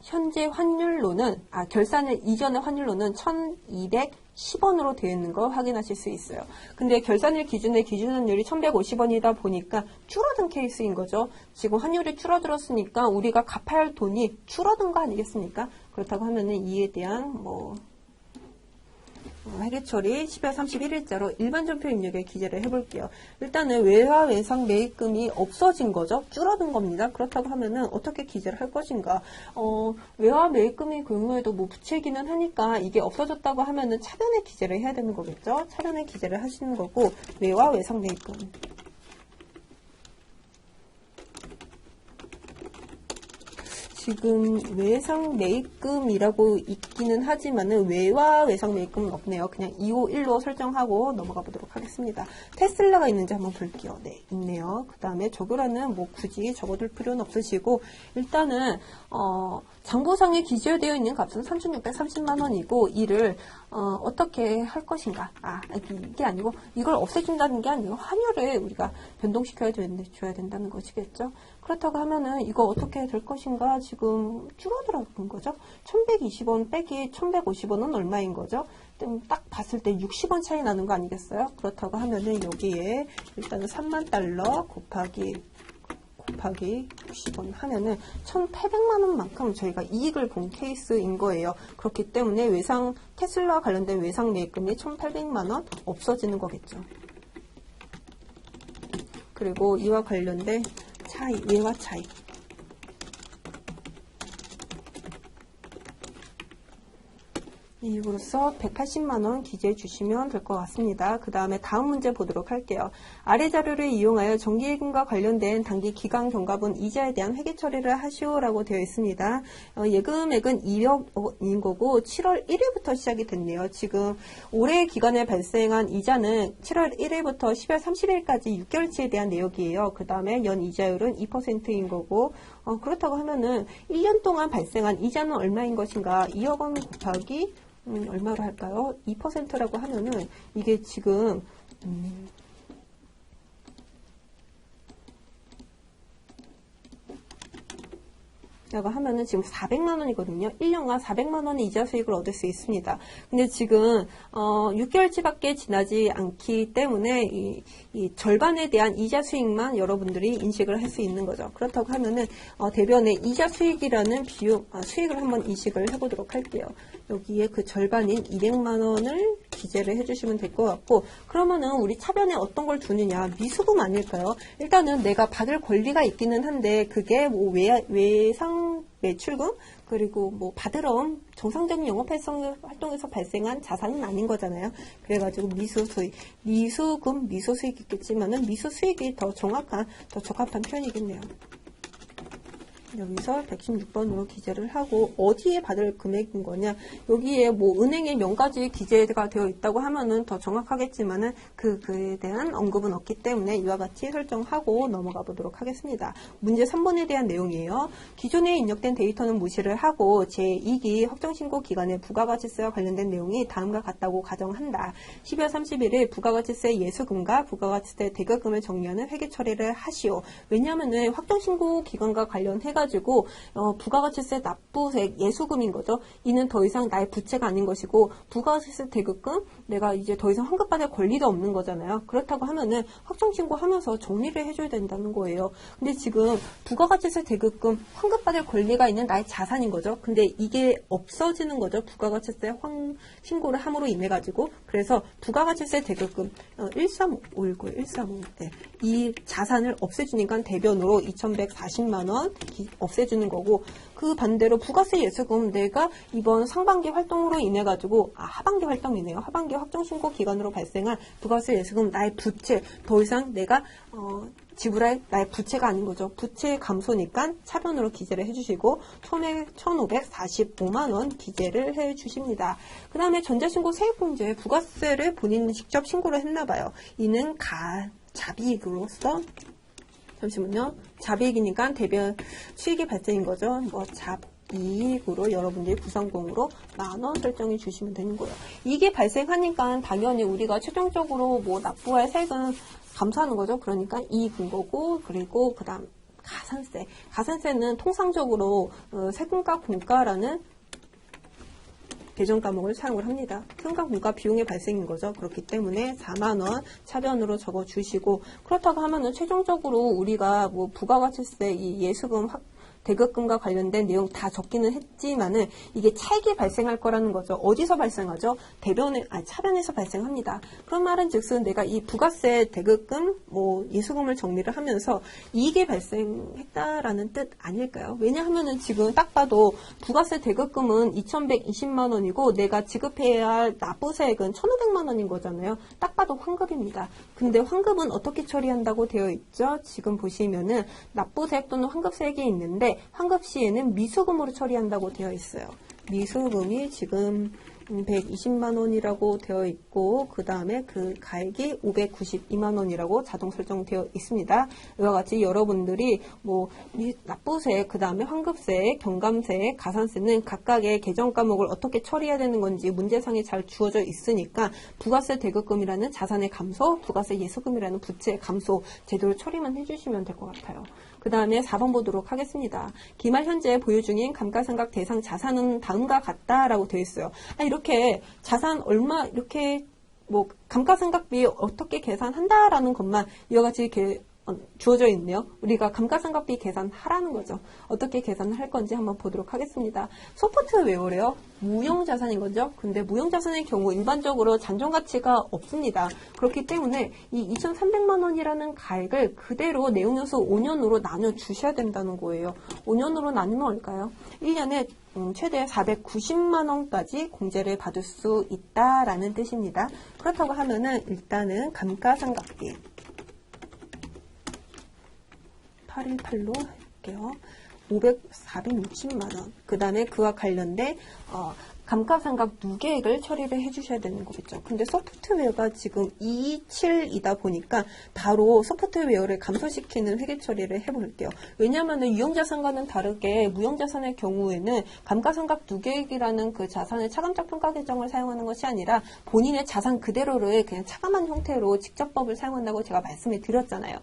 현재 환율로는, 결산일 이전의 환율로는 1210원으로 되어 있는 걸 확인하실 수 있어요. 근데 결산일 기준의 기준환율이 1150원이다 보니까 줄어든 케이스인 거죠. 지금 환율이 줄어들었으니까 우리가 갚아야 할 돈이 줄어든 거 아니겠습니까? 그렇다고 하면은 이에 대한 회계 처리 12월 31일자로 일반 전표 입력에 기재를 해볼게요. 일단은 외화 외상 매입금이 없어진 거죠. 줄어든 겁니다. 그렇다고 하면은 어떻게 기재를 할 것인가? 외화 매입금의 경우에도 뭐 부채기는 하니까 이게 없어졌다고 하면은 차변에 기재를 해야 되는 거겠죠. 차변에 기재를 하시는 거고, 외화 외상 매입금. 지금 외상 매입금이라고 있기는 하지만은 외화 외상 매입금은 없네요. 그냥 251로 설정하고 넘어가 보도록 하겠습니다. 테슬라가 있는지 한번 볼게요. 네, 있네요. 그 다음에 저거라는 뭐 굳이 적어둘 필요는 없으시고, 일단은 장부상에 기재되어 있는 값은 3,630만 원이고, 이를 어떻게 할 것인가? 이게 아니고 이걸 없애준다는 게 아니고 환율을 우리가 변동시켜야 줘야 된다는 것이겠죠. 그렇다고 하면은 이거 어떻게 될 것인가? 지금 줄어들어간 거죠. 1120원 빼기 1150원은 얼마인 거죠? 딱 봤을 때 60원 차이 나는 거 아니겠어요? 그렇다고 하면은 여기에 일단은 3만 달러 곱하기 60원 하면은 1,800만 원만큼 저희가 이익을 본 케이스인 거예요. 그렇기 때문에 테슬라 관련된 외상 매입금이 1,800만 원 없어지는 거겠죠. 그리고 이와 관련된 차이, 외화 차이. 이익으로서 180만원 기재해 주시면 될 것 같습니다. 그 다음에 다음 문제 보도록 할게요. 아래 자료를 이용하여 정기예금과 관련된 단기 기간 경과분 이자에 대한 회계 처리를 하시오라고 되어 있습니다. 예금액은 2억인 거고 7월 1일부터 시작이 됐네요. 지금 올해 기간에 발생한 이자는 7월 1일부터 12월 30일까지 6개월치에 대한 내역이에요. 그 다음에 연 이자율은 2%인 거고, 그렇다고 하면은 1년 동안 발생한 이자는 얼마인 것인가? 2억 원 곱하기 얼마로 할까요? 2%라고 하면은 이게 지금 라고 하면은 지금 400만 원이거든요. 1년간 400만 원의 이자 수익을 얻을 수 있습니다. 근데 지금 6개월치밖에 지나지 않기 때문에 이 절반에 대한 이자 수익만 여러분들이 인식을 할 수 있는 거죠. 그렇다고 하면은 대변의 이자 수익이라는 수익을 한번 인식을 해보도록 할게요. 여기에 그 절반인 200만 원을 기재를 해주시면 될 것 같고, 그러면은 우리 차변에 어떤 걸 두느냐? 미수금 아닐까요? 일단은 내가 받을 권리가 있기는 한데 그게 뭐 외상 매출금, 그리고 뭐 받으러 정상적인 영업 활동에서 발생한 자산은 아닌 거잖아요. 그래가지고 미수 수익, 미수금, 미수 수익이 있겠지만은 미수 수익이 더 적합한 표현이겠네요. 여기서 116번으로 기재를 하고, 어디에 받을 금액인 거냐? 여기에 뭐 은행의 명까지 기재가 되어 있다고 하면은 더 정확하겠지만은 그에 대한 언급은 없기 때문에 이와 같이 설정하고 넘어가 보도록 하겠습니다. 문제 3번에 대한 내용이에요. 기존에 입력된 데이터는 무시를 하고 제2기 확정신고 기간에 부가가치세와 관련된 내용이 다음과 같다고 가정한다. 12월 31일 부가가치세 예수금과 부가가치세 대금을 정리하는 회계 처리를 하시오. 왜냐하면은 확정신고 기간과 관련해가지고 부가가치세 납부액 예수금인 거죠. 이는 더 이상 나의 부채가 아닌 것이고, 부가가치세 대급금 내가 이제 더 이상 환급받을 권리가 없는 거잖아요. 그렇다고 하면은 확정신고하면서 정리를 해줘야 된다는 거예요. 근데 지금 부가가치세 대급금 환급받을 권리가 있는 나의 자산인 거죠. 근데 이게 없어지는 거죠. 부가가치세 신고를 함으로 인해 가지고. 그래서 부가가치세 대급금 1359, 1359 네. 이 자산을 없애주니까 대변으로 2,140만 원 없애주는 거고, 그 반대로 부가세 예수금 내가 이번 상반기 활동으로 인해 가지고 하반기 활동이네요. 하반기 확정신고 기간으로 발생한 부가세 예수금 나의 부채, 더 이상 내가 지불할 나의 부채가 아닌 거죠. 부채 감소니까 차변으로 기재를 해주시고 1,545만 원 기재를 해주십니다. 그 다음에 전자신고 세액공제에 부가세를 본인이 직접 신고를 했나 봐요. 이는 자비익으로서, 잠시만요. 자비익이니까 대변 수익이 발생인 거죠. 뭐 이익으로 여러분들이 구성공으로 10,000원 설정해 주시면 되는 거예요. 이게 발생하니까 당연히 우리가 최종적으로 뭐 납부할 세액은 감소하는 거죠. 그러니까 이익인 거고, 그리고 그 다음 가산세. 가산세는 통상적으로 세금과 공과라는 계정 과목을 사용을 합니다. 세금과 공과 비용의 발생인 거죠. 그렇기 때문에 4만 원 차변으로 적어 주시고, 그렇다고 하면은 최종적으로 우리가 뭐 부가가치세, 이 예수금 대급금과 관련된 내용 다 적기는 했지만은 이게 차익이 발생할 거라는 거죠. 어디서 발생하죠? 차변에서 발생합니다. 그런 말은 즉슨 내가 이 부가세, 대급금, 뭐 예수금을 정리를 하면서 이익이 발생했다라는 뜻 아닐까요? 왜냐하면은 지금 딱 봐도 부가세 대급금은 2,120만 원이고 내가 지급해야 할 납부세액은 1,500만 원인 거잖아요. 딱 봐도 환급입니다. 근데 환급은 어떻게 처리한다고 되어 있죠? 지금 보시면은 납부세액 또는 환급세액이 있는데 환급 시에는 미수금으로 처리한다고 되어 있어요. 미수금이 지금 120만 원이라고 되어 있고, 그 다음에 그 가액이 592만 원이라고 자동 설정되어 있습니다. 이와 같이 여러분들이 뭐 납부세, 그 다음에 환급세, 경감세, 가산세는 각각의 계정 과목을 어떻게 처리해야 되는 건지 문제상에 잘 주어져 있으니까 부가세 대급금이라는 자산의 감소, 부가세 예수금이라는 부채의 감소 제대로 처리만 해주시면 될 것 같아요. 그 다음에 4번 보도록 하겠습니다. 기말 현재 보유 중인 감가상각 대상 자산은 다음과 같다라고 되어 있어요. 이렇게 자산 얼마 이렇게 뭐 감가상각비 어떻게 계산한다라는 것만 이와 같이 이렇게 주어져 있네요. 우리가 감가상각비 계산하라는 거죠. 어떻게 계산을 할 건지 한번 보도록 하겠습니다. 소프트웨어래요. 무형자산인 거죠. 근데 무형자산의 경우 일반적으로 잔존가치가 없습니다. 그렇기 때문에 이 2,300만 원이라는 가액을 그대로 내용연수 5년으로 나눠 주셔야 된다는 거예요. 5년으로 나누면 얼까요? 1년에 최대 490만 원까지 공제를 받을 수 있다라는 뜻입니다. 그렇다고 하면은 일단은 감가상각비 818로 할게요. 460만 원. 그 다음에 그와 관련된 감가상각 누계액을 처리를 해주셔야 되는 거겠죠. 근데 소프트웨어가 지금 27이다 보니까 바로 소프트웨어를 감소시키는 회계 처리를 해볼게요. 왜냐하면 유형자산과는 다르게 무형자산의 경우에는 감가상각 누계액이라는 그 자산의 차감적 평가 계정을 사용하는 것이 아니라 본인의 자산 그대로를 그냥 차감한 형태로 직접법을 사용한다고 제가 말씀을 드렸잖아요.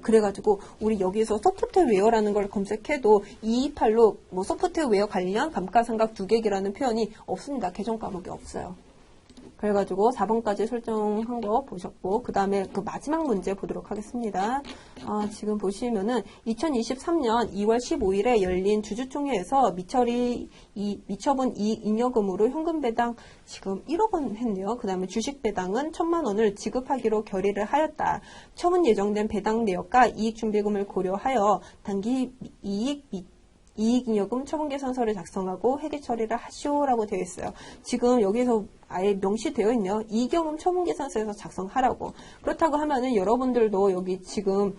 그래가지고 우리 여기서 소프트웨어라는 걸 검색해도 228로 뭐 소프트웨어 관련 감가상각 누계액이라는 표현이 없습니다. 계정 과목이 없어요. 그래가지고 4번까지 설정한 거 보셨고, 그 다음에 그 마지막 문제 보도록 하겠습니다. 지금 보시면은 2023년 2월 15일에 열린 주주총회에서 미처분 이익 잉여금으로 현금 배당 지금 1억 원 했네요. 그 다음에 주식 배당은 1,000만 원을 지급하기로 결의를 하였다. 처분 예정된 배당 내역과 이익 준비금을 고려하여 단기 이익잉여금 처분계산서를 작성하고 회계 처리를 하시오라고 되어 있어요. 지금 여기서 아예 명시되어 있네요. 이익잉여금 처분계산서에서 작성하라고. 그렇다고 하면은 여러분들도 여기 지금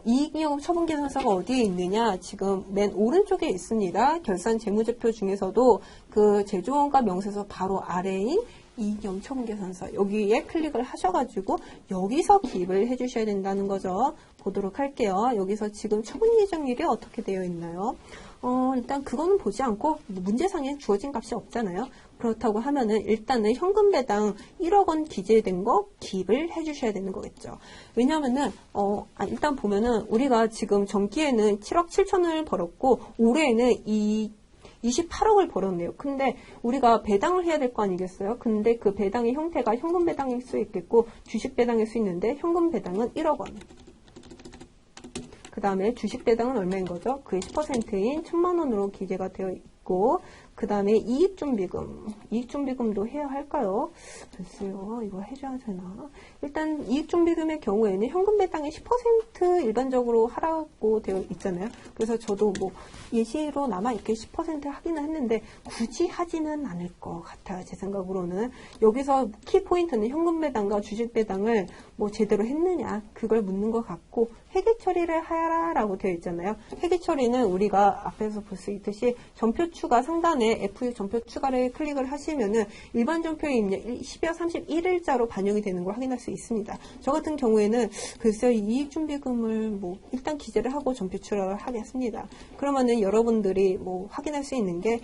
이익잉여금 처분계산서가 어디에 있느냐? 지금 맨 오른쪽에 있습니다. 결산 재무제표 중에서도 그 제조원가 명세서 바로 아래인 이익잉여금 처분계산서 여기에 클릭을 하셔가지고 여기서 기입을 해주셔야 된다는 거죠. 보도록 할게요. 여기서 지금 처분 예정일이 어떻게 되어 있나요? 일단 그거는 보지 않고 문제상에 주어진 값이 없잖아요. 그렇다고 하면은 일단은 현금 배당 1억 원 기재된 거 기입을 해주셔야 되는 거겠죠. 왜냐하면은 일단 보면은 우리가 지금 전기에는 7억 7천을 벌었고 올해에는 28억을 벌었네요. 근데 우리가 배당을 해야 될 거 아니겠어요? 근데 그 배당의 형태가 현금 배당일 수 있겠고 주식 배당일 수 있는데 현금 배당은 1억 원. 그 다음에 주식 배당은 얼마인 거죠? 그의 10%인 1,000만 원으로 기재가 되어 있고, 그 다음에 이익준비금도 해야 할까요? 글쎄요, 이거 해줘야 되나? 일단 이익준비금의 경우에는 현금 배당의 10% 일반적으로 하라고 되어 있잖아요. 그래서 저도 뭐 예시로 남아있게 10% 하기는 했는데 굳이 하지는 않을 것 같아요. 제 생각으로는. 여기서 키포인트는 현금 배당과 주식 배당을 뭐 제대로 했느냐 그걸 묻는 것 같고, 회계 처리를 하라라고 되어 있잖아요. 회계 처리는 우리가 앞에서 볼 수 있듯이 전표 추가 상단에 F6 전표 추가를 클릭을 하시면은 일반 전표에 입력 12월 31일자로 반영이 되는 걸 확인할 수 있습니다. 저 같은 경우에는 글쎄요, 이익준비금을 뭐 일단 기재를 하고 전표 추가를 하겠습니다. 그러면은 여러분들이 뭐 확인할 수 있는 게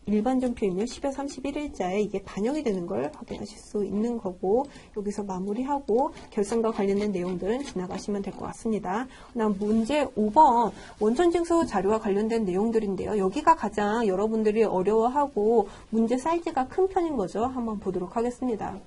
일반전표이며 10여 31일자에 이게 반영이 되는 걸 확인하실 수 있는 거고, 여기서 마무리하고 결산과 관련된 내용들은 지나가시면 될 것 같습니다. 그다음 문제 5번 원천징수 자료와 관련된 내용들인데요. 여기가 가장 여러분들이 어려워하고 문제 사이즈가 큰 편인 거죠. 한번 보도록 하겠습니다.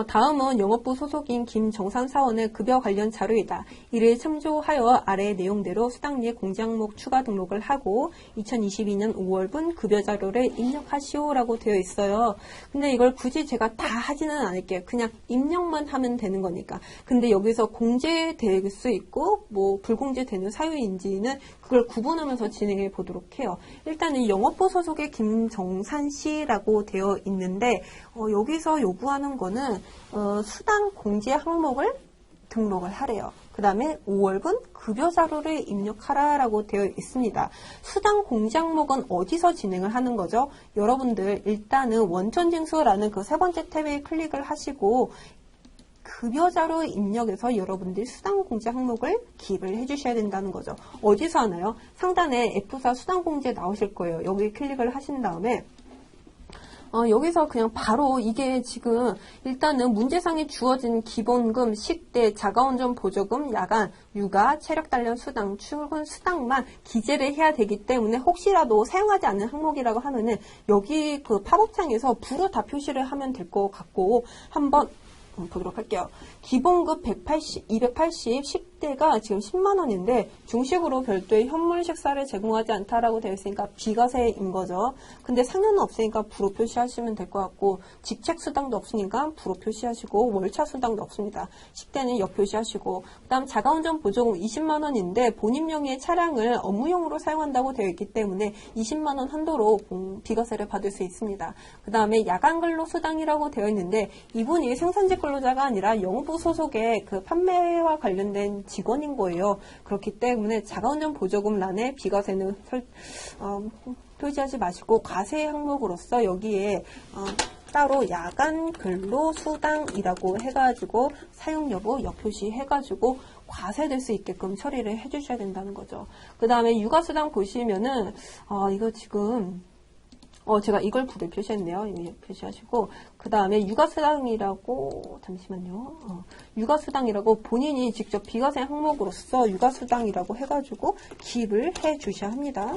다음은 영업부 소속인 김정산 사원의 급여 관련 자료이다. 이를 참조하여 아래 내용대로 수당리에 공제항목 추가 등록을 하고 2022년 5월분 급여 자료를 입력하시오라고 되어 있어요. 근데 이걸 굳이 제가 다 하지는 않을게요. 그냥 입력만 하면 되는 거니까. 근데 여기서 공제될 수 있고 뭐 불공제되는 사유인지는 그걸 구분하면서 진행해 보도록 해요. 일단은 영업부 소속의 김정산 씨라고 되어 있는데 여기서 요구하는 거는 수당 공제 항목을 등록을 하래요. 그 다음에 5월분 급여 자료를 입력하라라고 되어 있습니다. 수당 공제 항목은 어디서 진행을 하는 거죠? 여러분들 일단은 원천징수라는 그 세 번째 탭에 클릭을 하시고 급여 자료 입력에서 여러분들이 수당 공제 항목을 기입을 해주셔야 된다는 거죠. 어디서 하나요? 상단에 F4 수당 공제 나오실 거예요. 여기 클릭을 하신 다음에 여기서 그냥 바로 이게 지금 일단은 문제상에 주어진 기본금, 식대, 자가운전 보조금, 야간, 육아, 체력 단련 수당, 출근 수당만 기재를 해야 되기 때문에 혹시라도 사용하지 않는 항목이라고 하면은 여기 그 팝업창에서 부로 다 표시를 하면 될 것 같고 한번 보도록 할게요. 기본급 280, 식대가 지금 10만 원인데 중식으로 별도의 현물 식사를 제공하지 않다라고 되어 있으니까 비과세인 거죠. 근데 상여는 없으니까 부로 표시하시면 될 것 같고 직책 수당도 없으니까 부로 표시하시고 월차 수당도 없습니다. 식대는 역 표시하시고 그다음 자가운전 보조금 20만 원인데 본인 명의의 차량을 업무용으로 사용한다고 되어 있기 때문에 20만 원 한도로 비과세를 받을 수 있습니다. 그다음에 야간 근로 수당이라고 되어 있는데 이분이 생산직 근로자가 아니라 영업부 소속의 그 판매와 관련된 직원인 거예요. 그렇기 때문에 자가운전 보조금란에 비과세는 표시하지 마시고 과세 항목으로서 여기에 따로 야간 근로 수당이라고 해가지고 사용 여부 역표시 해가지고 과세될 수 있게끔 처리를 해주셔야 된다는 거죠. 그 다음에 육아수당 보시면은 이거 지금 제가 이걸 부를 표시했네요. 이거 표시하시고 그 다음에 육아수당이라고 잠시만요. 육아수당이라고 본인이 직접 비과세 항목으로서 육아수당이라고 해가지고 기입을 해 주셔야 합니다.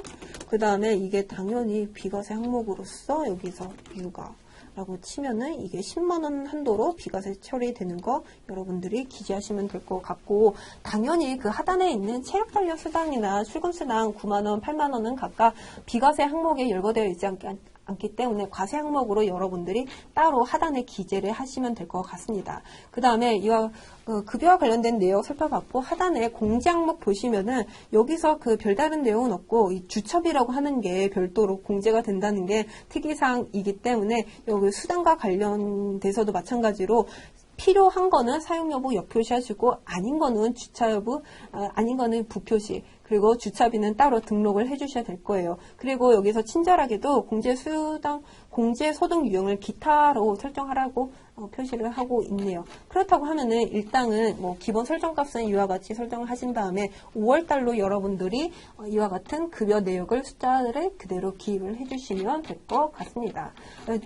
그 다음에 이게 당연히 비과세 항목으로서 여기서 육아라고 치면은 이게 10만원 한도로 비과세 처리되는 거 여러분들이 기재하시면 될 것 같고 당연히 그 하단에 있는 체력단련 수당이나 출근수당 9만원, 8만원은 각각 비과세 항목에 열거되어 있지 않기 때문에 과세 항목으로 여러분들이 따로 하단에 기재를 하시면 될 것 같습니다. 그 다음에 이와 급여와 관련된 내용 살펴봤고 하단에 공제 항목 보시면은 여기서 그 별다른 내용은 없고 이 주첩이라고 하는 게 별도로 공제가 된다는 게 특이사항이기 때문에 여기 수당과 관련돼서도 마찬가지로 필요한 거는 사용 여부 역표시하시고 아닌 거는 주차 여부, 아닌 거는 부표시 그리고 주차비는 따로 등록을 해주셔야 될 거예요. 그리고 여기서 친절하게도 공제 소득 유형을 기타로 설정하라고 표시를 하고 있네요. 그렇다고 하면은 일단은 뭐 기본 설정값은 이와 같이 설정을 하신 다음에 5월달로 여러분들이 이와 같은 급여 내역을 숫자를 그대로 기입을 해주시면 될 것 같습니다.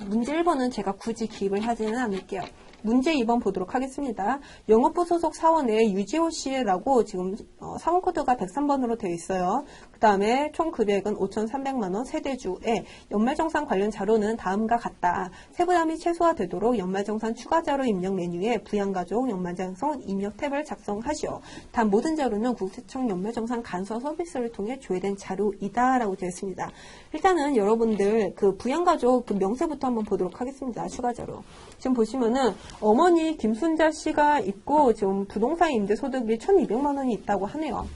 문제 1번은 제가 굳이 기입을 하지는 않을게요. 문제 2번 보도록 하겠습니다. 영업부 소속 사원의 유지호 씨라고 지금 사원코드가 103번으로 되어 있어요. 그 다음에 총 금액은 5,300만원 세대주에 연말정산 관련 자료는 다음과 같다. 세부담이 최소화되도록 연말정산 추가 자료 입력 메뉴에 부양가족 연말정산 입력 탭을 작성하시오. 단 모든 자료는 국세청 연말정산 간서 서비스를 통해 조회된 자료이다 라고 되어 있습니다. 일단은 여러분들 그 부양가족 그 명세부터 한번 보도록 하겠습니다. 추가 자료. 지금 보시면은 어머니 김순자 씨가 있고 지금 부동산 임대 소득이 1,200만 원이 있다고 하네요.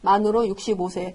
만으로 65세.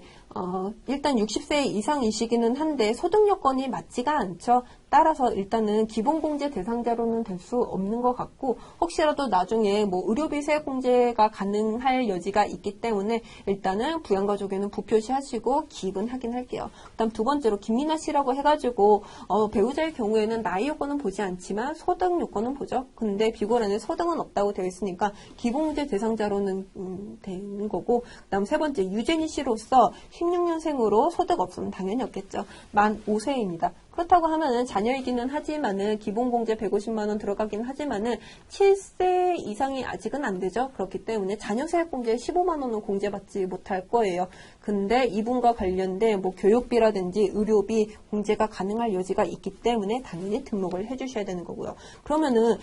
일단 60세 이상이시기는 한데 소득 여건이 맞지가 않죠. 따라서 일단은 기본공제 대상자로는 될 수 없는 것 같고 혹시라도 나중에 뭐 의료비 세공제가 가능할 여지가 있기 때문에 일단은 부양가족에는 부표시하시고 기입은 하긴 할게요. 그다음 두 번째로 김민아 씨라고 해가지고 배우자의 경우에는 나이 요건은 보지 않지만 소득 요건은 보죠. 근데 비고란에 소득은 없다고 되어 있으니까 기본공제 대상자로는 되는 거고 그다음 세 번째 유재니 씨로서 16년생으로 소득 없으면 당연히 없겠죠. 만 5세입니다. 그렇다고 하면은 자녀이기는 하지만은 기본공제 150만원 들어가긴 하지만은 7세 이상이 아직은 안 되죠. 그렇기 때문에 자녀세액공제 15만원은 공제받지 못할 거예요. 근데 이분과 관련된 뭐 교육비라든지 의료비 공제가 가능할 여지가 있기 때문에 당연히 등록을 해주셔야 되는 거고요. 그러면은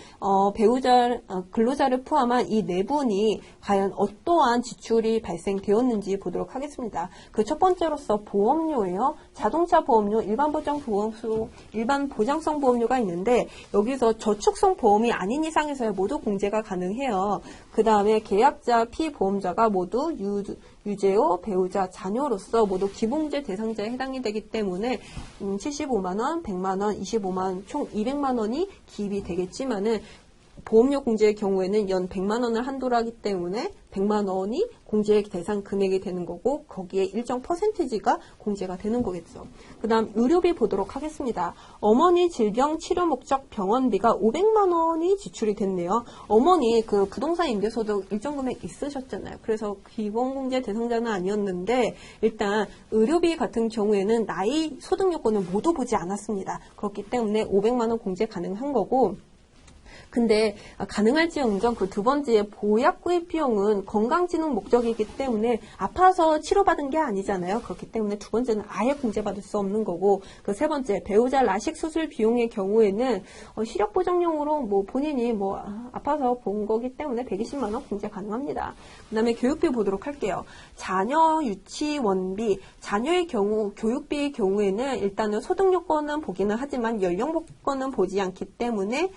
근로자를 포함한 이 네 분이 과연 어떠한 지출이 발생되었는지 보도록 하겠습니다. 그 첫 번째로서 보험료예요. 자동차 보험료, 일반 보장성 보험료가 있는데 여기서 저축성 보험이 아닌 이상에서야 모두 공제가 가능해요. 그 다음에 계약자, 피보험자가 모두 유재호, 배우자, 자녀로서 모두 기본공제 대상자에 해당이 되기 때문에 75만원, 100만원, 25만원, 총 200만원이 기입이 되겠지만은 보험료 공제의 경우에는 연 100만원을 한도로 하기 때문에 100만원이 공제 대상 금액이 되는 거고 거기에 일정 퍼센티지가 공제가 되는 거겠죠. 그 다음 의료비 보도록 하겠습니다. 어머니 질병 치료 목적 병원비가 500만원이 지출이 됐네요. 어머니 그 부동산 임대소득 일정 금액 있으셨잖아요. 그래서 기본공제 대상자는 아니었는데 일단 의료비 같은 경우에는 나이 소득 요건을 모두 보지 않았습니다. 그렇기 때문에 500만원 공제 가능한 거고 근데 가능할지언정 그 두 번째 보약 구입 비용은 건강진흥 목적이기 때문에 아파서 치료받은 게 아니잖아요. 그렇기 때문에 두 번째는 아예 공제받을 수 없는 거고 그 세 번째 배우자 라식 수술 비용의 경우에는 시력 보정용으로 뭐 본인이 뭐 아파서 본 거기 때문에 120만 원 공제 가능합니다. 그다음에 교육비 보도록 할게요. 자녀 유치원비, 자녀의 경우 교육비의 경우에는 일단은 소득 요건은 보기는 하지만 연령 요건은 보지 않기 때문에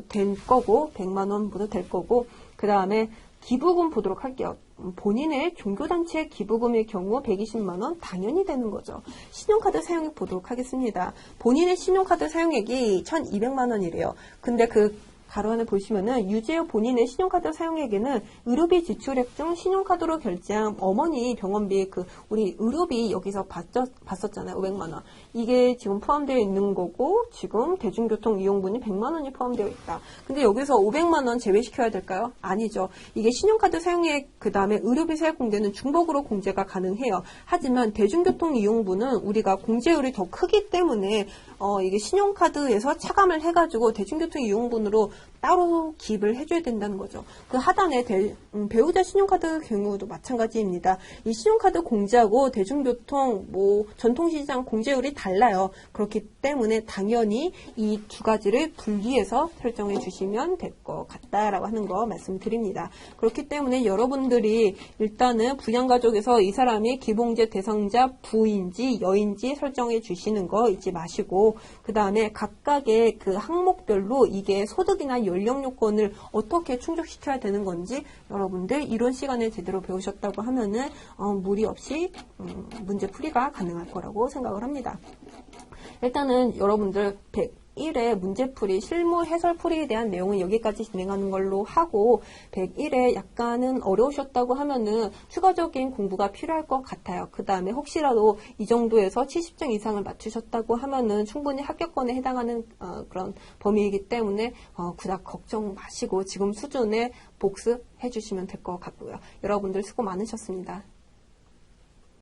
될 거고 100만 원 모두 될 거고 그 다음에 기부금 보도록 할게요. 본인의 종교단체 기부금의 경우 120만 원 당연히 되는 거죠. 신용카드 사용액 보도록 하겠습니다. 본인의 신용카드 사용액이 1200만 원이래요. 근데 그 가로 안에 보시면은 유재호 본인의 신용카드 사용액에는 의료비 지출액 중 신용카드로 결제한 어머니 병원비 우리 의료비 여기서 봤었잖아요. 500만 원. 이게 지금 포함되어 있는 거고 지금 대중교통 이용분이 100만 원이 포함되어 있다. 근데 여기서 500만 원 제외시켜야 될까요? 아니죠. 이게 신용카드 사용액 그 다음에 의료비 세액 공제는 중복으로 공제가 가능해요. 하지만 대중교통 이용분은 우리가 공제율이 더 크기 때문에 이게 신용카드에서 차감을 해가지고 대중교통 이용분으로 따로 기입을 해줘야 된다는 거죠. 그 하단에 배우자 신용카드 경우도 마찬가지입니다. 이 신용카드 공제하고 대중교통, 전통시장 공제율이 달라요. 그렇기 때문에 당연히 이 두 가지를 분리해서 설정해 주시면 될 것 같다라고 하는 거 말씀드립니다. 그렇기 때문에 여러분들이 일단은 부양가족에서 이 사람이 기본공제 대상자 부인지 여인지 설정해 주시는 거 잊지 마시고 그 다음에 각각의 그 항목별로 이게 소득이나 연령 요건을 어떻게 충족시켜야 되는 건지 여러분들 이론 시간에 제대로 배우셨다고 하면은 무리 없이 문제 풀이가 가능할 거라고 생각을 합니다. 일단은 여러분들 101회 문제풀이, 실무 해설풀이에 대한 내용은 여기까지 진행하는 걸로 하고 101회 약간은 어려우셨다고 하면은 추가적인 공부가 필요할 것 같아요. 그 다음에 혹시라도 이 정도에서 70점 이상을 맞추셨다고 하면은 충분히 합격권에 해당하는 그런 범위이기 때문에 그닥 걱정 마시고 지금 수준에 복습해 주시면 될 것 같고요. 여러분들 수고 많으셨습니다.